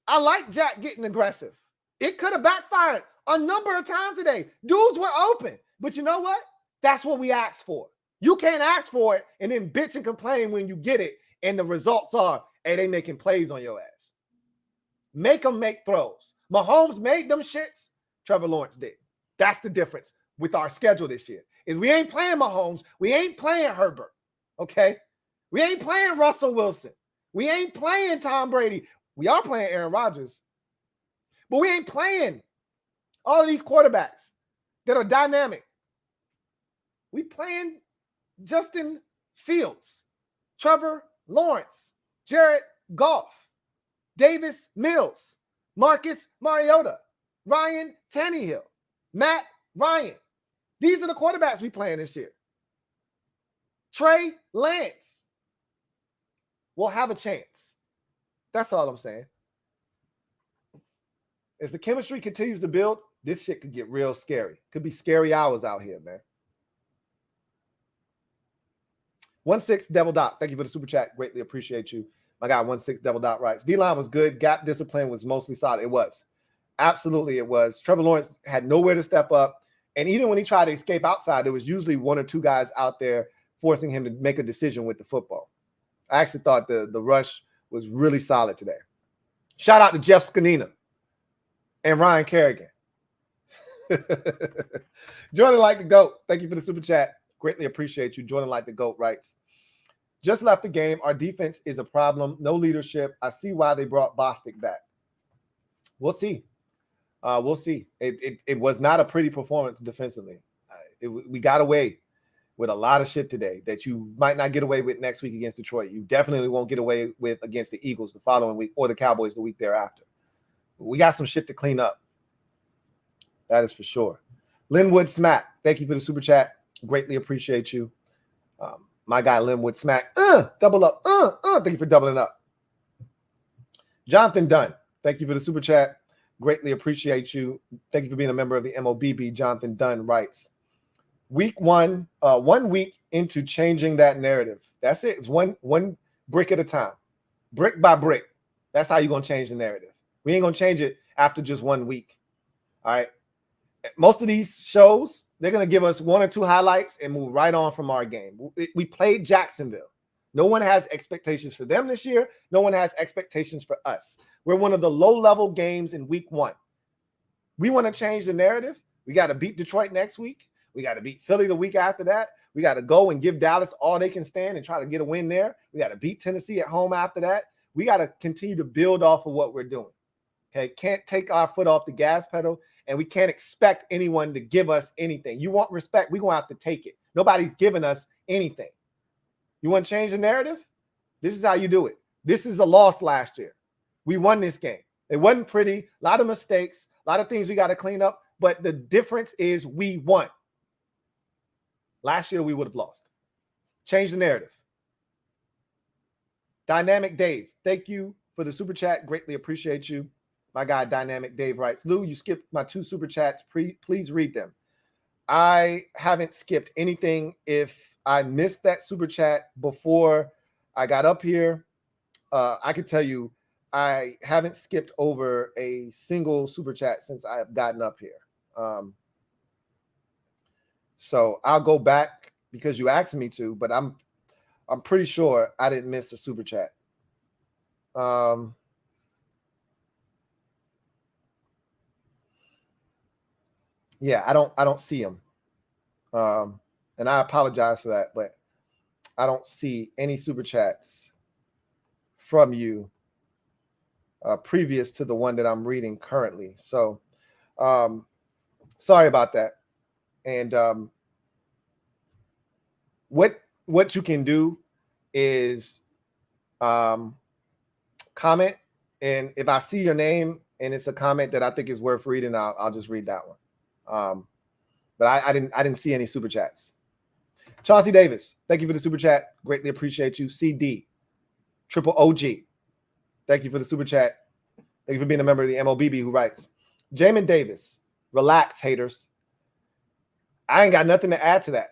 I like Jack getting aggressive. It could have backfired a number of times today. Dudes were open, but you know what? That's what we asked for. You can't ask for it and then bitch and complain when you get it, and the results are, hey, they making plays on your ass. Make them make throws. Mahomes made them shits. Trevor Lawrence did. That's the difference with our schedule this year. Is we ain't playing Mahomes. We ain't playing Herbert. Okay? We ain't playing Russell Wilson. We ain't playing Tom Brady. We are playing Aaron Rodgers. But we ain't playing all of these quarterbacks that are dynamic. We playing Justin Fields, Trevor Lawrence, Jared Goff, Davis Mills, Marcus Mariota, Ryan Tannehill, Matt Ryan. These are the quarterbacks we playing this year. Trey Lance will have a chance. That's all I'm saying. As the chemistry continues to build, this shit could get real scary. Could be scary hours out here, man. 16 Devil Dot. Thank you for the super chat. Greatly appreciate you. My guy 16 Devil Dot writes, D-line was good. Gap discipline was mostly solid. It was. Absolutely it was. Trevor Lawrence had nowhere to step up. And even when he tried to escape outside, there was usually one or two guys out there forcing him to make a decision with the football. I actually thought the rush was really solid today. Shout out to Jeff Scanina and Ryan Kerrigan. Jordan Like the GOAT. Thank you for the super chat. Greatly appreciate you. Jordan Like the GOAT writes, just left the game. Our defense is a problem. No leadership. I see why they brought Bostic back. We'll see. We'll see. It was not a pretty performance defensively. We got away. with a lot of shit today that you might not get away with next week against Detroit. You definitely won't get away with against the Eagles the following week or the Cowboys the week thereafter. We got some shit to clean up. That is for sure. Linwood Smack, thank you for the super chat. Greatly appreciate you. My guy Linwood Smack, double up. Thank you for doubling up. Jonathan Dunn, thank you for the super chat. Greatly appreciate you. Thank you for being a member of the MOBB. Jonathan Dunn writes, week 1 week into changing that narrative. That's it. It's one brick at a time, brick by brick. That's how you're going to change the narrative. We ain't going to change it after just 1 week. All right. Most of these shows, they're going to give us 1 or 2 highlights and move right on from our game. We played Jacksonville. No one has expectations for them this year. No one has expectations for us. We're one of the low-level games in week 1. We want to change the narrative. We got to beat Detroit next week. We got to beat Philly the week after that. We got to go and give Dallas all they can stand and try to get a win there. We got to beat Tennessee at home after that. We got to continue to build off of what we're doing. Okay, can't take our foot off the gas pedal, and we can't expect anyone to give us anything. You want respect, we're going to have to take it. Nobody's giving us anything. You want to change the narrative? This is how you do it. This is a loss last year. We won this game. It wasn't pretty. A lot of mistakes, a lot of things we got to clean up, but the difference is we won. Last year, we would have lost. Change the narrative. Dynamic Dave, thank you for the super chat. Greatly appreciate you. My guy, Dynamic Dave writes, Lou, you skipped my 2 super chats. Please read them. I haven't skipped anything. If I missed that super chat before I got up here, I can tell you I haven't skipped over a single super chat since I have gotten up here. So I'll go back because you asked me to, but I'm pretty sure I didn't miss a super chat. Yeah, I don't see them. And I apologize for that, but I don't see any super chats from you previous to the one that I'm reading currently. So sorry about that. And what you can do is comment, and if I see your name and it's a comment that I think is worth reading, I'll just read that one. But I didn't see any super chats. Chauncey Davis, thank you for the super chat. Greatly appreciate you. CD, Triple OG, thank you for the super chat. Thank you for being a member of the MOBB who writes, Jamin Davis, relax, haters. I ain't got nothing to add to that.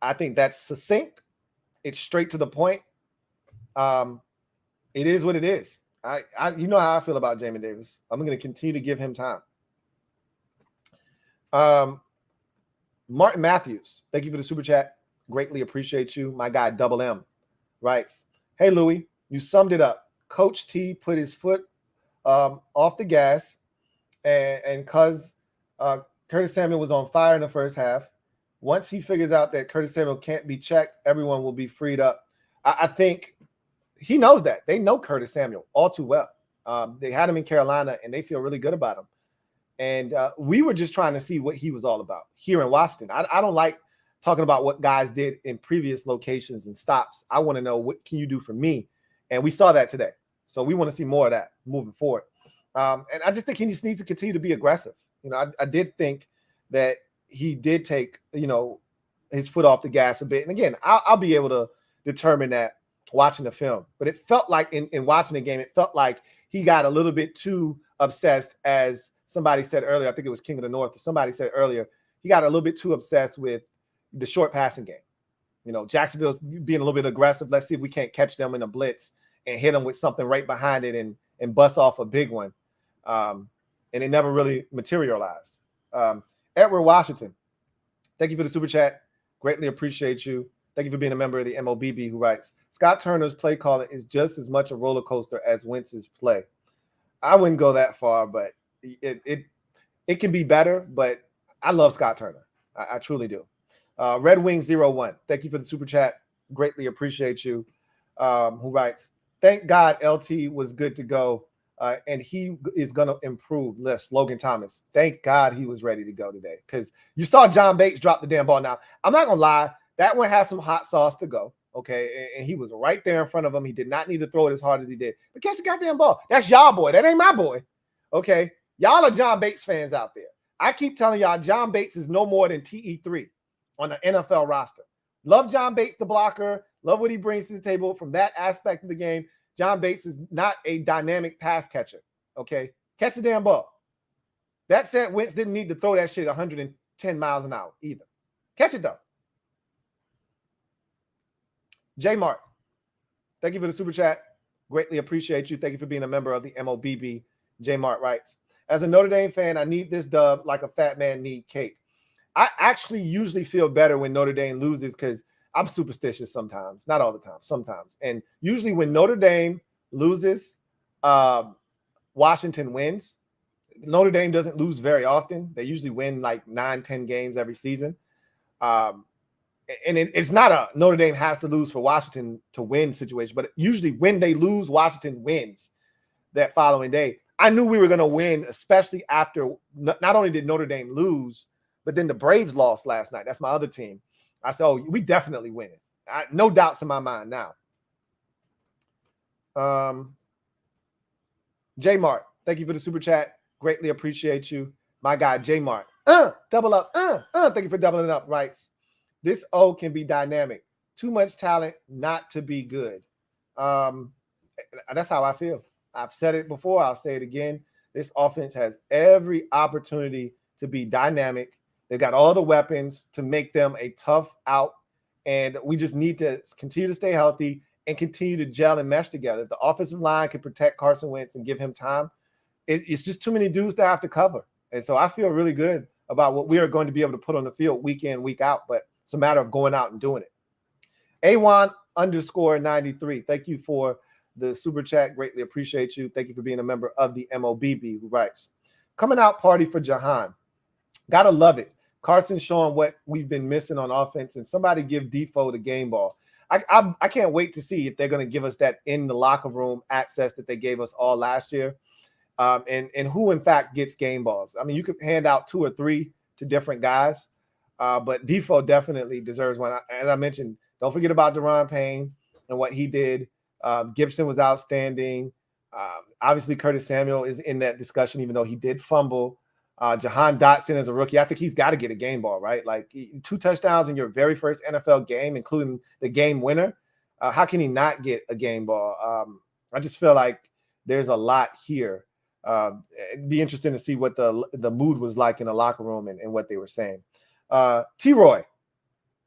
I think that's succinct. It's straight to the point. It is what it is. You know how I feel about Jamin Davis. I'm going to continue to give him time. Martin Matthews, thank you for the super chat. Greatly appreciate you. My guy Double M writes, hey, Louie, you summed it up. Coach T put his foot off the gas, and because Curtis Samuel was on fire in the first half, once he figures out that Curtis Samuel can't be checked, everyone will be freed up. I think he knows that. They know Curtis Samuel all too well. They had him in Carolina, and they feel really good about him. And we were just trying to see what he was all about here in Washington. I don't like talking about what guys did in previous locations and stops. I want to know, what can you do for me? And we saw that today. So we want to see more of that moving forward. And I just think he just needs to continue to be aggressive. You know, I did think that he did take, his foot off the gas a bit. And again, I'll be able to determine that watching the film. But it felt like in watching the game, it felt like he got a little bit too obsessed, as somebody said earlier. I think it was King of the North. Somebody said earlier, he got a little bit too obsessed with the short passing game. Jacksonville's being a little bit aggressive. Let's see if we can't catch them in a blitz and hit them with something right behind it and bust off a big one. And it never really materialized. Edward Washington, thank you for the super chat. Greatly appreciate you. Thank you for being a member of the MOBB who writes, Scott Turner's play calling is just as much a roller coaster as Wentz's play. I wouldn't go that far, but it can be better, but I love Scott Turner. I truly do. Red Wing 01, thank you for the super chat. Greatly appreciate you. Who writes, thank God LT was good to go. and he is going to improve. Logan Thomas, thank God he was ready to go today, because you saw John Bates drop the damn ball. Now, I'm not going to lie. That one had some hot sauce to go, okay? And he was right there in front of him. He did not need to throw it as hard as he did. But catch the goddamn ball. That's y'all boy. That ain't my boy, okay? Y'all are John Bates fans out there. I keep telling y'all John Bates is no more than TE3 on the NFL roster. Love John Bates, the blocker. Love what he brings to the table from that aspect of the game. John Bates is not a dynamic pass catcher, okay? Catch the damn ball. That said, Wentz didn't need to throw that shit 110 miles an hour either. Catch it, though. J Mart, thank you for the super chat. Greatly appreciate you. Thank you for being a member of the MOBB. J Mart writes, as a Notre Dame fan, I need this dub like a fat man need cake. I actually usually feel better when Notre Dame loses because I'm superstitious sometimes. Not all the time, sometimes. And usually when Notre Dame loses, Washington wins. Notre Dame doesn't lose very often. They usually win like 9-10 games every season. And it's not a Notre Dame has to lose for Washington to win situation, but usually when they lose, Washington wins that following day. I knew we were going to win, especially after not only did Notre Dame lose, but then the Braves lost last night. That's my other team. I said, oh, we definitely win it. No doubts in my mind now. J Mart, thank you for the super chat. Greatly appreciate you. My guy, J Mart. Double up. Thank you for doubling up, writes. This O can be dynamic. Too much talent not to be good. That's how I feel. I've said it before. I'll say it again. This offense has every opportunity to be dynamic. They've got all the weapons to make them a tough out. And we just need to continue to stay healthy and continue to gel and mesh together. If the offensive line can protect Carson Wentz and give him time, it's just too many dudes to have to cover. And so I feel really good about what we are going to be able to put on the field week in, week out. But it's a matter of going out and doing it. A1_93. Thank you for the super chat. Greatly appreciate you. Thank you for being a member of the MOBB, who writes, coming out party for Jahan. Gotta love it. Carson showing what we've been missing on offense, and somebody give Defoe the game ball. I can't wait to see if they're going to give us that in the locker room access that they gave us all last year, and who in fact gets game balls. I mean, you could hand out 2 or 3 to different guys, but Defoe definitely deserves one. As I mentioned, don't forget about Daron Payne and what he did. Gibson was outstanding. Obviously, Curtis Samuel is in that discussion, even though he did fumble. Jahan Dotson as a rookie, I think he's got to get a game ball, right? Like 2 touchdowns in your very first NFL game, including the game winner. How can he not get a game ball? I just feel like there's a lot here. It'd be interesting to see what the mood was like in the locker room and what they were saying. T-Roy,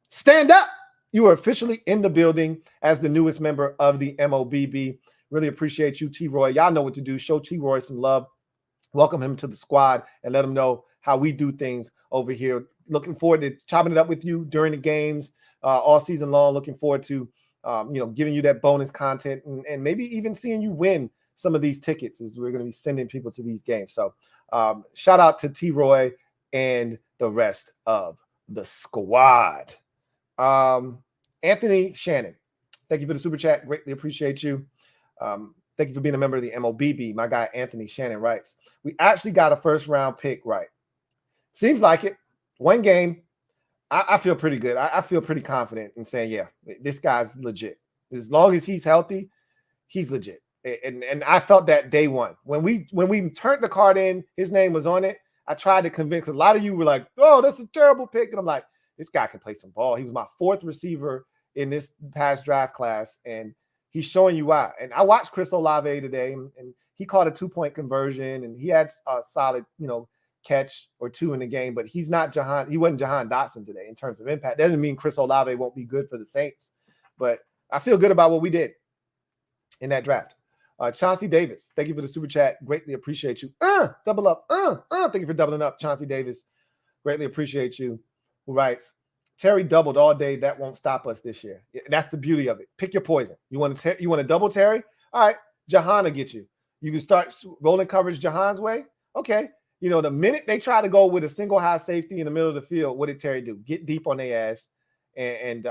stand up. You are officially in the building as the newest member of the MOBB. Really appreciate you, T-Roy. Y'all know what to do. Show T-Roy some love. Welcome him to the squad and let him know how we do things over here. Looking forward to chopping it up with you during the games all season long. Looking forward to giving you that bonus content and maybe even seeing you win some of these tickets as we're going to be sending people to these games. So shout out to T-Roy and the rest of the squad. Anthony Shannon, thank you for the super chat. Greatly appreciate you. Thank you for being a member of the MOBB. My guy, Anthony Shannon, writes, we actually got a first-round pick right. Seems like it. One game. I feel pretty good. I feel pretty confident in saying, yeah, this guy's legit. As long as he's healthy, he's legit. And I felt that day one. When we turned the card in, his name was on it. I tried to convince. A lot of you were like, oh, that's a terrible pick. And I'm like, this guy can play some ball. He was my 4th receiver in this past draft class, and he's showing you why. And I watched Chris Olave today, and he caught a 2-point conversion, and he had a solid, catch or 2 in the game. But he's not Jahan. He wasn't Jahan Dotson today in terms of impact. That doesn't mean Chris Olave won't be good for the Saints, but I feel good about what we did in that draft. Chauncey Davis, thank you for the super chat. Greatly appreciate you. Double up. Thank you for doubling up, Chauncey Davis. Greatly appreciate you. Who writes, Terry doubled all day. That won't stop us this year. That's the beauty of it. Pick your poison. You want to double Terry? All right, Jahan will get you. You can start rolling coverage Jahan's way. Okay. The minute they try to go with a single high safety in the middle of the field, what did Terry do? Get deep on their ass. And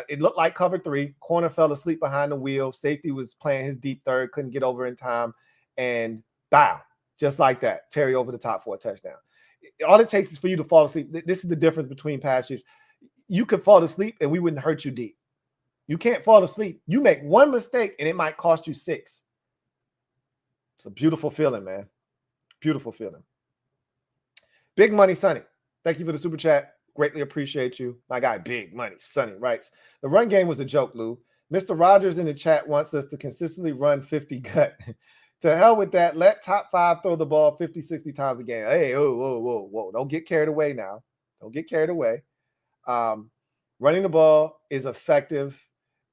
it looked like cover 3. Corner fell asleep behind the wheel. Safety was playing his deep third, couldn't get over in time. and bow, just like that. Terry over the top for a touchdown. All it takes is for you to fall asleep. This is the difference between past years. You could fall asleep and we wouldn't hurt you deep. You can't fall asleep. You make one mistake and it might cost you 6. It's a beautiful feeling, man. Beautiful feeling. Big Money Sonny, thank you for the super chat. Greatly appreciate you. My guy, Big Money Sonny writes, the run game was a joke, Lou. Mr. Rogers in the chat wants us to consistently run 50 gut. To hell with that. Let top 5 throw the ball 50, 60 times a game. Hey, whoa. Don't get carried away now. Don't get carried away. Running the ball is effective,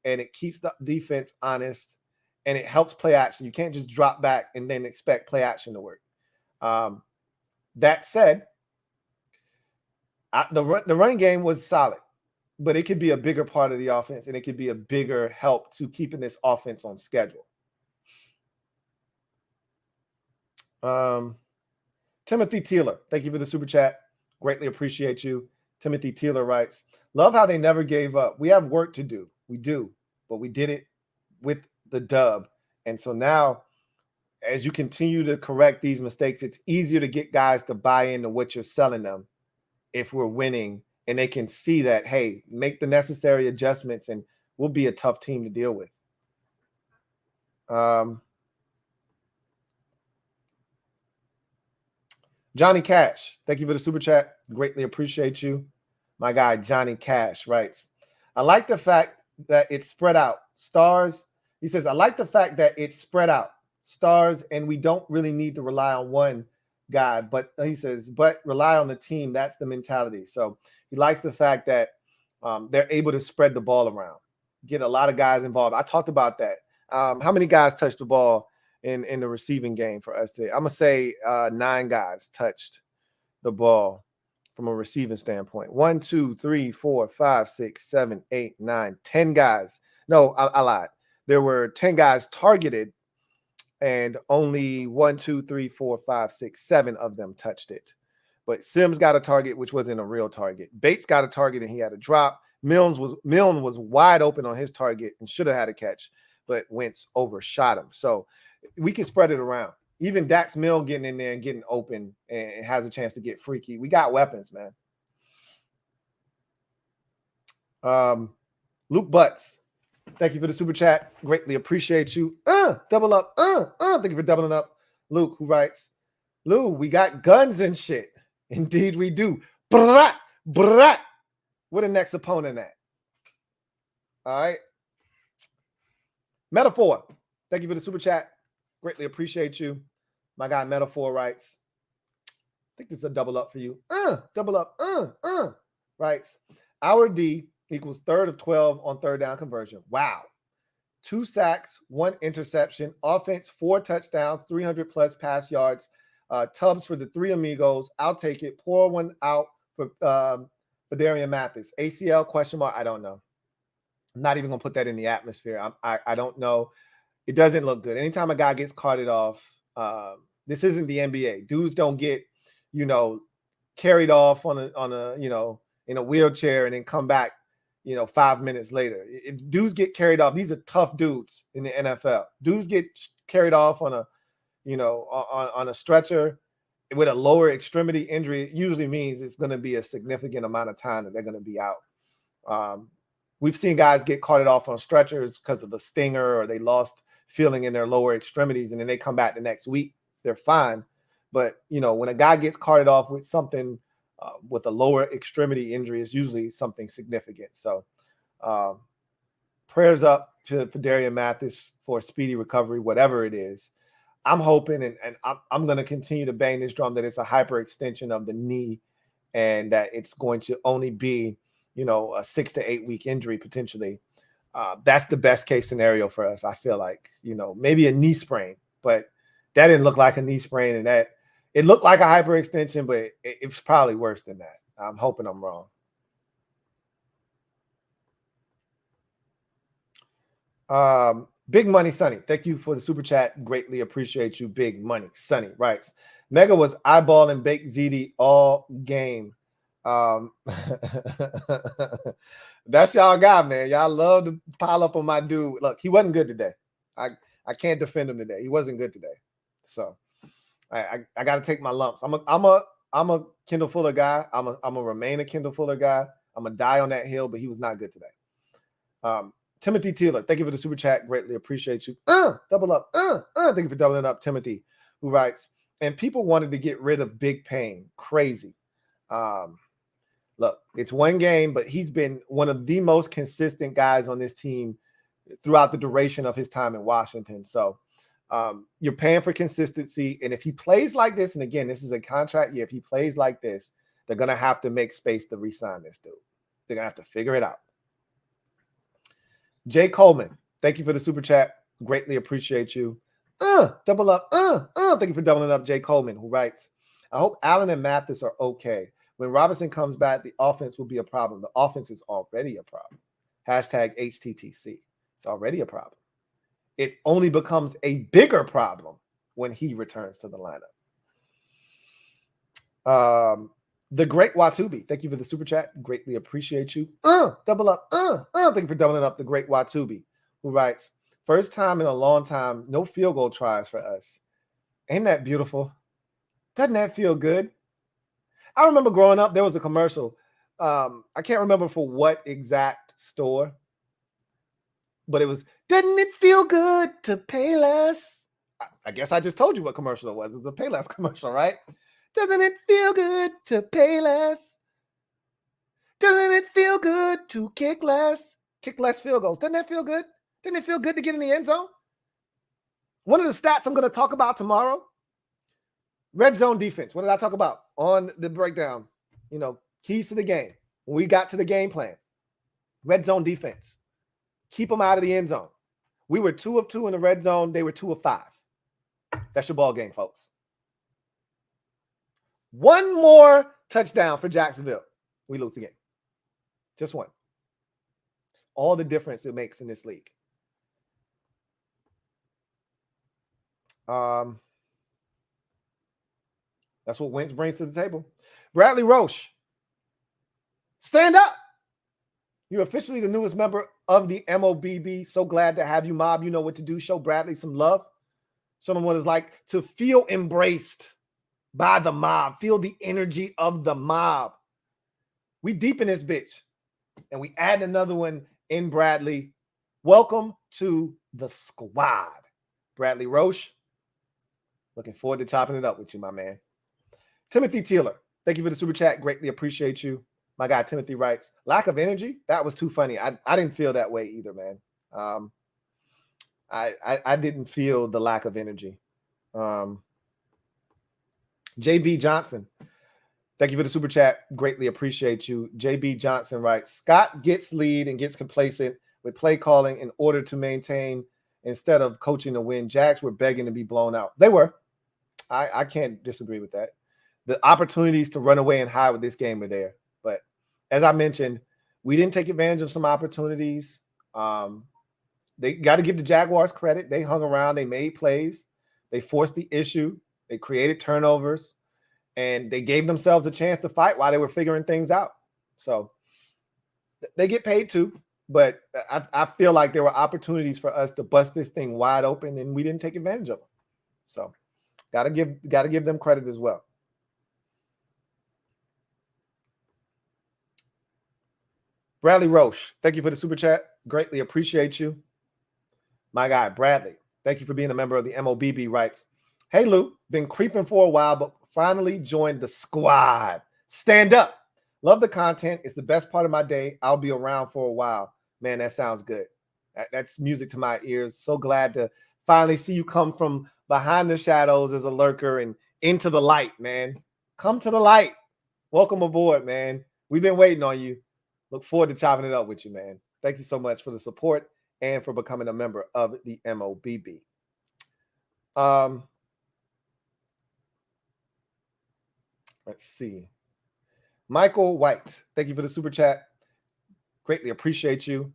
and it keeps the defense honest, and it helps play action. You can't just drop back and then expect play action to work. That said, the running game was solid, but it could be a bigger part of the offense, and it could be a bigger help to keeping this offense on schedule. Timothy Teeler, thank you for the super chat. Greatly appreciate you. Timothy Teeler writes, love how they never gave up. We have work to do. We do, but we did it with the dub. And so now, as you continue to correct these mistakes, it's easier to get guys to buy into what you're selling them if we're winning, and they can see that, hey, make the necessary adjustments and we'll be a tough team to deal with. Johnny Cash, thank you for the super chat. Greatly appreciate you. My guy, Johnny Cash, writes, I like the fact that it's spread out. Stars, he says, I like the fact that it's spread out. Stars, and we don't really need to rely on one guy, but he says, but rely on the team. That's the mentality. So he likes the fact that they're able to spread the ball around, get a lot of guys involved. I talked about that. How many guys touched the ball in the receiving game for us today? I'm going to say 9 guys touched the ball from a receiving standpoint. 1, 2, 3, 4, 5, 6, 7, 8, 9, 10 guys. No, I lied. There were 10 guys targeted, and only 1, 2, 3, 4, 5, 6, 7 of them touched it. But Sims got a target, which wasn't a real target. Bates got a target, and he had a drop. Milne was wide open on his target and should have had a catch, but Wentz overshot him. So we can spread it around. Even Dax Milne getting in there and getting open and has a chance to get freaky. We got weapons, man. Luke Butts, thank you for the super chat. Greatly appreciate you. Double up. Thank you for doubling up. Luke, who writes, Lou, we got guns and shit. Indeed we do. Brat. Where the next opponent at? All right. Metaphor, thank you for the super chat. Greatly appreciate you. My guy Metaphor writes, I think this is a double up for you. Double up. Writes, our D equals 3rd of 12 on 3rd down conversion. Wow. 2 sacks, 1 interception, offense, 4 touchdowns, 300 plus pass yards, Tubbs for the 3 amigos. I'll take it. Pour one out for Darian Mathis. ACL question mark? I don't know. I'm not even going to put that in the atmosphere. I don't know. It doesn't look good. Anytime a guy gets carted off, this isn't the NBA. Dudes don't get, carried off on a in a wheelchair and then come back, 5 minutes later. If dudes get carried off, these are tough dudes in the NFL. Dudes get carried off on a, on a stretcher with a lower extremity injury. It usually means it's going to be a significant amount of time that they're going to be out. We've seen guys get carted off on stretchers because of a stinger or they lost feeling in their lower extremities, and then they come back the next week, they're fine. But, when a guy gets carted off with something with a lower extremity injury, it's usually something significant. So prayers up for Darian Mathis for a speedy recovery, whatever it is. I'm hoping, and I'm going to continue to bang this drum, that it's a hyperextension of the knee and that it's going to only be, a 6 to 8 week injury potentially. That's the best case scenario for us. I feel like, maybe a knee sprain, but that didn't look like a knee sprain, and that it looked like a hyperextension, but it's probably worse than that. I'm hoping I'm wrong. Big Money Sonny, thank you for the super chat. Greatly appreciate you, Big Money Sonny writes, Mega was eyeballing Bake ZD all game. That's y'all guy, man. Y'all love to pile up on my dude. Look, he wasn't good today. I can't defend him today. He wasn't good today. So I got to take my lumps. I'm a Kendall Fuller guy. I'm a remain a Kendall Fuller guy. I'm gonna die on that hill, but he was not good today. Timothy Taylor, thank you for the super chat. Greatly appreciate you. Double up. Thank you for doubling up, Timothy, who writes, and people wanted to get rid of Big Pain. Crazy. Look, it's one game, but he's been one of the most consistent guys on this team throughout the duration of his time in Washington. So you're paying for consistency. And if he plays like this, and again, this is a contract year, if he plays like this, they're going to have to make space to re-sign this dude. They're going to have to figure it out. Jay Coleman, thank you for the super chat. Greatly appreciate you. Double up. Thank you for doubling up, Jay Coleman, who writes, I hope Allen and Mathis are okay. When Robinson comes back, the offense will be a problem. The offense is already a problem. Hashtag HTTC. It's already a problem. It only becomes a bigger problem when he returns to the lineup. The great Watubi, thank you for the super chat. Greatly appreciate you. Double up. Thank you for doubling up, the great Watubi, who writes, first time in a long time, no field goal tries for us. Ain't that beautiful? Doesn't that feel good? I remember growing up, there was a commercial. I can't remember for what exact store, but it was, doesn't it feel good to pay less? I guess I just told you what commercial it was. It was a pay less commercial, right? Doesn't it feel good to pay less? Doesn't it feel good to kick less? Kick less field goals. Doesn't that feel good? Doesn't it feel good to get in the end zone? One of the stats I'm going to talk about tomorrow, red zone defense. What did I talk about on the breakdown? Keys to the game. When we got to the game plan, red zone defense. Keep them out of the end zone. We were 2 of 2 in the red zone. They were 2 of 5. That's your ball game, folks. One more touchdown for Jacksonville. We lose the game. Just one. It's all the difference it makes in this league. That's what Wentz brings to the table. Bradley Roche, stand up. You're officially the newest member of the MOBB. So glad to have you, Mob. You know what to do. Show Bradley some love. Show him what it's like to feel embraced by the mob. Feel the energy of the mob. We deep in this bitch. And we add another one in Bradley. Welcome to the squad. Bradley Roche. Looking forward to chopping it up with you, my man. Timothy Taylor, thank you for the super chat. Greatly appreciate you. My guy Timothy writes, lack of energy? That was too funny. I didn't feel that way either, man. I didn't feel the lack of energy. JB Johnson, thank you for the super chat. Greatly appreciate you. JB Johnson writes, Scott gets lead and gets complacent with play calling in order to maintain instead of coaching to win. Jags were begging to be blown out. They were. I can't disagree with that. The opportunities to run away and hide with this game were there. But as I mentioned, we didn't take advantage of some opportunities. They got to give the Jaguars credit. They hung around. They made plays. They forced the issue. They created turnovers. And they gave themselves a chance to fight while they were figuring things out. So they get paid too. But I feel like there were opportunities for us to bust this thing wide open, and we didn't take advantage of them. So gotta give them credit as well. Bradley Roche, thank you for the super chat. Greatly appreciate you. My guy, Bradley, thank you for being a member of the MOBB, writes, hey, Lou, been creeping for a while, but finally joined the squad. Stand up. Love the content. It's the best part of my day. I'll be around for a while. Man, that sounds good. That's music to my ears. So glad to finally see you come from behind the shadows as a lurker and into the light, man. Come to the light. Welcome aboard, man. We've been waiting on you. Look forward to chopping it up with you, man. Thank you so much for the support and for becoming a member of the MOBB. Let's see. Michael White, thank you for the super chat. Greatly appreciate you.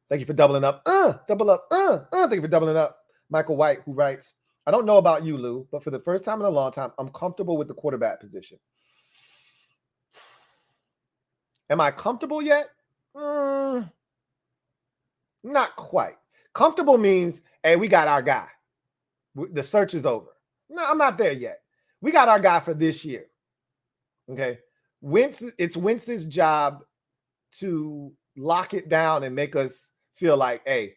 Thank you for doubling up. Double up. Thank you for doubling up. Michael White, who writes, I don't know about you, Lou, but for the first time in a long time, I'm comfortable with the quarterback position. Am I comfortable yet? Not quite. Comfortable means, hey, we got our guy. The search is over. No, I'm not there yet. We got our guy for this year. Okay. It's Wentz's job to lock it down and make us feel like, hey,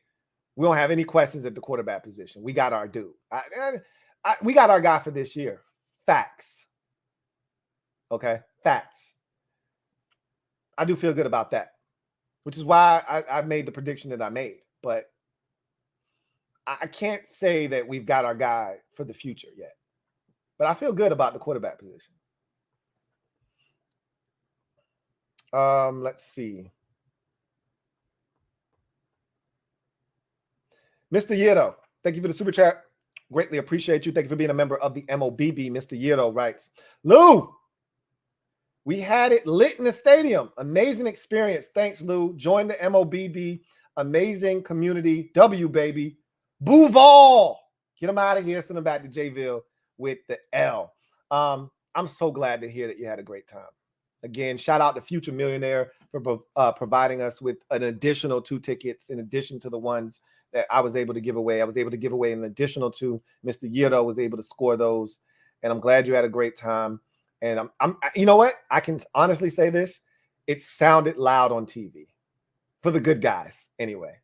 we don't have any questions at the quarterback position. We got our dude. We got our guy for this year. Facts. Okay. Facts. I do feel good about that, which is why I made the prediction that I made. But I can't say that we've got our guy for the future yet. But I feel good about the quarterback position. Let's see. Mr. Yero, thank you for the super chat. Greatly appreciate you. Thank you for being a member of the MOBB. Mr. Yero writes, Lou, we had it lit in the stadium. Amazing experience. Thanks, Lou. Join the MOBB. Amazing community. W, baby. Booval. Get them out of here. Send them back to Jayville with the L. I'm so glad to hear that you had a great time. Again, shout out to Future Millionaire for providing us with an additional 2 tickets in addition to the ones that I was able to give away. I was able to give away an additional 2. Mr. Yero was able to score those. And I'm glad you had a great time. And I'm you know what? I can honestly say this. It sounded loud on TV for the good guys anyway.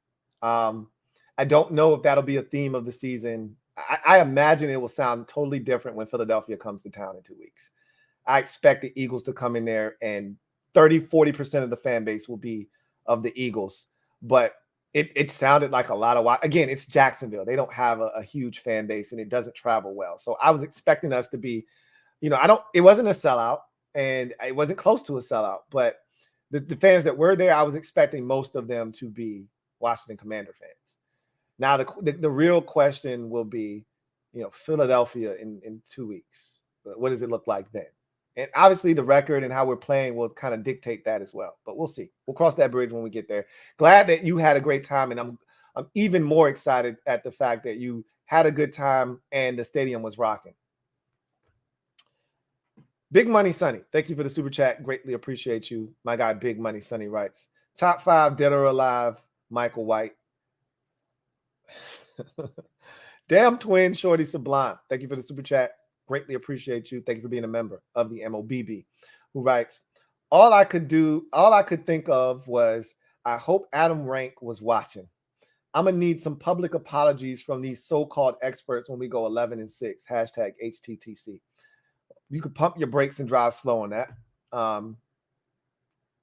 I don't know if that'll be a theme of the season. I imagine it will sound totally different when Philadelphia comes to town in 2 weeks. I expect the Eagles to come in there and 30-40% of the fan base will be of the Eagles. But it sounded like a lot of – again, it's Jacksonville. They don't have a huge fan base, and it doesn't travel well. So I was expecting us to be – it wasn't a sellout, and it wasn't close to a sellout. But the fans that were there, I was expecting most of them to be Washington Commander fans. Now, the real question will be, Philadelphia in 2 weeks. What does it look like then? And obviously the record and how we're playing will kind of dictate that as well. But we'll see. We'll cross that bridge when we get there. Glad that you had a great time. And I'm even more excited at the fact that you had a good time and the stadium was rocking. Big Money Sonny, thank you for the super chat. Greatly appreciate you. My guy, Big Money Sonny writes, top 5 dead or alive, Michael White. Damn twin, Shorty Sublime. Thank you for the super chat. Greatly appreciate you. Thank you for being a member of the MOBB. Who writes, all I could think of was, I hope Adam Rank was watching. I'm going to need some public apologies from these so-called experts when we go 11-6. Hashtag HTTC. You could pump your brakes and drive slow on that.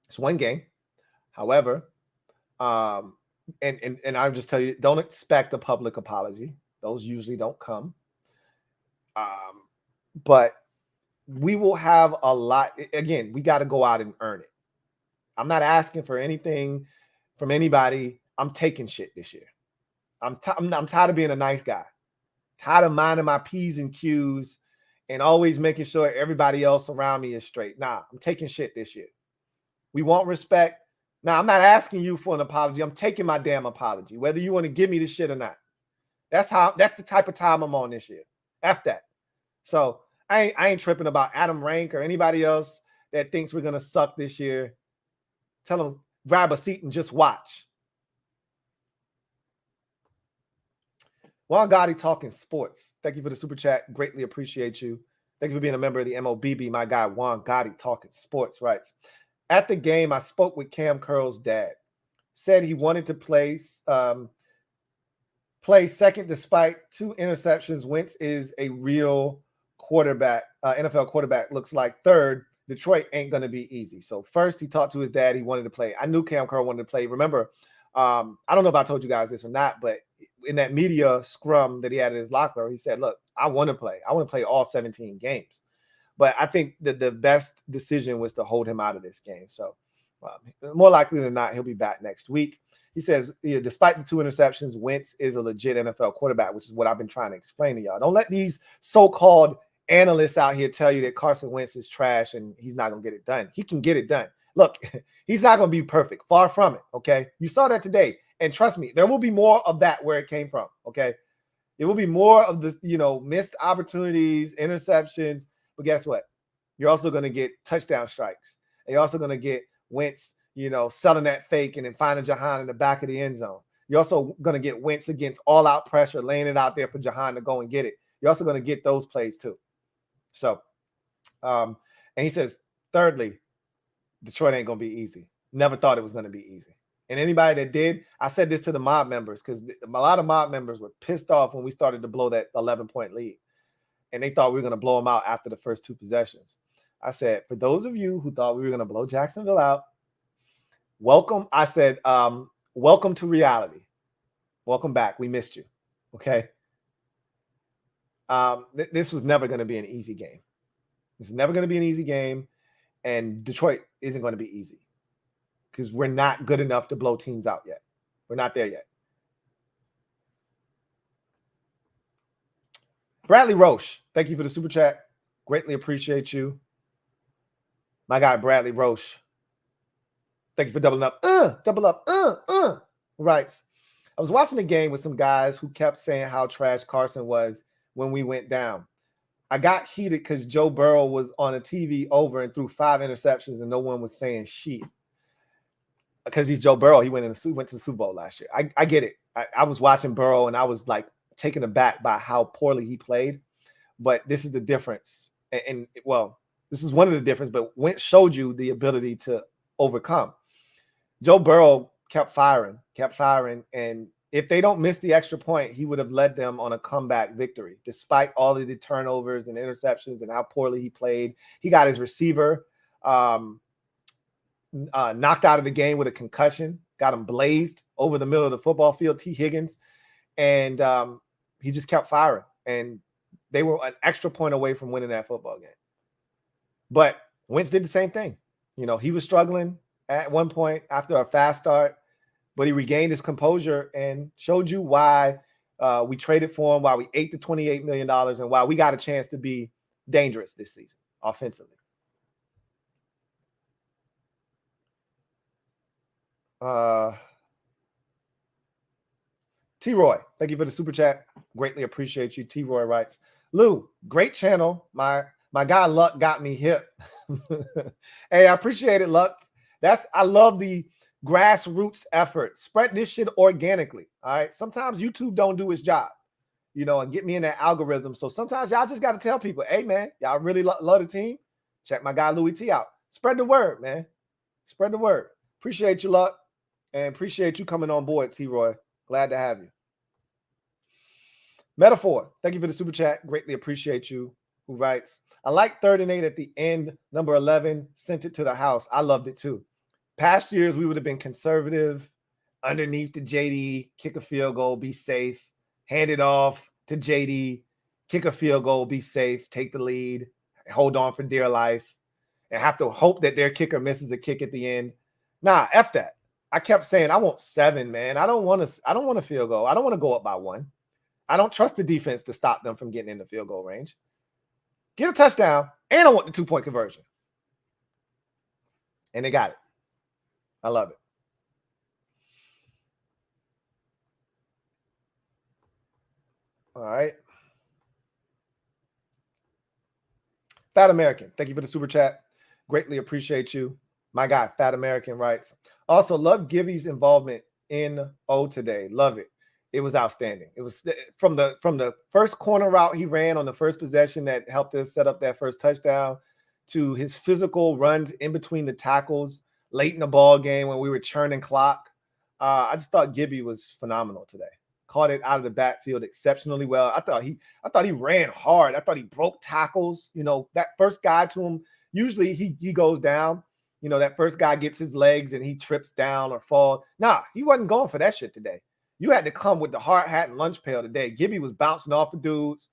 It's one game. However, and I'll just tell you, don't expect a public apology. Those usually don't come. But we will have a lot. Again, we got to go out and earn it. I'm not asking for anything from anybody. I'm taking shit this year. I'm tired of being a nice guy. Tired of minding my P's and Q's and always making sure everybody else around me is straight. Nah, I'm taking shit this year. We want respect. Now, I'm not asking you for an apology. I'm taking my damn apology, whether you want to give me the shit or not. That's the type of time I'm on this year. F that. So I ain't tripping about Adam Rank or anybody else that thinks we're going to suck this year. Tell them, grab a seat and just watch. Juan Gotti talking sports. Thank you for the super chat. Greatly appreciate you. Thank you for being a member of the MOBB. My guy, Juan Gotti talking sports, writes, at the game, I spoke with Cam Curl's dad. Said he wanted to play second despite 2 interceptions. Wentz is a real quarterback. NFL quarterback. Looks like third. Detroit ain't going to be easy. So first, he talked to his dad. He wanted to play. I knew Cam Curl wanted to play. Remember, I don't know if I told you guys this or not, but in that media scrum that he had in his locker, he said, look, I want to play. I want to play all 17 games. But I think that the best decision was to hold him out of this game. So more likely than not, he'll be back next week. He says, despite the 2 interceptions, Wentz is a legit NFL quarterback, which is what I've been trying to explain to y'all. Don't let these so-called analysts out here tell you that Carson Wentz is trash and he's not going to get it done. He can get it done. Look, he's not going to be perfect. Far from it, okay? You saw that today. And trust me, there will be more of that where it came from, okay? There will be more of this, missed opportunities, interceptions. But guess what? You're also going to get touchdown strikes. And you're also going to get Wentz, selling that fake and then finding Jahan in the back of the end zone. You're also going to get Wentz against all-out pressure, laying it out there for Jahan to go and get it. you're also going to get those plays too. So, and he says, thirdly, Detroit ain't going to be easy. Never thought it was going to be easy. And anybody that did, I said this to the mob members because a lot of mob members were pissed off when we started to blow that 11-point lead. And they thought we were going to blow them out after the first 2 possessions. I said, for those of you who thought we were going to blow Jacksonville out, welcome. I said, welcome to reality. Welcome back. We missed you. Okay. This was never going to be an easy game. This is never going to be an easy game. And Detroit isn't going to be easy because we're not good enough to blow teams out yet. We're not there yet. Bradley Roche, thank you for the super chat. Greatly appreciate you. My guy, Bradley Roche. Thank you for doubling up. Double up. Right. I was watching a game with some guys who kept saying how trash Carson was when we went down. I got heated because Joe Burrow was on a TV over and threw 5 interceptions and no one was saying shit. Because he's Joe Burrow. He went to the Super Bowl last year. I get it. I was watching Burrow and I was like taken aback by how poorly he played. But this is the difference. And well, this is one of the differences, but Wentz showed you the ability to overcome. Joe Burrow kept firing. And if they don't miss the extra point, he would have led them on a comeback victory, despite all of the turnovers and interceptions and how poorly he played. He got his receiver knocked out of the game with a concussion, got him blazed over the middle of the football field, T. Higgins, and he just kept firing. And they were an extra point away from winning that football game. But Wentz did the same thing. You know, he was struggling at one point after a fast start, but he regained his composure and showed you why we traded for him, why we ate the $28 million, and why we got a chance to be dangerous this season offensively. T-Roy, thank you for the super chat. Greatly appreciate you. T-Roy writes, Lou, great channel. My guy Luck got me hip. Hey, I appreciate it, Luck. I love the grassroots effort. Spread this shit organically. All right. Sometimes YouTube don't do its job, you know, and get me in that algorithm. So sometimes y'all just got to tell people, hey, man, y'all really love the team. Check my guy Louie Tee out. Spread the word, man. Spread the word. Appreciate you, Luck. And appreciate you coming on board, T-Roy. Glad to have you. Metaphor, thank you for the super chat. Greatly appreciate you. Who writes, I like 3rd and 8 at the end. Number 11 sent it to the house. I loved it too. Past years, we would have been conservative, underneath the JD, kick a field goal, be safe, hand it off to JD, kick a field goal, be safe, take the lead, hold on for dear life, and have to hope that their kicker misses a kick at the end. Nah, F that. I kept saying, I want 7, man. I don't want a field goal. I don't want to go up by 1. I don't trust the defense to stop them from getting in the field goal range. Get a touchdown, and I want the 2-point conversion. And they got it. I love it. All right. Fat American, thank you for the super chat. Greatly appreciate you. My guy, Fat American writes, also love Gibby's involvement in O today. Love it. It was outstanding. It was from the first corner route he ran on the first possession that helped us set up that first touchdown to his physical runs in between the tackles late in the ball game when we were churning clock. I just thought Gibby was phenomenal today. Caught it out of the backfield exceptionally well. I thought he ran hard. I thought he broke tackles. You know, that first guy to him, usually he goes down. You know, that first guy gets his legs and he trips down or falls. Nah, he wasn't going for that shit today. You had to come with the hard hat and lunch pail today. Gibby was bouncing off of dudes.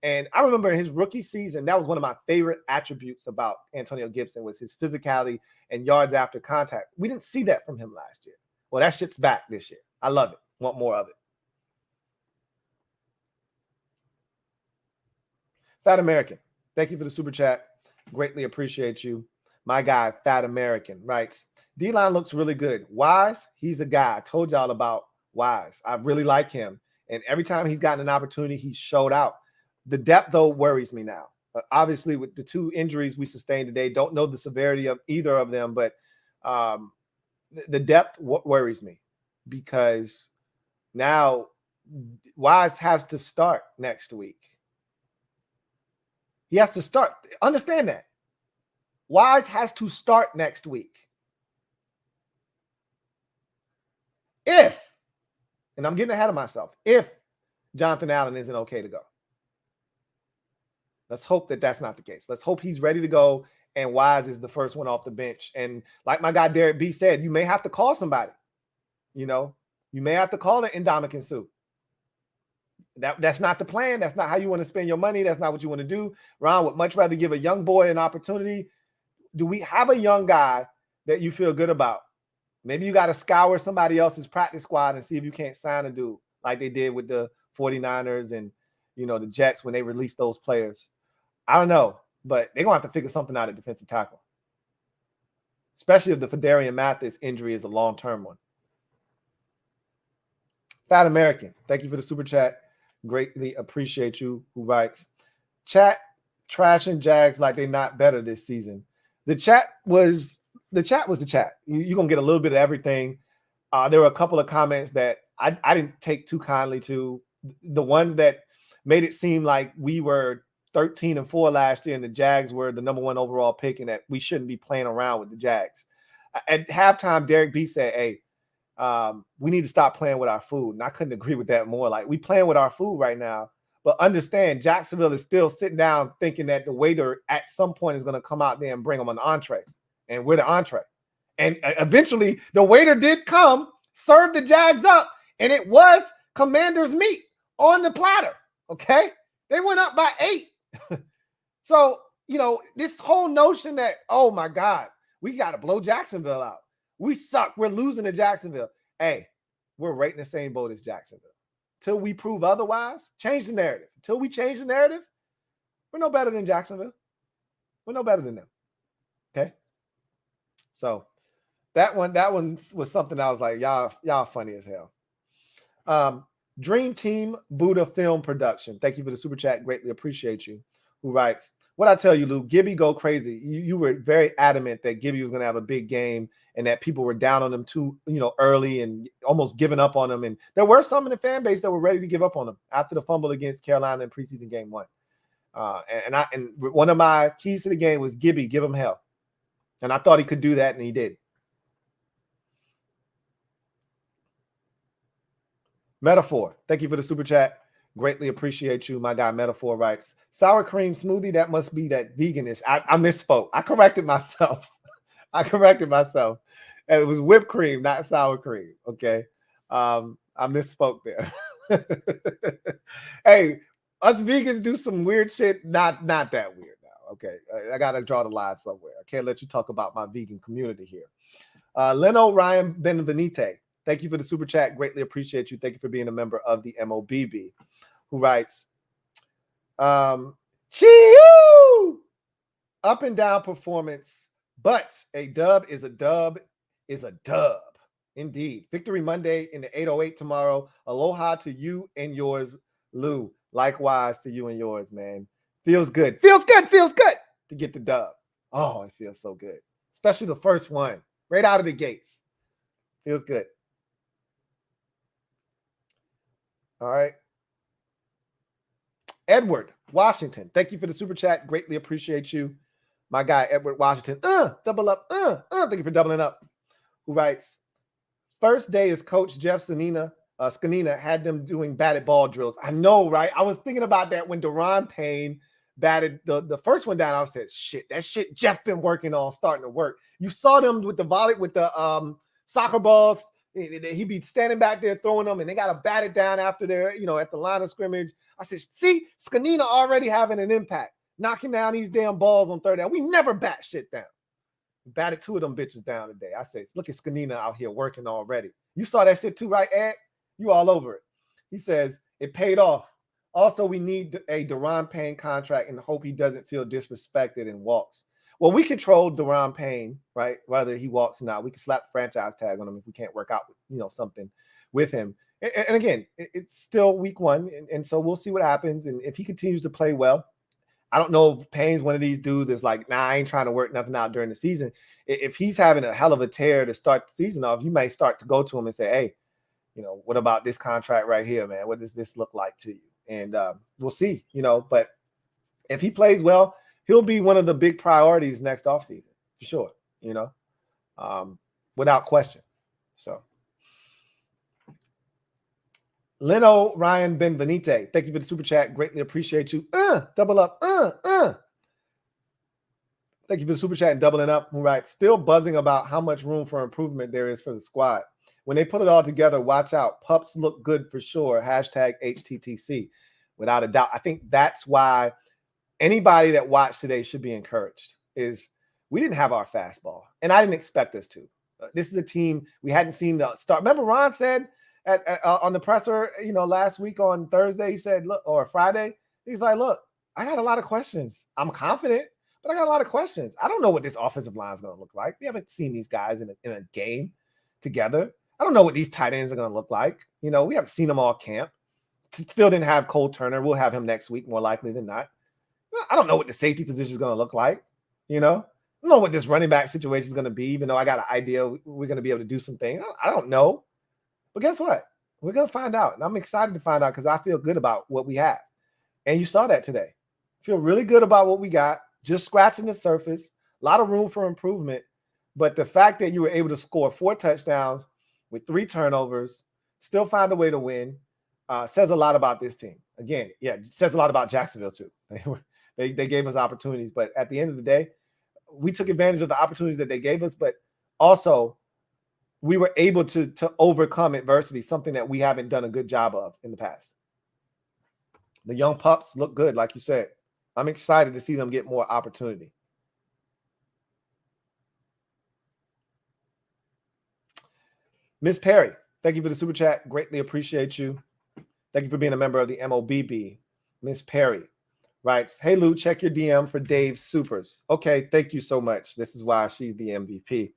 And I remember in his rookie season, that was one of my favorite attributes about Antonio Gibson was his physicality and yards after contact. We didn't see that from him last year. Well, that shit's back this year. I love it. Want more of it. Fat American, thank you for the super chat. Greatly appreciate you. My guy, Fat American, writes, D-line looks really good. Wise, he's a guy. I told y'all about Wise. I really like him. And every time he's gotten an opportunity, he showed out. The depth, though, worries me now. Obviously, with the 2 injuries we sustained today, don't know the severity of either of them, but the depth worries me because now Wise has to start next week. He has to start. Understand that. Wise has to start next week. If, and I'm getting ahead of myself, if Jonathan Allen isn't okay to go. Let's hope that that's not the case. Let's hope he's ready to go and Wise is the first one off the bench. And like my guy Derek B said, you may have to call somebody. You know, you may have to call an Ndamukong Suh. That's not the plan. That's not how you want to spend your money. That's not what you want to do. Ron would much rather give a young boy an opportunity. Do we have a young guy that you feel good about? Maybe you got to scour somebody else's practice squad and see if you can't sign a dude like they did with the 49ers and, you know, the Jets when they released those players. I don't know, but they're going to have to figure something out at defensive tackle, especially if the Fedarian Mathis injury is a long-term one. Fat American, thank you for the super chat. Greatly appreciate you. Who writes, chat trashing Jags like they're not better this season. The chat was the chat. You're going to get a little bit of everything. There were a couple of comments that I didn't take too kindly to. The ones that made it seem like we were 13-4 last year and the Jags were the number 1 overall pick and that we shouldn't be playing around with the Jags. At halftime, Derek B said, hey, we need to stop playing with our food. And I couldn't agree with that more. Like, we playing with our food right now, but understand Jacksonville is still sitting down thinking that the waiter at some point is going to come out there and bring them an entree. And we're the entree. And eventually the waiter did come, serve the Jags up, and it was Commander's meat on the platter. Okay. They went up by 8. So, you know, this whole notion that, oh my God, we got to blow Jacksonville out. We suck. We're losing to Jacksonville. Hey, we're right in the same boat as Jacksonville. Till we prove otherwise, change the narrative. Until we change the narrative, we're no better than Jacksonville. We're no better than them. Okay. So that one was something I was like, y'all funny as hell. Dream Team Buddha Film Production. Thank you for the super chat. Greatly appreciate you. Who writes, what I tell you, Lou, Gibby go crazy. You were very adamant that Gibby was going to have a big game and that people were down on him too, you know, early and almost giving up on him. And there were some in the fan base that were ready to give up on him after the fumble against Carolina in preseason game 1. And one of my keys to the game was Gibby, give him hell. And I thought he could do that, and he did. Metaphor, thank you for the super chat. Greatly appreciate you. My guy Metaphor writes, sour cream smoothie, that must be that veganish. I misspoke. I corrected myself. And it was whipped cream, not sour cream. Okay. I misspoke there. Hey, us vegans do some weird shit. Not that weird now. Okay. I got to draw the line somewhere. I can't let you talk about my vegan community here. Leno Ryan Benvenite, thank you for the super chat. Greatly appreciate you. Thank you for being a member of the MOBB. Who writes, Chee-oo! Up and down performance, but a dub is a dub is a dub. Indeed. Victory Monday in the 808 tomorrow. Aloha to you and yours, Lou. Likewise to you and yours, man. Feels good. Feels good to get the dub. Oh, it feels so good. Especially the first one. Right out of the gates. Feels good. All right. Edward Washington, thank you for the super chat. Greatly appreciate you. My guy, Edward Washington, double up, thank you for doubling up. Who writes, first day is Coach Jeff Scanina had them doing batted ball drills. I know, right? I was thinking about that when Daron Payne batted the first one down. I said, shit, that shit Jeff been working on starting to work. You saw them with the soccer balls. He'd be standing back there throwing them, and they got to bat it down after they're, you know, at the line of scrimmage. I said, see, Scanina already having an impact, knocking down these damn balls on third down. We never bat shit down. Batted 2 of them bitches down today. I said, look at Scanina out here working already. You saw that shit too, right, Ed? You all over it. He says, it paid off. Also, we need a Daron Payne contract and hope he doesn't feel disrespected and walks. Well, we control Daron Payne, right? Whether he walks or not, we can slap the franchise tag on him if we can't work out, you know, something with him. And again, it's still week 1, and so we'll see what happens. And if he continues to play well, I don't know if Payne's one of these dudes that's like, nah, I ain't trying to work nothing out during the season. If he's having a hell of a tear to start the season off, you may start to go to him and say, hey, you know, what about this contract right here, man? What does this look like to you? And we'll see, you know, but If he plays well, he'll be one of the big priorities next offseason, for sure, without question. So, Leno Ryan Benvenite, thank you for the super chat. Greatly appreciate you. Double up. Thank you for the super chat and doubling up. Who writes, still buzzing about how much room for improvement there is for the squad. When they put it all together, watch out. Pups look good for sure. Hashtag HTTC. Without a doubt. I think that's why anybody that watched today should be encouraged. Is we didn't have our fastball, and I didn't expect us to. This is a team we hadn't seen the start. Remember, Ron said on the presser, last week on Thursday, he said, look, or Friday, he's like, look, I got a lot of questions. I'm confident, but I got a lot of questions. I don't know what this offensive line is going to look like. We haven't seen these guys in a game together. I don't know what these tight ends are going to look like. We haven't seen them all camp. Still didn't have Cole Turner. We'll have him next week, more likely than not. I don't know what the safety position is going to look like. I don't know what this running back situation is going to be, even though I got an idea we're going to be able to do some things. I don't know. But guess what? We're going to find out. And I'm excited to find out because I feel good about what we have. And you saw that today. Feel really good about what we got. Just scratching the surface. A lot of room for improvement. But the fact that you were able to score 4 touchdowns with 3 turnovers, still find a way to win, says a lot about this team. Again, it says a lot about Jacksonville too. They gave us opportunities, but at the end of the day, we took advantage of the opportunities that they gave us, but also we were able to overcome adversity, something that we haven't done a good job of in the past. The young pups look good, like you said. I'm excited to see them get more opportunity. Miss Perry, thank you for the super chat. Greatly appreciate you. Thank you for being a member of the MOBB. Miss Perry writes, hey, Lou, check your DM for Dave's supers. Okay, thank you so much. This is why she's the MVP.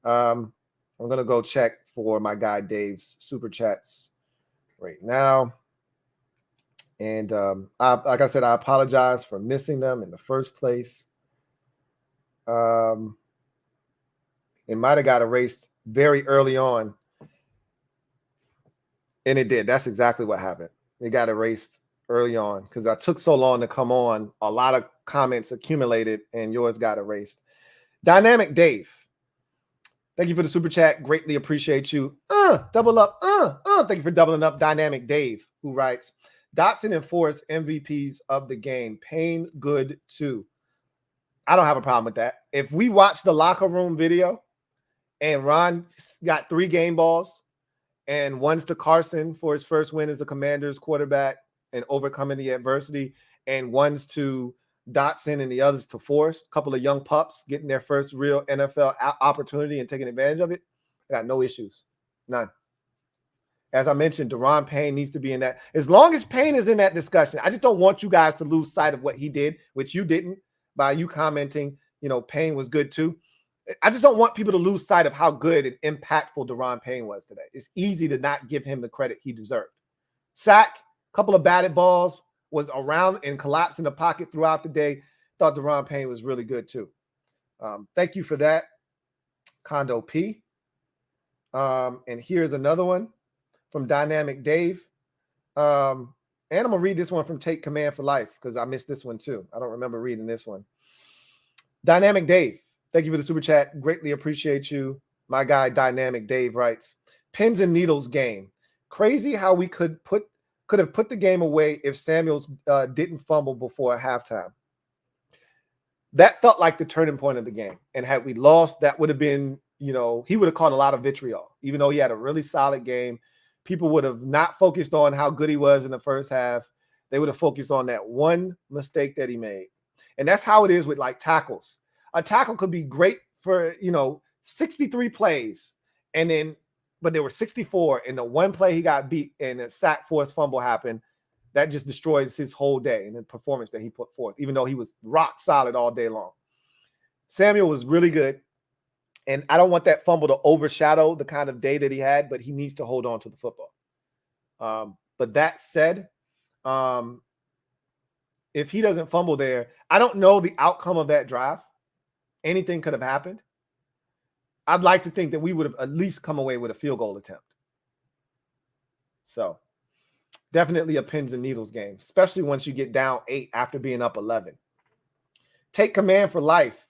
I'm going to go check for my guy Dave's super chats right now. And like I said, I apologize for missing them in the first place. It might have got erased very early on. And it did. That's exactly what happened. It got erased early on because I took so long to come on. A lot of comments accumulated and yours got erased. Dynamic Dave, thank you for the super chat. Greatly appreciate you. Double up. Thank you for doubling up. Dynamic Dave, who writes, Dotson and Forrest MVPs of the game. Payne good too. I don't have a problem with that. If we watch the locker room video and Ron got 3 game balls, and one's to Carson for his first win as a Commanders quarterback and overcoming the adversity, and one's to Dotson and the others to Forrest, a couple of young pups getting their first real NFL opportunity and taking advantage of it. I got no issues. None. As I mentioned, Daron Payne needs to be in that. As long as Payne is in that discussion, I just don't want you guys to lose sight of what he did, which you didn't by you commenting, Payne was good too. I just don't want people to lose sight of how good and impactful Daron Payne was today. It's easy to not give him the credit he deserved. Sack, couple of batted balls, was around and collapsed in the pocket throughout the day. Thought Daron Payne was really good too. Thank you for that, Condo P. And here's another one from Dynamic Dave. And I'm going to read this one from Take Command for Life because I missed this one too. I don't remember reading this one. Dynamic Dave, thank you for the super chat. Greatly appreciate you. My guy, Dynamic Dave, writes, pins and needles game. Crazy how we could have put the game away if Samuels didn't fumble before halftime. That felt like the turning point of the game. And had we lost, that would have been, he would have caught a lot of vitriol. Even though he had a really solid game, people would have not focused on how good he was in the first half. They would have focused on that one mistake that he made. And that's how it is with like tackles. A tackle could be great for, 63 plays. But there were 64, and the one play he got beat and a sack forced fumble happened. That just destroys his whole day and the performance that he put forth, even though he was rock solid all day long. Samuel was really good. And I don't want that fumble to overshadow the kind of day that he had, but he needs to hold on to the football. But that said, if he doesn't fumble there, I don't know the outcome of that drive. Anything could have happened. I'd like to think that we would have at least come away with a field goal attempt. So Definitely a pins and needles game, especially once you get down 8 after being up 11. Take command for life.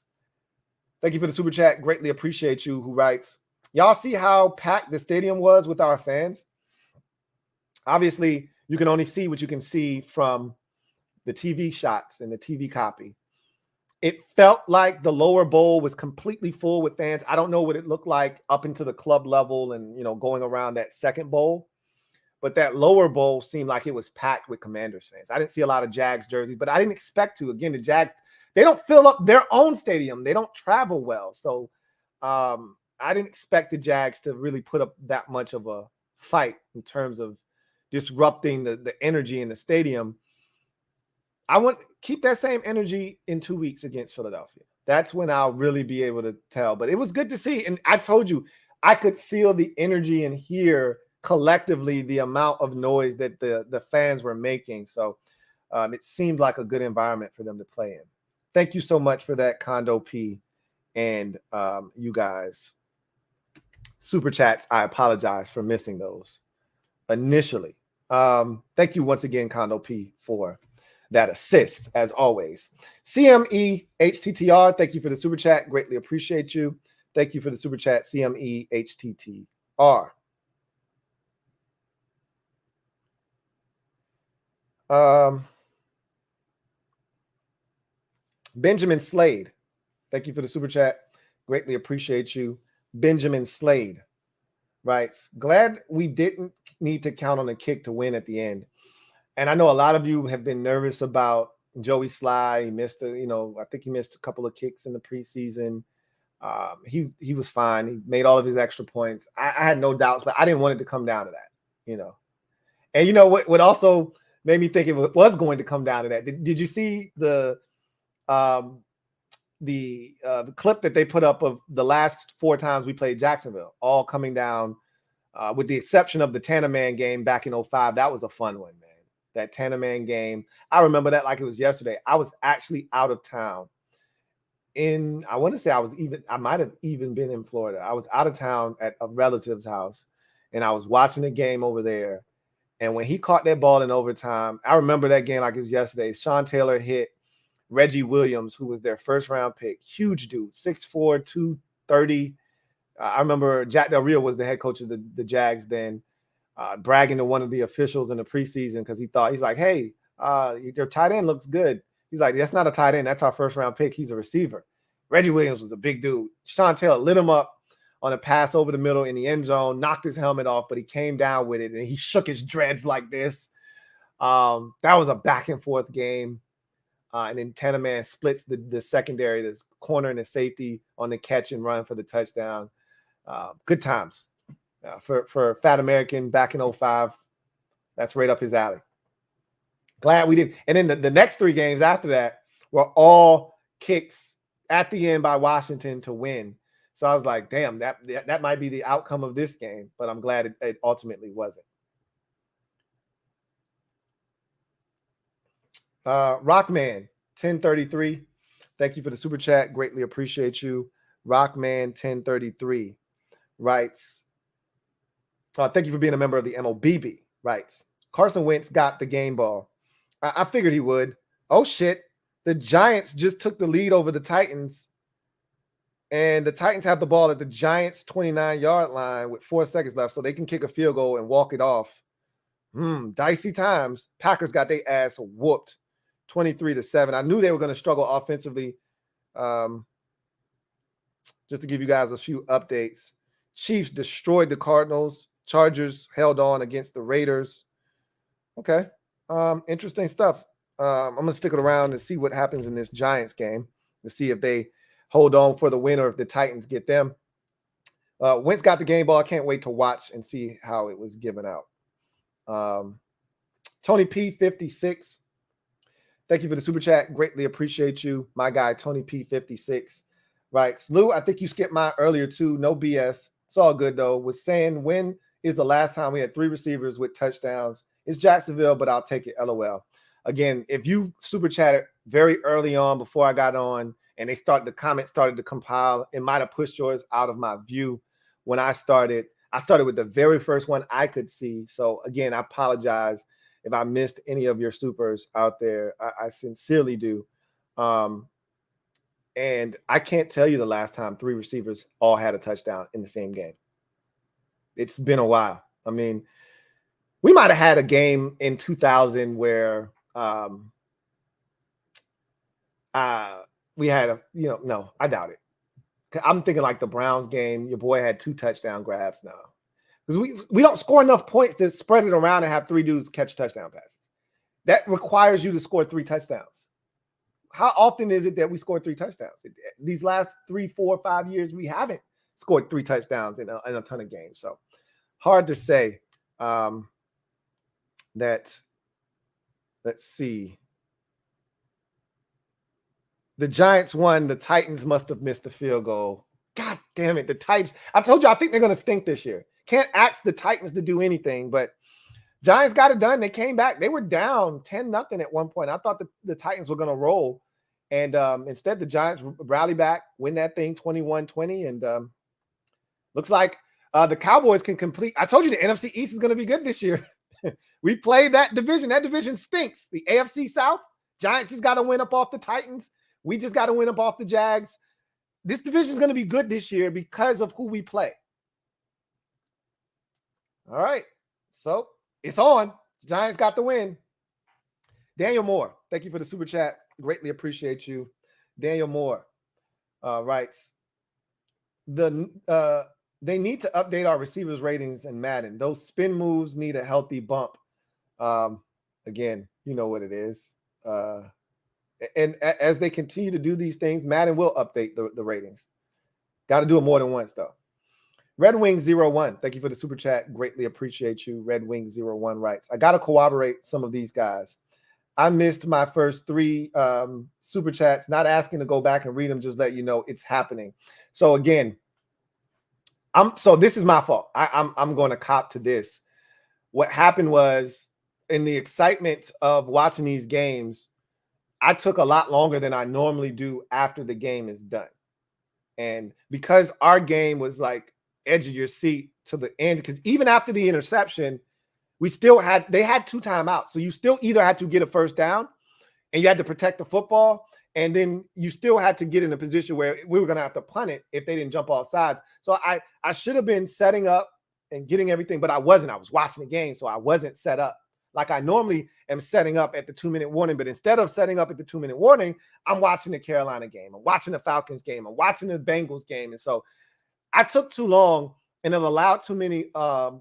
Thank you for the super chat. Greatly appreciate you. Who writes, y'all see how packed the stadium was with our fans? Obviously, you can only see what you can see from the TV shots and the TV copy. It felt like the lower bowl was completely full with fans. I don't know what it looked like up into the club level and, going around that second bowl. But that lower bowl seemed like it was packed with Commanders fans. I didn't see a lot of Jags jerseys, but I didn't expect to. Again, the Jags, they don't fill up their own stadium. They don't travel well. So I didn't expect the Jags to really put up that much of a fight in terms of disrupting the energy in the stadium. I want to keep that same energy in 2 weeks against Philadelphia. That's when I'll really be able to tell. But it was good to see. And I told you, I could feel the energy and hear collectively the amount of noise that the fans were making. So it seemed like a good environment for them to play in. Thank you so much for that, Condo P, and you guys. Super chats, I apologize for missing those initially. Thank you once again, Condo P, for that assist, as always. CME HTTR, thank you for the super chat. Greatly appreciate you. Thank you for the super chat, CME HTTR. Benjamin Slade, thank you for the super chat. Greatly appreciate you. Benjamin Slade writes, glad we didn't need to count on a kick to win at the end. And I know a lot of you have been nervous about Joey Sly. He missed I think he missed a couple of kicks in the preseason. He was fine. He made all of his extra points. I had no doubts, but I didn't want it to come down to that, And what also made me think it was going to come down to that. Did you see the clip that they put up of the last 4 times we played Jacksonville, all coming down with the exception of the Tannerman game back in 2005? That was a fun one, man. That Tannerman game. I remember that like it was yesterday. I was actually out of town I want to say I might have even been in Florida. I was out of town at a relative's house and I was watching the game over there. And when he caught that ball in overtime, I remember that game like it was yesterday. Sean Taylor hit Reggie Williams, who was their first round pick. Huge dude, 6'4", 230. I remember Jack Del Rio was the head coach of the Jags then, bragging to one of the officials in the preseason because he's like, hey, your tight end looks good. He's like, that's not a tight end. That's our first round pick. He's a receiver. Reggie Williams was a big dude. Sean Taylor lit him up on a pass over the middle in the end zone, knocked his helmet off, but he came down with it and he shook his dreads like this. That was a back and forth game. And then Tannerman splits the secondary, this corner and the safety on the catch and run for the touchdown. Good times for Fat American back in 2005. That's right up his alley. Glad we did. And then the next 3 games after that were all kicks at the end by Washington to win. So I was like, damn, that might be the outcome of this game, but I'm glad it ultimately wasn't. Rockman 1033, thank you for the super chat. Greatly appreciate you. Rockman 1033 writes, thank you for being a member of the MOBB. Writes, Carson Wentz got the game ball. I figured he would. Oh shit, the Giants just took the lead over the Titans, and the Titans have the ball at the Giants' 29-yard line with 4 seconds left, so they can kick a field goal and walk it off. Dicey times. Packers got their ass whooped 23-7. I knew they were going to struggle offensively. Just to give you guys a few updates. Chiefs destroyed the Cardinals. Chargers held on against the Raiders. Okay. Interesting stuff. I'm going to stick it around and see what happens in this Giants game to see if they hold on for the win or if the Titans get them. Wentz got the game ball. I can't wait to watch and see how it was given out. Tony P 56. Thank you for the super chat. Greatly appreciate you. My guy, Tony P 56 writes, Lou, I think you skipped mine earlier too. No BS. It's all good though. Was saying, when is the last time we had 3 receivers with touchdowns? It's Jacksonville, but I'll take it. LOL. Again, if you super chatted very early on before I got on and the comments started to compile, it might have pushed yours out of my view. When I started with the very first one I could see. So again, I apologize. if I missed any of your supers out there. I sincerely do. And I can't tell you the last time 3 receivers all had a touchdown in the same game. It's been a while. I mean, we might have had a game in 2000 where we had a, no, I doubt it. I'm thinking like the Browns game. Your boy had 2 touchdown grabs now. Because we don't score enough points to spread it around and have 3 dudes catch touchdown passes. That requires you to score 3 touchdowns. How often is it that we score 3 touchdowns? These last 3, 4, 5 years, we haven't scored 3 touchdowns in a ton of games. So hard to say that. Let's see. The Giants won. The Titans must have missed the field goal. God damn it. The Titans. I told you, I think they're going to stink this year. Can't ask the Titans to do anything, but Giants got it done. They came back. They were down 10-0 at one point. I thought the Titans were going to roll. And instead, the Giants rally back, win that thing 21-20. And looks like the Cowboys can complete. I told you the NFC East is going to be good this year. We played that division. That division stinks. The AFC South, Giants just got to win up off the Titans. We just got to win up off the Jags. This division is going to be good this year because of who we play. All right. So it's on. Giants got the win. Daniel Moore, thank you for the super chat. Greatly appreciate you. Daniel Moore writes, they need to update our receivers ratings in Madden. Those spin moves need a healthy bump. Again, you know what it is. And as they continue to do these things, Madden will update the ratings. Got to do it more than once, though. Red Wing 01, thank you for the super chat. Greatly appreciate you. Red Wing 01 writes, I got to corroborate some of these guys. I missed my first 3 super chats, not asking to go back and read them, just let you know it's happening. So again, so this is my fault. I'm going to cop to this. What happened was, in the excitement of watching these games, I took a lot longer than I normally do after the game is done. And because our game was like edge of your seat to the end, because even after the interception, they had 2 timeouts. So you still either had to get a first down and you had to protect the football, and then you still had to get in a position where we were going to have to punt it if they didn't jump off sides. So I should have been setting up and getting everything, but I wasn't. I was watching the game, so I wasn't set up like I normally am setting up at the 2-minute warning. But instead of setting up at the 2-minute warning, I'm watching the Carolina game. I'm watching the Falcons game. I'm watching the Bengals game. And so I took too long and it allowed too many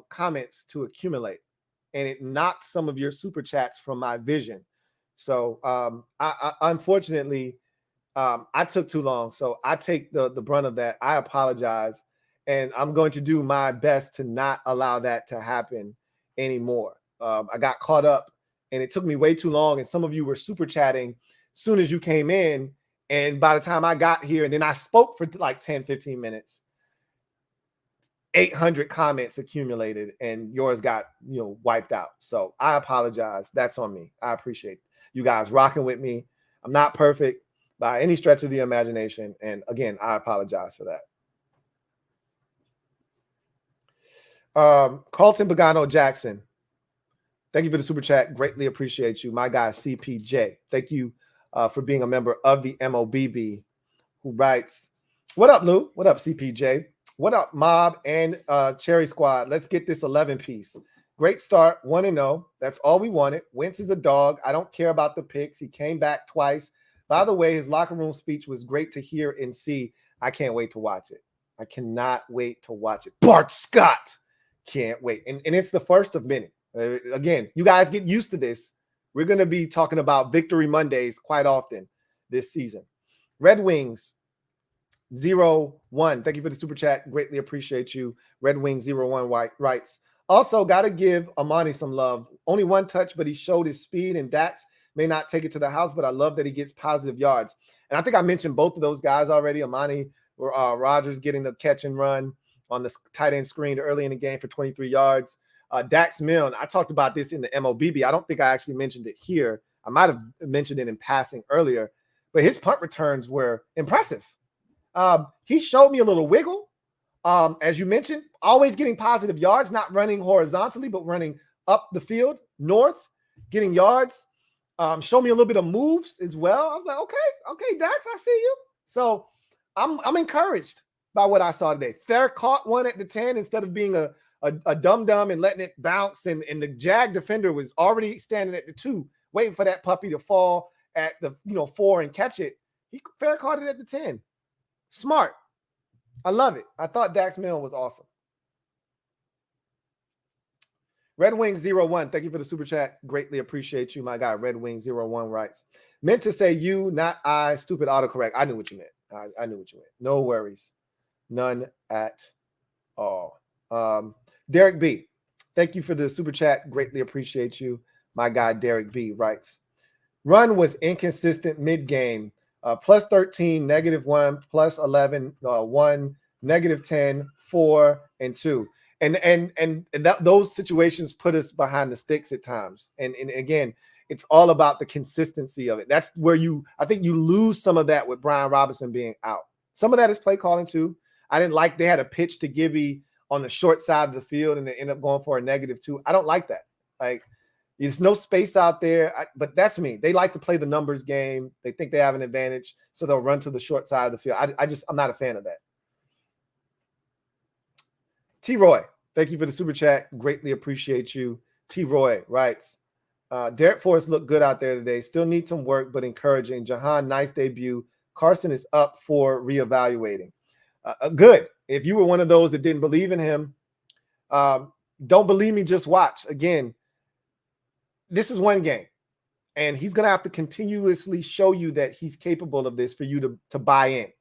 comments to accumulate. And it knocked some of your super chats from my vision. So I unfortunately, I took too long. So I take the brunt of that. I apologize. And I'm going to do my best to not allow that to happen anymore. I got caught up and it took me way too long. And some of you were super chatting as soon as you came in. And by the time I got here, and then I spoke for like 10, 15 minutes, 800 comments accumulated and yours got, wiped out. So I apologize. That's on me. I appreciate you guys rocking with me. I'm not perfect by any stretch of the imagination. And again, I apologize for that. Carlton Pagano Jackson, thank you for the super chat. Greatly appreciate you. My guy, CPJ. Thank you for being a member of the MOBB, who writes, what up, Lou? What up, CPJ? What up, Mob and Cherry Squad? Let's get this 11-piece. Great start, 1-0. That's all we wanted. Wentz is a dog. I don't care about the picks. He came back twice. By the way, his locker room speech was great to hear and see. I can't wait to watch it. I cannot wait to watch it. Bart Scott. Can't wait. And it's the first of many. Again, you guys get used to this. We're going to be talking about Victory Mondays quite often this season. Red Wings 01. Thank you for the super chat. Greatly appreciate you. Red Wings 01 writes, also got to give Amani some love. Only 1 touch, but he showed his speed, and Dax may not take it to the house, but I love that he gets positive yards. And I think I mentioned both of those guys already. Amani Rogers getting the catch and run on the tight end screen early in the game for 23 yards. Dax Milne, I talked about this in the MOBB. I don't think I actually mentioned it here. I might have mentioned it in passing earlier, but his punt returns were impressive. He showed me a little wiggle. As you mentioned, always getting positive yards, not running horizontally, but running up the field north. getting yards. Show me a little bit of moves as well. I was like, okay, Dax, I see you. So I'm encouraged by what I saw today. Fair caught one at the 10 instead of being a dum-dum and letting it bounce. And the Jag defender was already standing at the 2, waiting for that puppy to fall at the 4 and catch it. He fair caught it at the 10. Smart. I love it. I thought Dax Milne was awesome. Red Wings 01, thank you for the super chat. Greatly appreciate you, my guy. Red Wings 01 writes, meant to say you, not I. Stupid autocorrect. I knew what you meant. I knew what you meant. No worries. None at all. Derek B, thank you for the super chat. Greatly appreciate you. My guy Derek B writes, run was inconsistent mid-game. Plus 13, -1, plus 11, 1, -10, 4, and 2. And those situations put us behind the sticks at times. And again, it's all about the consistency of it. That's where I think you lose some of that with Brian Robinson being out. Some of that is play calling too. I didn't like they had a pitch to Gibby on the short side of the field and they end up going for a -2. I don't like that. Like, there's no space out there, but that's me. They like to play the numbers game. They think they have an advantage, so they'll run to the short side of the field. I'm not a fan of that. T. Roy, thank you for the super chat. Greatly appreciate you. T. Roy writes, Derek Forrest looked good out there today. Still needs some work, but encouraging. Jahan, nice debut. Carson is up for reevaluating. Good. If you were one of those that didn't believe in him, don't believe me, just watch. Again, this is one game, and he's going to have to continuously show you that he's capable of this for you to buy in.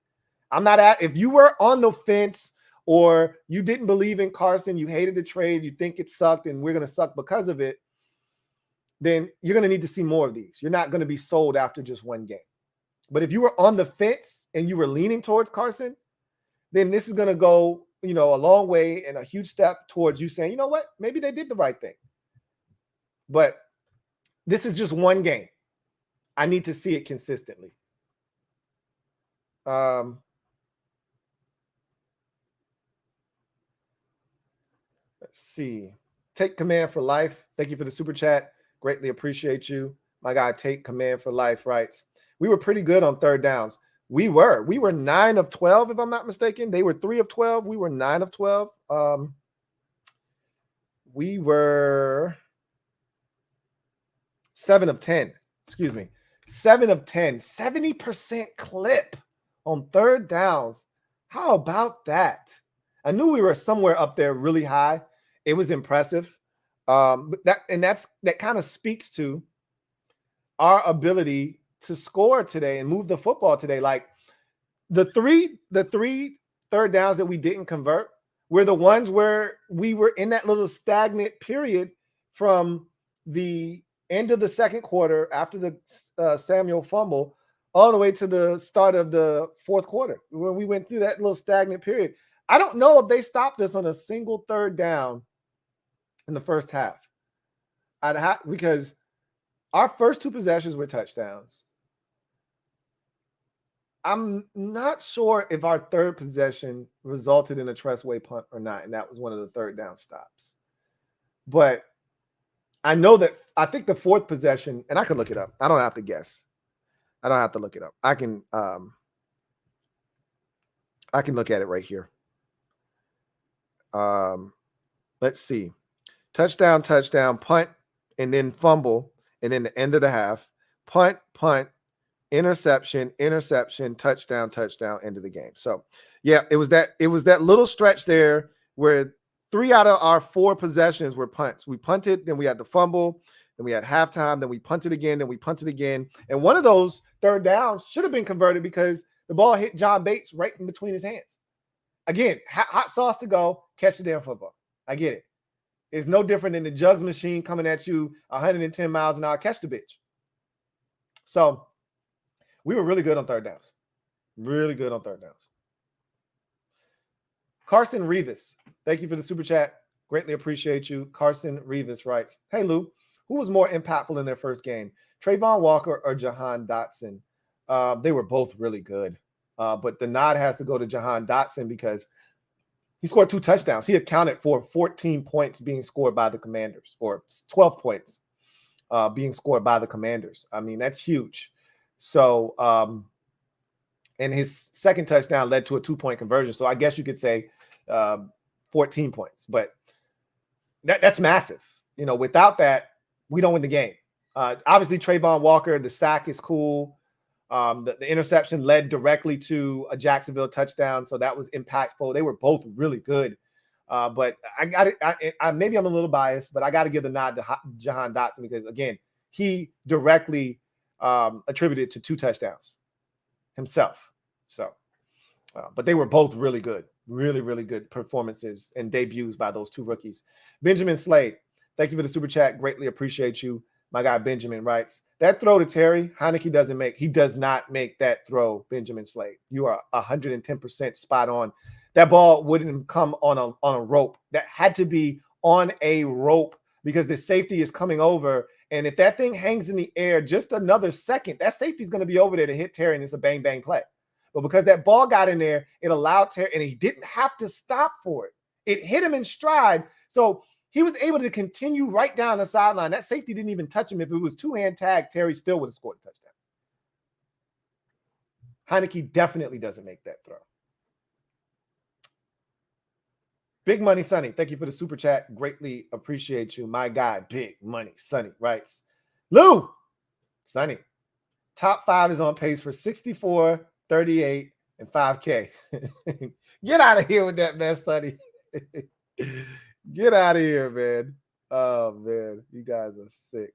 If you were on the fence or you didn't believe in Carson, you hated the trade, you think it sucked, and we're going to suck because of it, then you're going to need to see more of these. You're not going to be sold after just one game. But if you were on the fence and you were leaning towards Carson, then this is going to go, a long way and a huge step towards you saying, you know what, maybe they did the right thing. But this is just one game. I need to see it consistently. Let's see. Take Command for Life. Thank you for the super chat. Greatly appreciate you. My guy, Take Command for Life writes, we were pretty good on third downs. We were 9 of 12, if I'm not mistaken. They were 3 of 12. We were 9 of 12. We were 7 of 10. Excuse me. 7 of 10. 70% clip on third downs. How about that? I knew we were somewhere up there really high. It was impressive. That kind of speaks to our ability to score today and move the football today. Like the three third downs that we didn't convert were the ones where we were in that little stagnant period from the end of the second quarter after the Samuel fumble all the way to the start of the fourth quarter when we went through that little stagnant period. I don't know if they stopped us on a single third down in the first half. Because our first 2 possessions were touchdowns. I'm not sure if our third possession resulted in a Tressway punt or not, and that was one of the third down stops. But I know that I think the fourth possession, and I could look it up. I don't have to guess. I don't have to look it up. I can look at it right here. Let's see. Touchdown, punt, and then fumble, and then the end of the half. Punt, interception, touchdown, end of the game. So, yeah, it was that little stretch there where 3 out of our 4 possessions were punts. We punted, then we had the fumble, then we had halftime, then we punted again, then we punted again. And one of those third downs should have been converted because the ball hit John Bates right in between his hands. Again, hot sauce to go, catch the damn football. I get it. It's no different than the jugs machine coming at you 110 miles an hour, catch the bitch. So we were really good on third downs. Really good on third downs. Carson Revis, thank you for the super chat. Greatly appreciate you. Carson Revis writes, hey, Lou, who was more impactful in their first game, Trayvon Walker or Jahan Dotson? They were both really good. But the nod has to go to Jahan Dotson because he scored 2 touchdowns. He accounted for 14 points being scored by the Commanders, or 12 points. being scored by the Commanders. I mean, that's huge. So, and his second touchdown led to a 2-point conversion. So I guess you could say 14 points, but that's massive. You know, without that, we don't win the game. Obviously, Trayvon Walker, the sack is cool. The interception led directly to a Jacksonville touchdown, so that was impactful. They were both really good. But I got it. Maybe I'm a little biased, but I got to give the nod to Jahan Dotson because, again, he directly attributed to 2 touchdowns himself. So, but they were both really good, really, really good performances and debuts by those 2 rookies. Benjamin Slade, thank you for the super chat. Greatly appreciate you. My guy Benjamin writes, that throw to Terry, Heineke doesn't make. He does not make that throw, Benjamin Slade. You are 110% spot on. That ball wouldn't have come on a rope. That had to be on a rope because the safety is coming over. And if that thing hangs in the air just another second, that safety is going to be over there to hit Terry, and it's a bang, bang play. But because that ball got in there, it allowed Terry, and he didn't have to stop for it. It hit him in stride. So he was able to continue right down the sideline. That safety didn't even touch him. If it was 2-hand tag, Terry still would have scored a touchdown. Heineke definitely doesn't make that throw. Big Money Sonny, thank you for the super chat. Greatly appreciate you. My guy, Big Money Sonny writes, Lou, Sonny, top 5 is on pace for 64, 38, and 5K. Get out of here with that mess, Sonny. Get out of here, man. Oh, man. You guys are sick.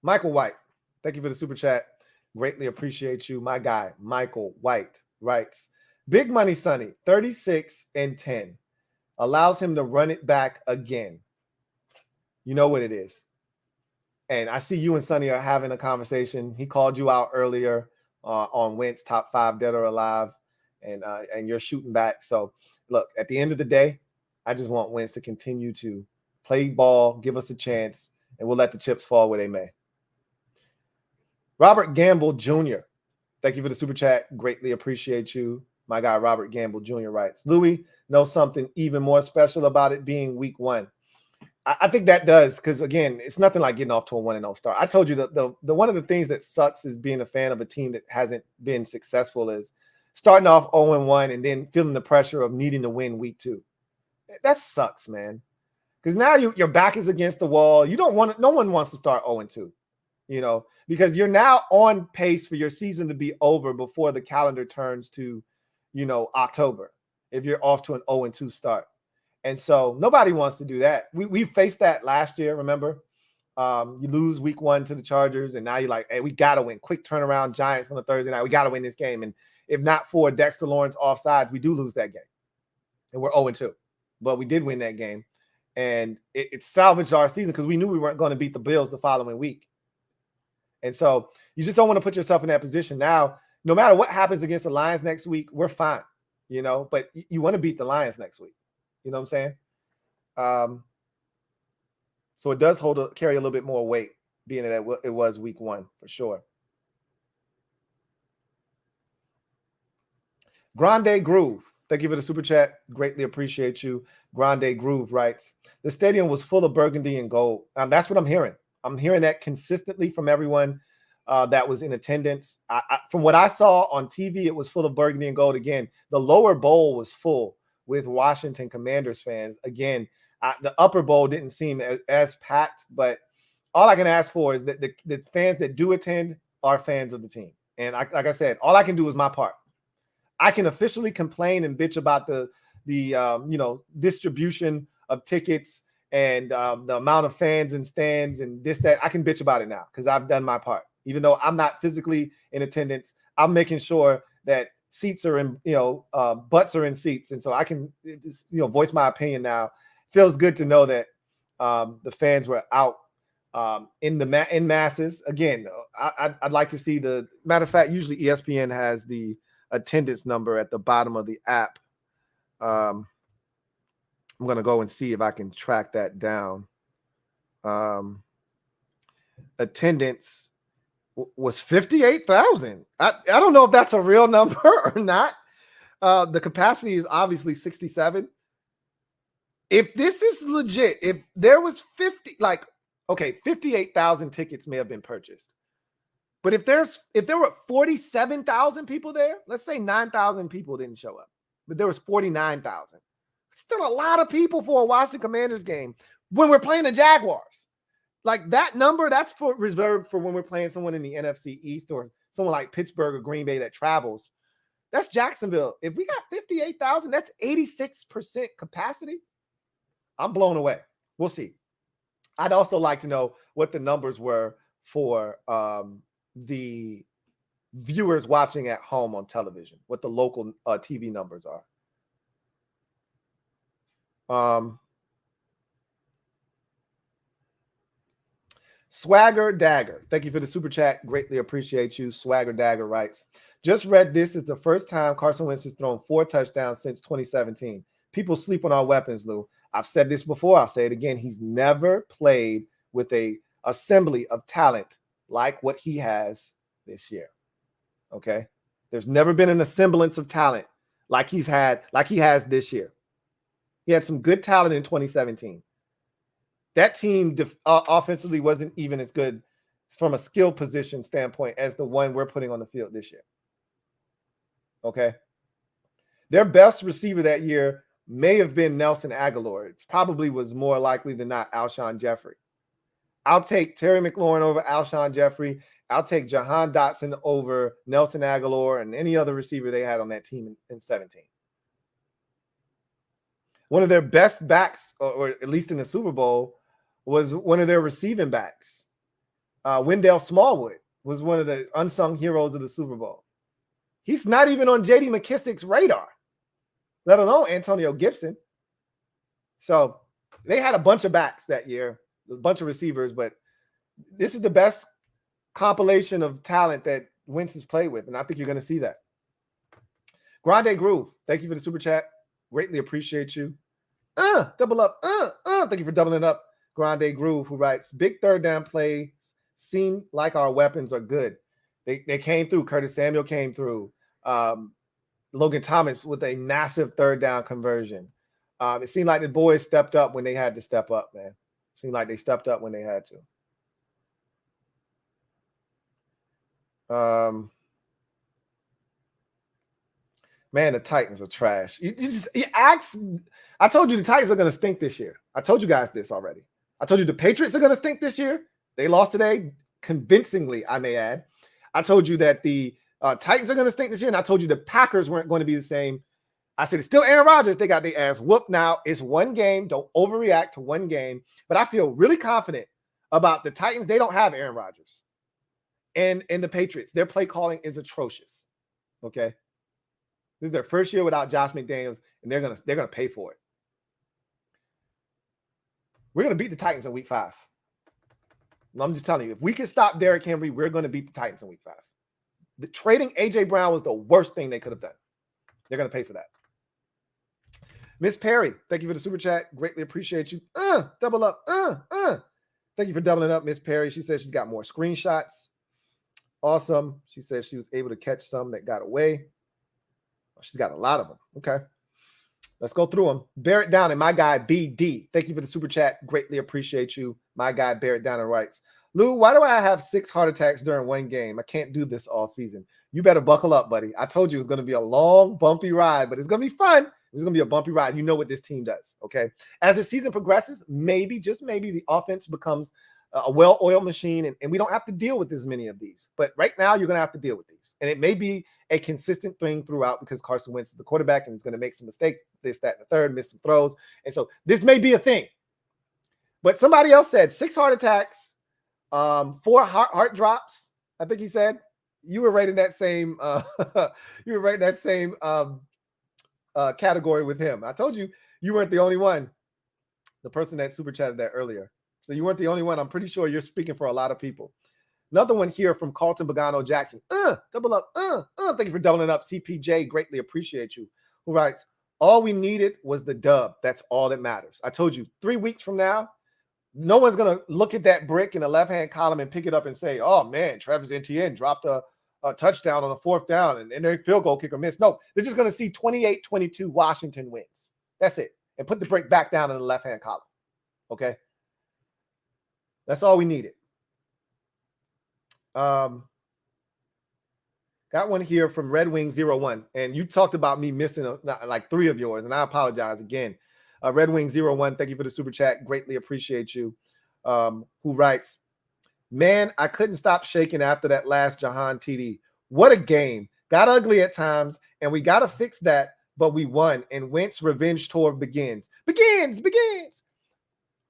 Michael White, thank you for the super chat. Greatly appreciate you. My guy, Michael White, writes, Big Money Sonny, 36 and 10. Allows him to run it back again. You know what it is. And I see you and Sonny are having a conversation. He called you out earlier on Wentz, top 5 dead or alive. And you're shooting back. So, look, at the end of the day, I just want Wentz to continue to play ball, give us a chance, and we'll let the chips fall where they may. Robert Gamble Jr., thank you for the super chat. Greatly appreciate you. My guy, Robert Gamble Jr. writes, Louie knows something even more special about it being week 1. I think that does, because, again, it's nothing like getting off to a 1-0 start. I told you the one of the things that sucks is being a fan of a team that hasn't been successful is starting off 0-1 and then feeling the pressure of needing to win week 2. That sucks, man. Because now your back is against the wall. You don't want no one wants to start 0-2, you know, because you're now on pace for your season to be over before the calendar turns to, you know, October, if you're off to an 0-2 start. And so nobody wants to do that. We faced that last year, remember? You lose week 1 to the Chargers, and now you're like, hey, we got to win. Quick turnaround, Giants on a Thursday night. We got to win this game. And if not for Dexter Lawrence offsides, we do lose that game. And we're 0-2. But we did win that game. And it salvaged our season because we knew we weren't going to beat the Bills the following week. And so you just don't want to put yourself in that position. Now, no matter what happens against the Lions next week, we're fine, you know, but you want to beat the Lions next week. You know what I'm saying? So it does carry a little bit more weight, being that it was week 1 for sure. Grande Groove, thank you for the super chat. Greatly appreciate you. Grande Groove writes, the stadium was full of burgundy and gold. That's what I'm hearing. I'm hearing that consistently from everyone that was in attendance. From what I saw on TV, it was full of burgundy and gold. Again, the lower bowl was full with Washington Commanders fans. Again, the upper bowl didn't seem as packed, but all I can ask for is that the fans that do attend are fans of the team. And like I said, all I can do is my part. I can officially complain and bitch about the distribution of tickets and the amount of fans and stands and this, that. I can bitch about it now because I've done my part. Even though I'm not physically in attendance, I'm making sure that seats are in, butts are in seats. And so I can just, voice my opinion now. Feels good to know that the fans were out in masses. Again, I'd like to see the matter of fact, usually ESPN has the attendance number at the bottom of the app. I'm going to go and see if I can track that down. Attendance was 58,000. I don't know if that's a real number or not. The capacity is obviously 67. If this is legit, if there was 58,000 tickets may have been purchased. But if there were 47,000 people there, let's say 9,000 people didn't show up, but there was 49,000. Still a lot of people for a Washington Commanders game when we're playing the Jaguars. Like that number, that's reserved for when we're playing someone in the NFC East or someone like Pittsburgh or Green Bay that travels. That's Jacksonville. If we got 58,000, that's 86% capacity. I'm blown away. We'll see. I'd also like to know what the numbers were for the viewers watching at home on television, what the local TV numbers are. Swagger Dagger, thank you for the super chat. Greatly appreciate you. Swagger Dagger writes, just read this is the first time Carson Wentz has thrown 4 touchdowns since 2017. People sleep on our weapons, Lou. I've said this before. I'll say it again. He's never played with a assembly of talent like what he has this year. Okay. There's never been an assemblance of talent like he has this year. He had some good talent in 2017. That team offensively wasn't even as good from a skill position standpoint as the one we're putting on the field this year. Okay. Their best receiver that year may have been Nelson Aguilar. It probably was more likely than not Alshon Jeffrey. I'll take Terry McLaurin over Alshon Jeffrey. I'll take Jahan Dotson over Nelson Aguilar and any other receiver they had on that team in 17. One of their best backs, or at least in the Super Bowl, was one of their receiving backs. Wendell Smallwood was one of the unsung heroes of the Super Bowl. He's not even on J.D. McKissick's radar, let alone Antonio Gibson. So they had a bunch of backs that year, a bunch of receivers, but this is the best compilation of talent that Wentz has played with, and I think you're going to see that. Grande Groove, thank you for the super chat. Greatly appreciate you. Double up. Thank you for doubling up. Grande Groove, who writes, big third down plays seem like our weapons are good. They came through. Curtis Samuel came through. Logan Thomas with a massive third down conversion. It seemed like the boys stepped up when they had to step up, man. It seemed like they stepped up when they had to. Man, the Titans are trash. I told you the Titans are going to stink this year. I told you guys this already. I told you the Patriots are going to stink this year. They lost today, convincingly, I may add. I told you that the Titans are going to stink this year, and I told you the Packers weren't going to be the same. I said it's still Aaron Rodgers. They got their ass whooped now. It's one game. Don't overreact to one game. But I feel really confident about the Titans. They don't have Aaron Rodgers. And the Patriots, their play calling is atrocious. Okay? This is their first year without Josh McDaniels, and they're gonna pay for it. We're gonna beat the Titans in week 5. I'm just telling you, if we can stop Derrick Henry, we're gonna beat the Titans in week 5. The trading AJ Brown was the worst thing they could have done. They're gonna pay for that. Miss Perry, thank you for the super chat. Greatly appreciate you. Double up. Thank you for doubling up, Miss Perry. She says she's got more screenshots. Awesome. She says she was able to catch some that got away. She's got a lot of them. Okay. Let's go through them. Bear it down. And my guy, BD. Thank you for the super chat. Greatly appreciate you. My guy, Bear It Down and writes, Lou, why do I have 6 heart attacks during one game? I can't do this all season. You better buckle up, buddy. I told you it was going to be a long, bumpy ride, but it's going to be fun. It's going to be a bumpy ride. You know what this team does, okay? As the season progresses, maybe, just maybe, the offense becomes a well-oiled machine, and we don't have to deal with as many of these. But right now, you're going to have to deal with these. And it may be a consistent thing throughout because Carson Wentz is the quarterback and he's going to make some mistakes, this, that, and the third, miss some throws. And so this may be a thing. But somebody else said 6 heart attacks, 4 heart drops. I think he said. You were rating that same category with him. I told you you weren't the only one. The person that super chatted that earlier. So you weren't the only one. I'm pretty sure you're speaking for a lot of people. Another one here from Carlton Bogano Jackson. Double up. Thank you for doubling up. CPJ, greatly appreciate you. Who writes, all we needed was the dub. That's all that matters. I told you 3 weeks from now, no one's going to look at that brick in the left-hand column and pick it up and say, oh, man, Travis Etienne dropped a touchdown on a 4th down and their field goal kicker missed. No, they're just going to see 28-22 Washington wins. That's it. and put the break back down in the left-hand column. Okay? That's all we needed. Got one here from Red Wing 01. And you talked about me missing like 3 of yours, and I apologize again. Red Wing 01, thank you for the super chat. Greatly appreciate you. Who writes, man, I couldn't stop shaking after that last Jahan TD. What a game. Got ugly at times, and we got to fix that, but we won, and Wentz revenge tour begins. Begins.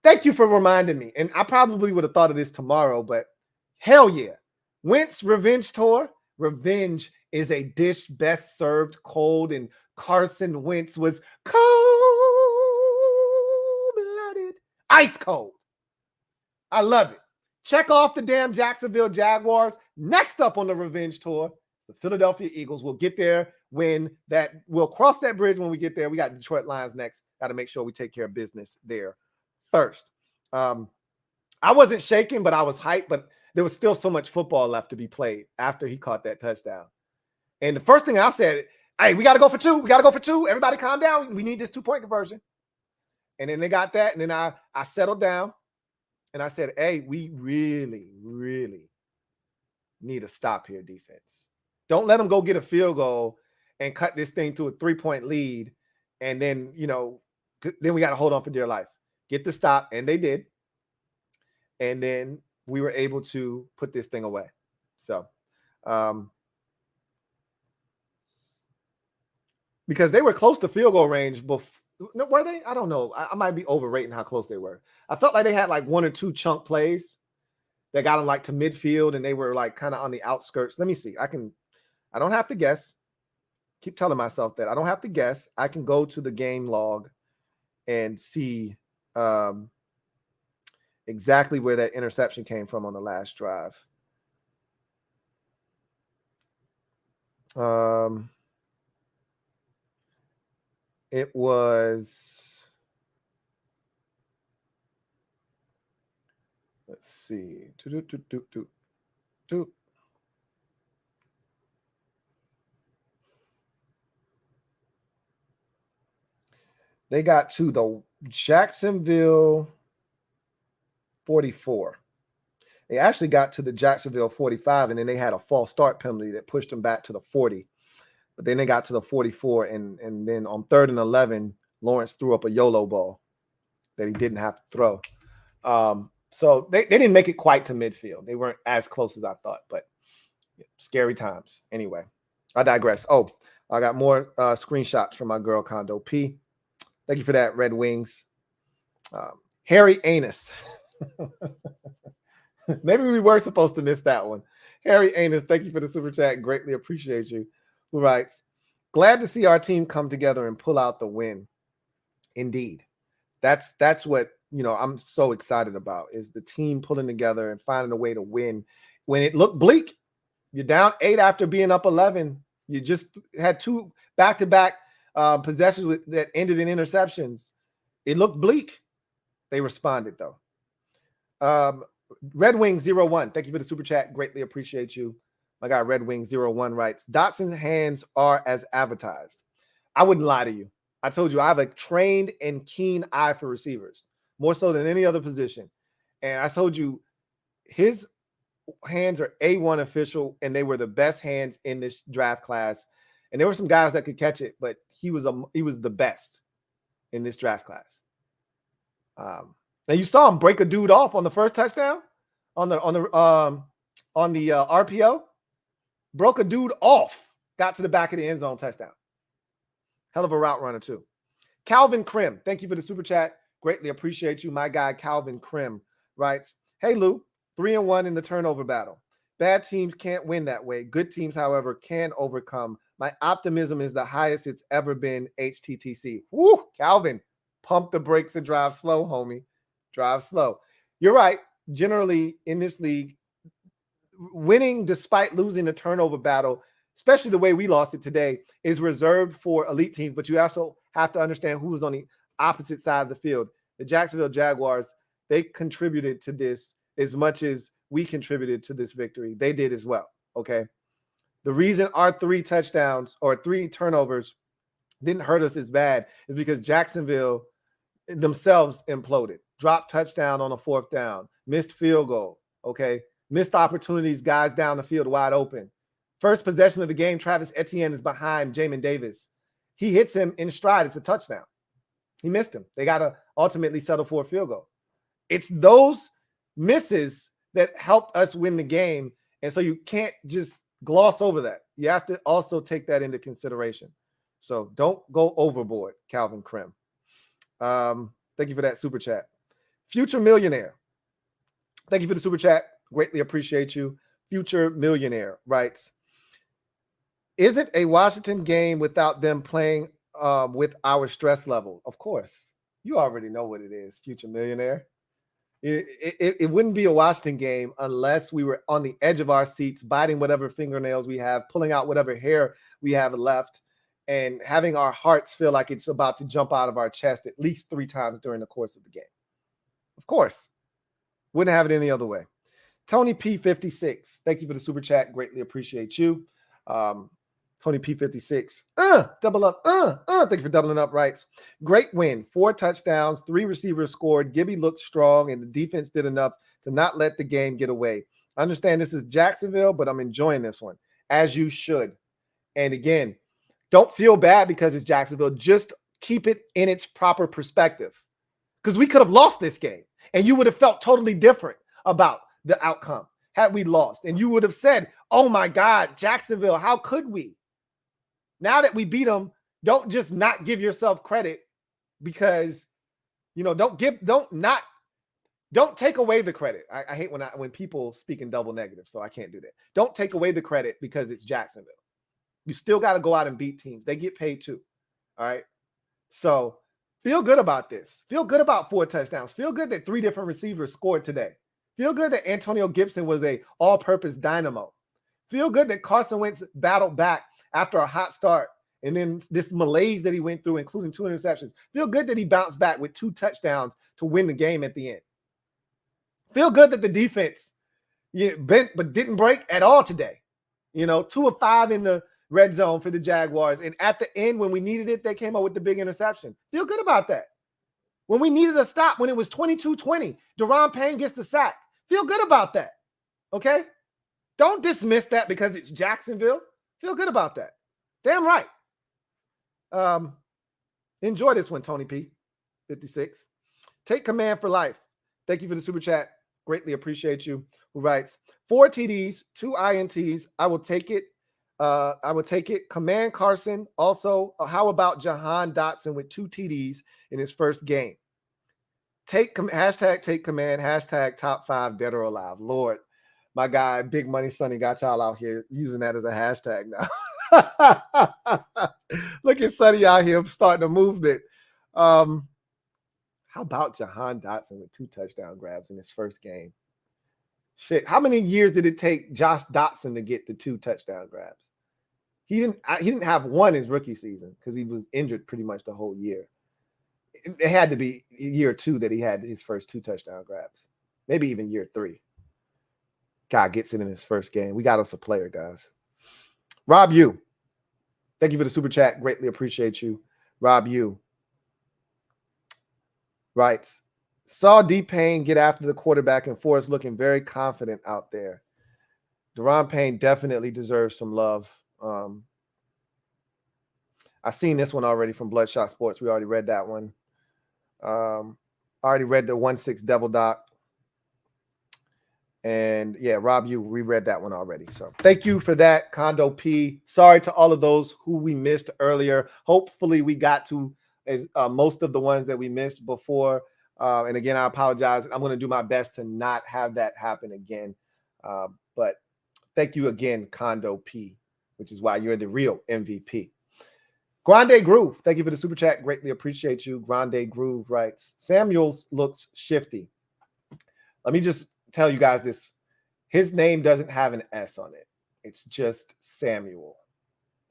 Thank you for reminding me, and I probably would have thought of this tomorrow, but hell yeah. Wentz revenge tour. Revenge is a dish best served cold, and Carson Wentz was cold-blooded, ice cold. I love it. Check off the damn Jacksonville Jaguars. Next up on the revenge tour, the Philadelphia Eagles. Will get there we'll cross that bridge when we get there. We got Detroit Lions next. Got to make sure we take care of business there first. I wasn't shaking, but I was hyped, but there was still so much football left to be played after he caught that touchdown. And the first thing I said, hey, we got to go for 2. We got to go for 2. Everybody calm down. We need this 2-point conversion. And then they got that. And then I settled down and I said, hey, we really, really need a stop here, defense. Don't let them go get a field goal and cut this thing to a 3-point lead. And then, then we got to hold on for dear life. Get the stop. And they did. And then we were able to put this thing away. So, because they were close to field goal range before, were they? I don't know. I might be overrating how close they were. I felt like they had like 1 or 2 chunk plays that got them like to midfield, and they were like kind of on the outskirts. Let me see. I don't have to guess. Keep telling myself that I don't have to guess. I can go to the game log and see exactly where that interception came from on the last drive. It was, let's see. They got to the Jacksonville 44. They actually got to the Jacksonville 45, and then they had a false start penalty that pushed them back to the 40. But then they got to the 44, and then on 3rd and 11, Lawrence threw up a YOLO ball that he didn't have to throw. So they didn't make it quite to midfield. They weren't as close as I thought, but scary times. Anyway, I digress. Oh, I got more screenshots from my girl Condo P. Thank you for that, Red Wings. Harry Anus. Maybe we were supposed to miss that one. Harry Anus, thank you for the super chat. Greatly appreciate you. Who writes, glad to see our team come together and pull out the win. Indeed. That's what, I'm so excited about, is the team pulling together and finding a way to win. When it looked bleak, you're down 8 after being up 11. You just had 2 back-to-back possessions that ended in interceptions. It looked bleak. They responded, though. Red Wing 01, thank you for the super chat. Greatly appreciate you. My guy Red Wing 01 writes, Dotson's hands are as advertised. I wouldn't lie to you. I told you I have a trained and keen eye for receivers, more so than any other position. And I told you his hands are A1 official, and they were the best hands in this draft class. And there were some guys that could catch it, but he was the best in this draft class. And you saw him break a dude off on the first touchdown on the RPO. Broke a dude off, got to the back of the end zone, touchdown. Hell of a route runner, too. Calvin Krim, thank you for the super chat. Greatly appreciate you. My guy, Calvin Krim, writes, hey, Lou, 3-1 in the turnover battle. Bad teams can't win that way. Good teams, however, can overcome. My optimism is the highest it's ever been, HTTC. Woo, Calvin, pump the brakes and drive slow, homie. Drive slow. You're right. Generally, in this league, winning despite losing the turnover battle, especially the way we lost it today, is reserved for elite teams. But you also have to understand who was on the opposite side of the field. The Jacksonville Jaguars, they contributed to this as much as we contributed to this victory. They did as well, okay? The reason our 3 touchdowns or 3 turnovers didn't hurt us as bad is because Jacksonville themselves imploded. Dropped touchdown on a 4th down. Missed field goal. Okay. Missed opportunities, guys down the field wide open. First possession of the game, Travis Etienne is behind Jamin Davis. He hits him in stride. It's a touchdown. He missed him. They got to ultimately settle for a field goal. It's those misses that helped us win the game. And so you can't just gloss over that. You have to also take that into consideration. So don't go overboard, Calvin Krim. Thank you for that super chat. Future Millionaire. Thank you for the super chat. Greatly appreciate you. Future Millionaire writes, isn't a Washington game without them playing with our stress level? Of course. You already know what it is, Future Millionaire. It wouldn't be a Washington game unless we were on the edge of our seats, biting whatever fingernails we have, pulling out whatever hair we have left, and having our hearts feel like it's about to jump out of our chest at least 3 times during the course of the game. Of course. Wouldn't have it any other way. Tony P56, thank you for the super chat. Greatly appreciate you. Tony P56, double up, thank you for doubling up, writes, great win, 4 touchdowns, 3 receivers scored. Gibby looked strong, and the defense did enough to not let the game get away. I understand this is Jacksonville, but I'm enjoying this one, as you should. And again, don't feel bad because it's Jacksonville. Just keep it in its proper perspective, because we could have lost this game, and you would have felt totally different about the outcome had we lost. And you would have said, oh my God, Jacksonville, how could we? Now that we beat them, don't just not give yourself credit because, don't take away the credit. I hate when people speak in double negative, so I can't do that. Don't take away the credit because it's Jacksonville. You still got to go out and beat teams. They get paid too. All right. So feel good about this. Feel good about 4 touchdowns. Feel good that 3 different receivers scored today. Feel good that Antonio Gibson was a all-purpose dynamo. Feel good that Carson Wentz battled back after a hot start and then this malaise that he went through, including 2 interceptions. Feel good that he bounced back with 2 touchdowns to win the game at the end. Feel good that the defense bent but didn't break at all today. 2 of 5 in the red zone for the Jaguars. And at the end, when we needed it, they came up with the big interception. Feel good about that. When we needed a stop, when it was 22-20, Daron Payne gets the sack. Feel good about that. Okay? Don't dismiss that because it's Jacksonville. Feel good about that. Damn right. Enjoy this one, Tony P. 56. Take command for life. Thank you for the super chat. Greatly appreciate you. Who writes 4 TDs, 2 INTs. I will take it. Command Carson. Also, how about Jahan Dotson with 2 TDs in his first game? Hashtag take command. Hashtag top 5 dead or alive. Lord, my guy, Big Money Sonny got y'all out here using that as a hashtag now. Look at Sonny out here starting a movement. How about Jahan Dotson with 2 touchdown grabs in his first game? Shit, how many years did it take Josh Dotson to get the 2 touchdown grabs? He didn't have one his rookie season because he was injured pretty much the whole year. It had to be year 2 that he had his first 2 touchdown grabs. Maybe even year 3. God gets it in his first game. We got us a player, guys. Rob U. Thank you for the super chat. Greatly appreciate you. Rob U. Writes, saw D-Payne get after the quarterback and Forrest looking very confident out there. Daron Payne definitely deserves some love. I've seen this one already from Bloodshot Sports. We already read that one. I already read the 1-6 Devil Doc. And yeah, Rob, you reread that one already. So thank you for that, Condo P. Sorry to all of those who we missed earlier. Hopefully we got to most of the ones that we missed before. And again, I apologize. I'm going to do my best to not have that happen again. But thank you again, Condo P, which is why you're the real MVP. Grande Groove, thank you for the super chat. Greatly appreciate you. Grande Groove writes, Samuels looks shifty. Let me just tell you guys this. His name doesn't have an S on it. It's just Samuel.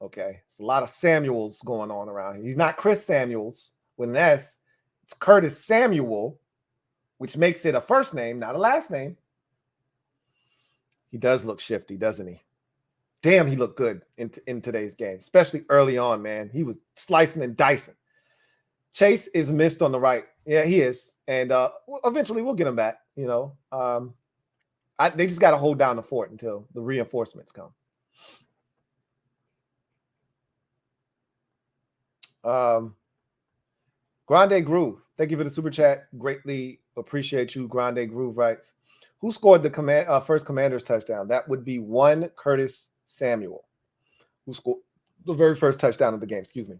Okay? It's a lot of Samuels going on around here. He's not Chris Samuels with an S. It's Curtis Samuel, which makes it a first name, not a last name. He does look shifty, doesn't he? Damn, he looked good in today's game, especially early on, man. He was slicing and dicing. Chase is missed on the right. Yeah, he is. And eventually we'll get him back, you know. They just got to hold down the fort until the reinforcements come. Grande Groove, thank you for the super chat. Greatly appreciate you. Grande Groove writes, who scored the first Commander's touchdown? That would be one Curtis Samuel, who scored the very first touchdown of the game. Excuse me.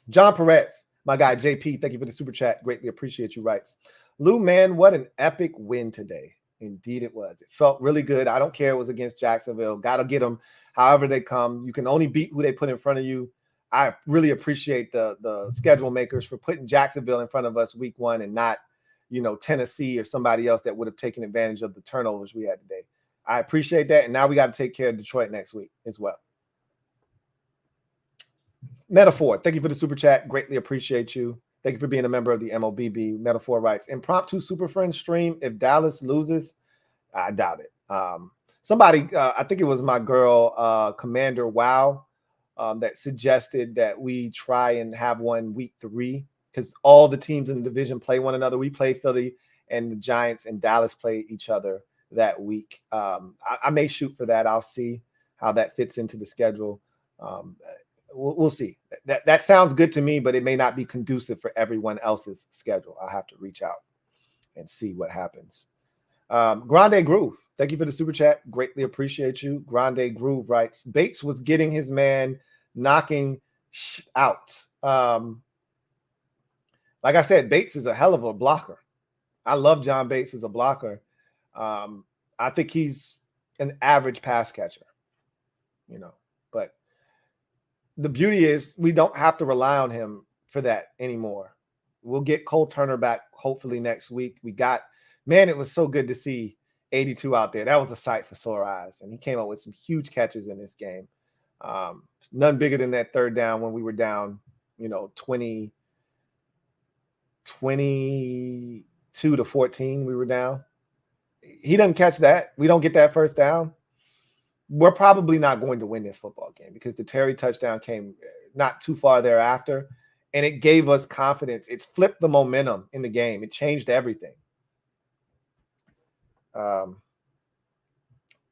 John Perez, my guy JP, thank you for the super chat. Greatly appreciate you. Writes, Lou, man, what an epic win today. Indeed it was. It felt really good. I don't care it was against Jacksonville. Got to get them however they come. You can only beat who they put in front of you. I really appreciate the schedule makers for putting Jacksonville in front of us week 1 and not, you know, Tennessee or somebody else that would have taken advantage of the turnovers we had today. I appreciate that. And now we got to take care of Detroit next week as well. Metaphor, thank you for the super chat. Greatly appreciate you. Thank you for being a member of the MOBB. Metaphor writes, impromptu Super Friends stream if Dallas loses. I doubt it. Somebody, I think it was my girl, Commander Wow, that suggested that we try and have one week 3 because all the teams in the division play one another. We play Philly and the Giants and Dallas play each other that week. I may shoot for that. I'll see how that fits into the schedule. We'll see. That sounds good to me, but it may not be conducive for everyone else's schedule. I'll have to reach out and see what happens. Grande Groove, thank you for the super chat. Greatly appreciate you. Grande Groove writes, Bates was getting his man knocking out. Like I said, Bates is a hell of a blocker. I love John Bates as a blocker. I think he's an average pass catcher, you know, but the beauty is we don't have to rely on him for that anymore. We'll get Cole Turner back hopefully next week. Man, it was so good to see 82 out there. That was a sight for sore eyes. And he came up with some huge catches in this game. None bigger than that third down when we were down, you know, 22 to 14 we were down. He doesn't catch that. We don't get that first down. We're probably not going to win this football game because the Terry touchdown came not too far thereafter, and it gave us confidence. It's flipped the momentum in the game. It changed everything.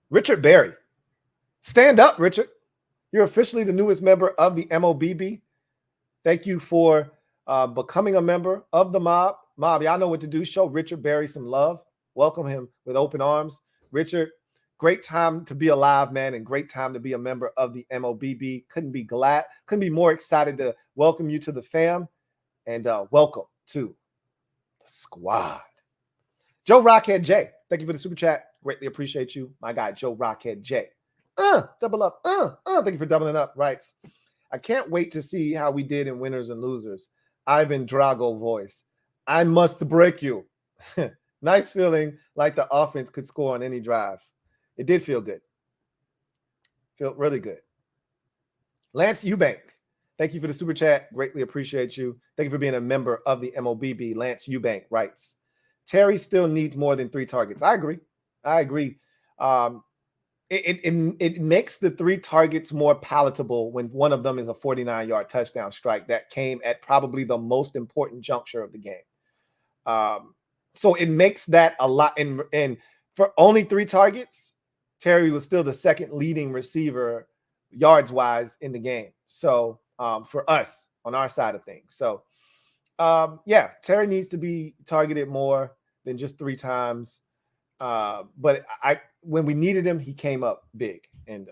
Richard Berry. Stand up, Richard. You're officially the newest member of the MOBB. Thank you for becoming a member of the mob. Mob, y'all know what to do. Show Richard Berry some love. Welcome him with open arms. Richard, great time to be alive, man, and great time to be a member of the MOBB. Couldn't be more excited to welcome you to the fam, and welcome to the squad. Joe Rockhead J, thank you for the super chat. Greatly appreciate you, my guy Joe Rockhead J. Double up. Thank you for doubling up. Right. I can't wait to see how we did in winners and losers. Ivan Drago voice. I must break you. Nice feeling like the offense could score on any drive. It did feel good. Felt really good. Lance Eubank, thank you for the super chat. Greatly appreciate you. Thank you for being a member of the MOBB. Lance Eubank writes, Terry still needs more than 3 targets. I agree. It makes the 3 targets more palatable when one of them is a 49-yard touchdown strike that came at probably the most important juncture of the game. So it makes that a lot. And for only 3 targets, Terry was still the second leading receiver yards-wise in the game. So for us on our side of things. So, yeah, Terry needs to be targeted more than just 3 times. But when we needed him, he came up big. And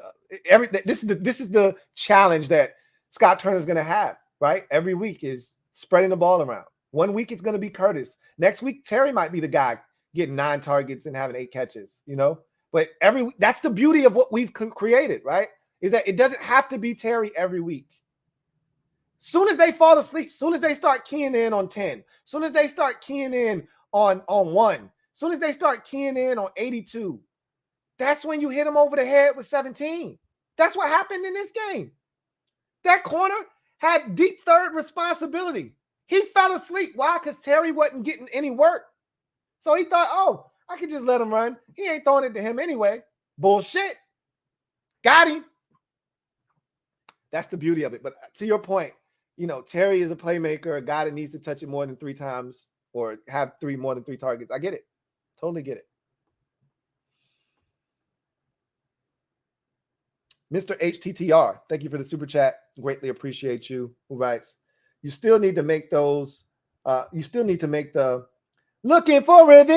this is the challenge that Scott Turner's going to have, right? Every week is spreading the ball around. One week it's going to be Curtis. Next week, Terry might be the guy getting 9 targets and having 8 catches, you know? But every week, that's the beauty of what we've created, right? Is that it doesn't have to be Terry every week. Soon as they fall asleep, soon as they start keying in on 10, soon as they start keying in on 1, soon as they start keying in on 82, that's when you hit them over the head with 17. That's what happened in this game. That corner had deep third responsibility. He fell asleep. Why? Because Terry wasn't getting any work. So he thought, oh, I could just let him run. He ain't throwing it to him anyway. Bullshit. Got him. That's the beauty of it. But to your point, Terry is a playmaker, a guy that needs to touch it more than 3 times or have more than 3 targets. I get it. Totally get it. Mr. HTTR, thank you for the super chat. Greatly appreciate you. Who writes, you still need to make those, you still need to make the looking for revenge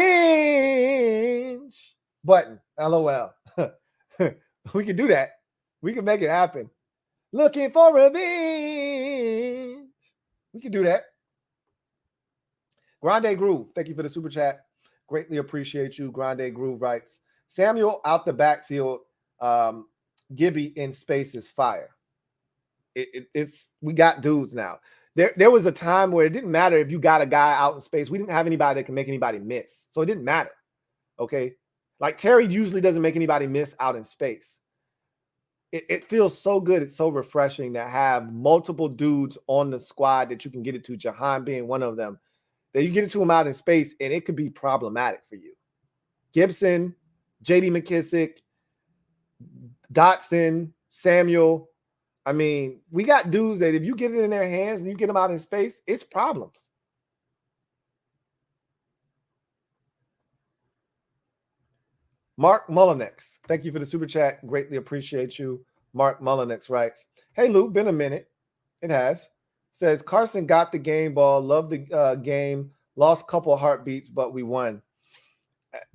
button. LOL. We can do that. We can make it happen. Looking for revenge. We can do that. Grande Groove, thank you for the super chat. Greatly appreciate you. Grande Groove writes, Samuel out the backfield, Gibby in space is fire. It's we got dudes now. There was a time where it didn't matter if you got a guy out in space. We didn't have anybody that can make anybody miss. So it didn't matter. Okay. Like Terry usually doesn't make anybody miss out in space. It feels so good. It's so refreshing to have multiple dudes on the squad that you can get it to, Jahan being one of them, that you get it to him out in space, and it could be problematic for you. Gibson, J.D. McKissick, Dotson, Samuel. I mean, we got dudes that if you get it in their hands and you get them out in space, it's problems. Mark Mullinex, thank you for the super chat. Greatly appreciate you. Mark Mullinex writes, hey, Lou, been a minute. It has. Says, Carson got the game ball, loved the game, lost a couple of heartbeats, but we won.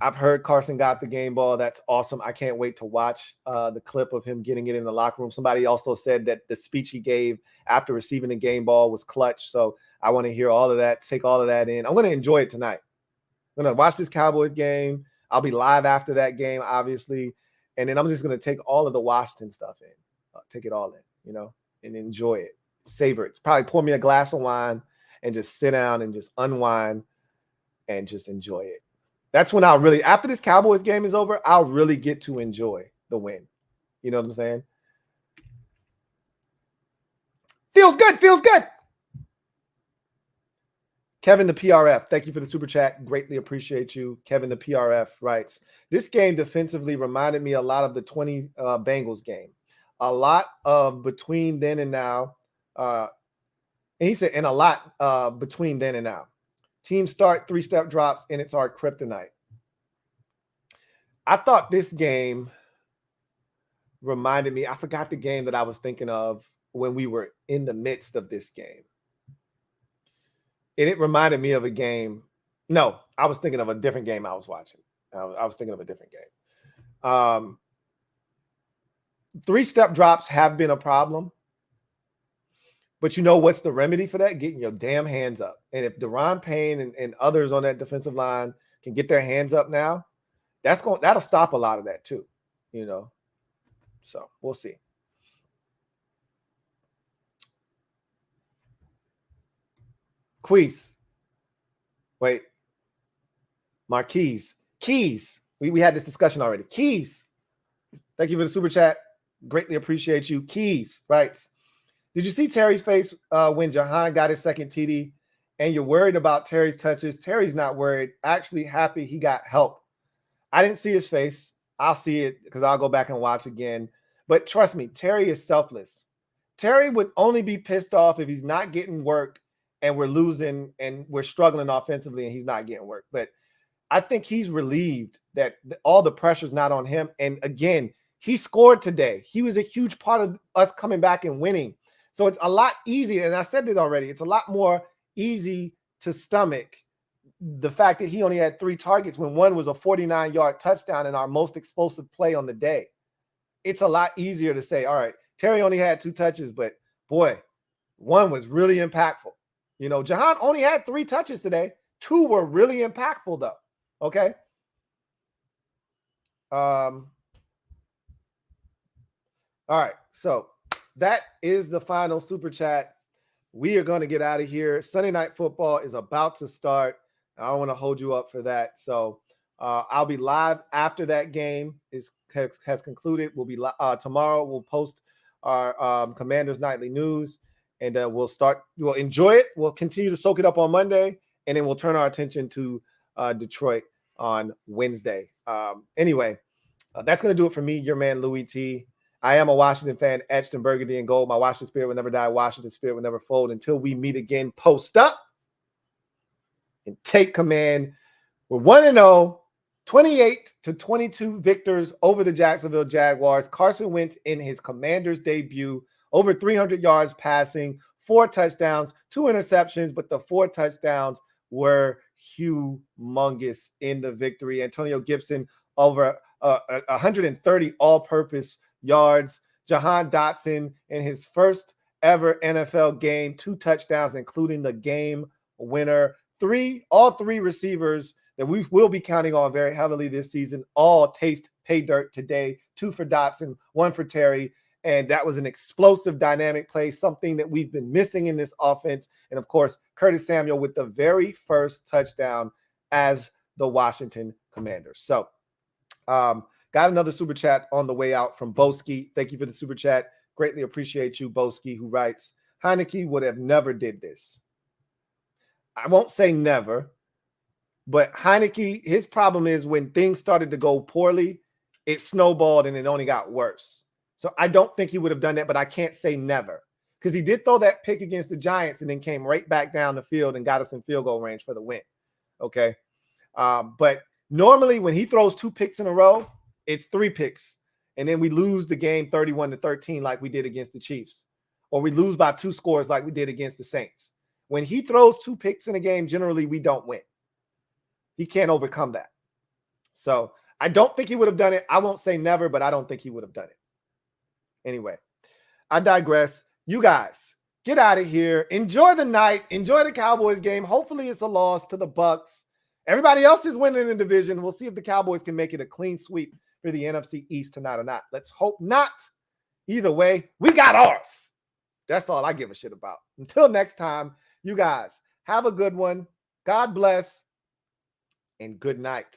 I've heard Carson got the game ball. That's awesome. I can't wait to watch the clip of him getting it in the locker room. Somebody also said that the speech he gave after receiving the game ball was clutch. So I want to hear all of that, take all of that in. I'm going to enjoy it tonight. I'm going to watch this Cowboys game. I'll be live after that game, obviously. And then I'm just going to take all of the Washington stuff in, take it all in, and enjoy it, savor it. Probably pour me a glass of wine and just sit down and just unwind and just enjoy it. That's when I'll really, after this Cowboys game is over, I'll really get to enjoy the win. You know what I'm saying? Feels good. Feels good. Kevin the PRF, thank you for the super chat. Greatly appreciate you. Kevin the PRF writes, this game defensively reminded me a lot of the 20 Bengals game. A lot of between then and now. And he said, and a lot between then and now. Teams start 3-step drops, and it's our kryptonite. I thought this game reminded me, I forgot the game that I was thinking of when we were in the midst of this game. And it reminded me of a game. No, I was thinking of a different game I was watching. I was thinking of a different game. 3-step drops have been a problem. But you know what's the remedy for that? Getting your damn hands up. And if Deron Payne and others on that defensive line can get their hands up now, that'll stop a lot of that too, So we'll see. Queez. Wait. Marquise. Keys. We had this discussion already. Keys. Thank you for the super chat. Greatly appreciate you. Keys writes, did you see Terry's face when Jahan got his second TD? And you're worried about Terry's touches. Terry's not worried. Actually happy he got help. I didn't see his face. I'll see it because I'll go back and watch again. But trust me, Terry is selfless. Terry would only be pissed off if he's not getting work and we're losing and we're struggling offensively and he's not getting work. But I think he's relieved that all the pressure's not on him. And again, he scored today. He was a huge part of us coming back and winning. So it's a lot easier, and I said it already, it's a lot more easy to stomach the fact that he only had 3 targets when one was a 49-yard touchdown and our most explosive play on the day. It's a lot easier to say, all right, Terry only had 2 touches, but boy, one was really impactful. Jahan only had 3 touches today. 2 were really impactful, though. Okay. All right. So that is the final super chat. We are going to get out of here. Sunday Night Football is about to start. I don't want to hold you up for that. So I'll be live after that game has concluded. We'll be tomorrow. We'll post our Commanders Nightly News, and we'll enjoy it. We'll continue to soak it up on Monday, and then we'll turn our attention to Detroit on Wednesday. Anyway, that's going to do it for me, your man Louie Tee. I am a Washington fan, etched in burgundy and gold. My Washington spirit will never die. Washington spirit will never fold. Until we meet again, post up and take command. We're 1-0, 28-22 victors over the Jacksonville Jaguars. Carson Wentz in his Commander's debut, over 300 yards passing, 4 touchdowns, 2 interceptions, but the 4 touchdowns were humongous in the victory. Antonio Gibson over 130 all-purpose yards. Jahan Dotson in his first ever NFL game, 2 touchdowns, including the game winner. All three receivers that we will be counting on very heavily this season, all taste pay dirt today. 2 for Dotson, 1 for Terry. And that was an explosive dynamic play, something that we've been missing in this offense. And of course, Curtis Samuel with the very first touchdown as the Washington Commanders. So got another super chat on the way out from Boski. Thank you for the super chat. Greatly appreciate you, Boski, who writes, Heineke would have never did this. I won't say never, but Heineke, his problem is when things started to go poorly, it snowballed and it only got worse. So I don't think he would have done that, but I can't say never, because he did throw that pick against the Giants and then came right back down the field and got us in field goal range for the win. Okay. But normally when he throws 2 picks in a row, it's 3 picks. And then we lose the game 31-13 like we did against the Chiefs, or we lose by 2 scores like we did against the Saints. When he throws 2 picks in a game, generally we don't win. He can't overcome that. So I don't think he would have done it. I won't say never, but I don't think he would have done it. Anyway, I digress. You guys, get out of here. Enjoy the night. Enjoy the Cowboys game. Hopefully it's a loss to the Bucs. Everybody else is winning the division. We'll see if the Cowboys can make it a clean sweep for the NFC East tonight or not. Let's hope not. Either way, we got ours. That's all I give a shit about. Until next time, you guys have a good one. God bless and good night.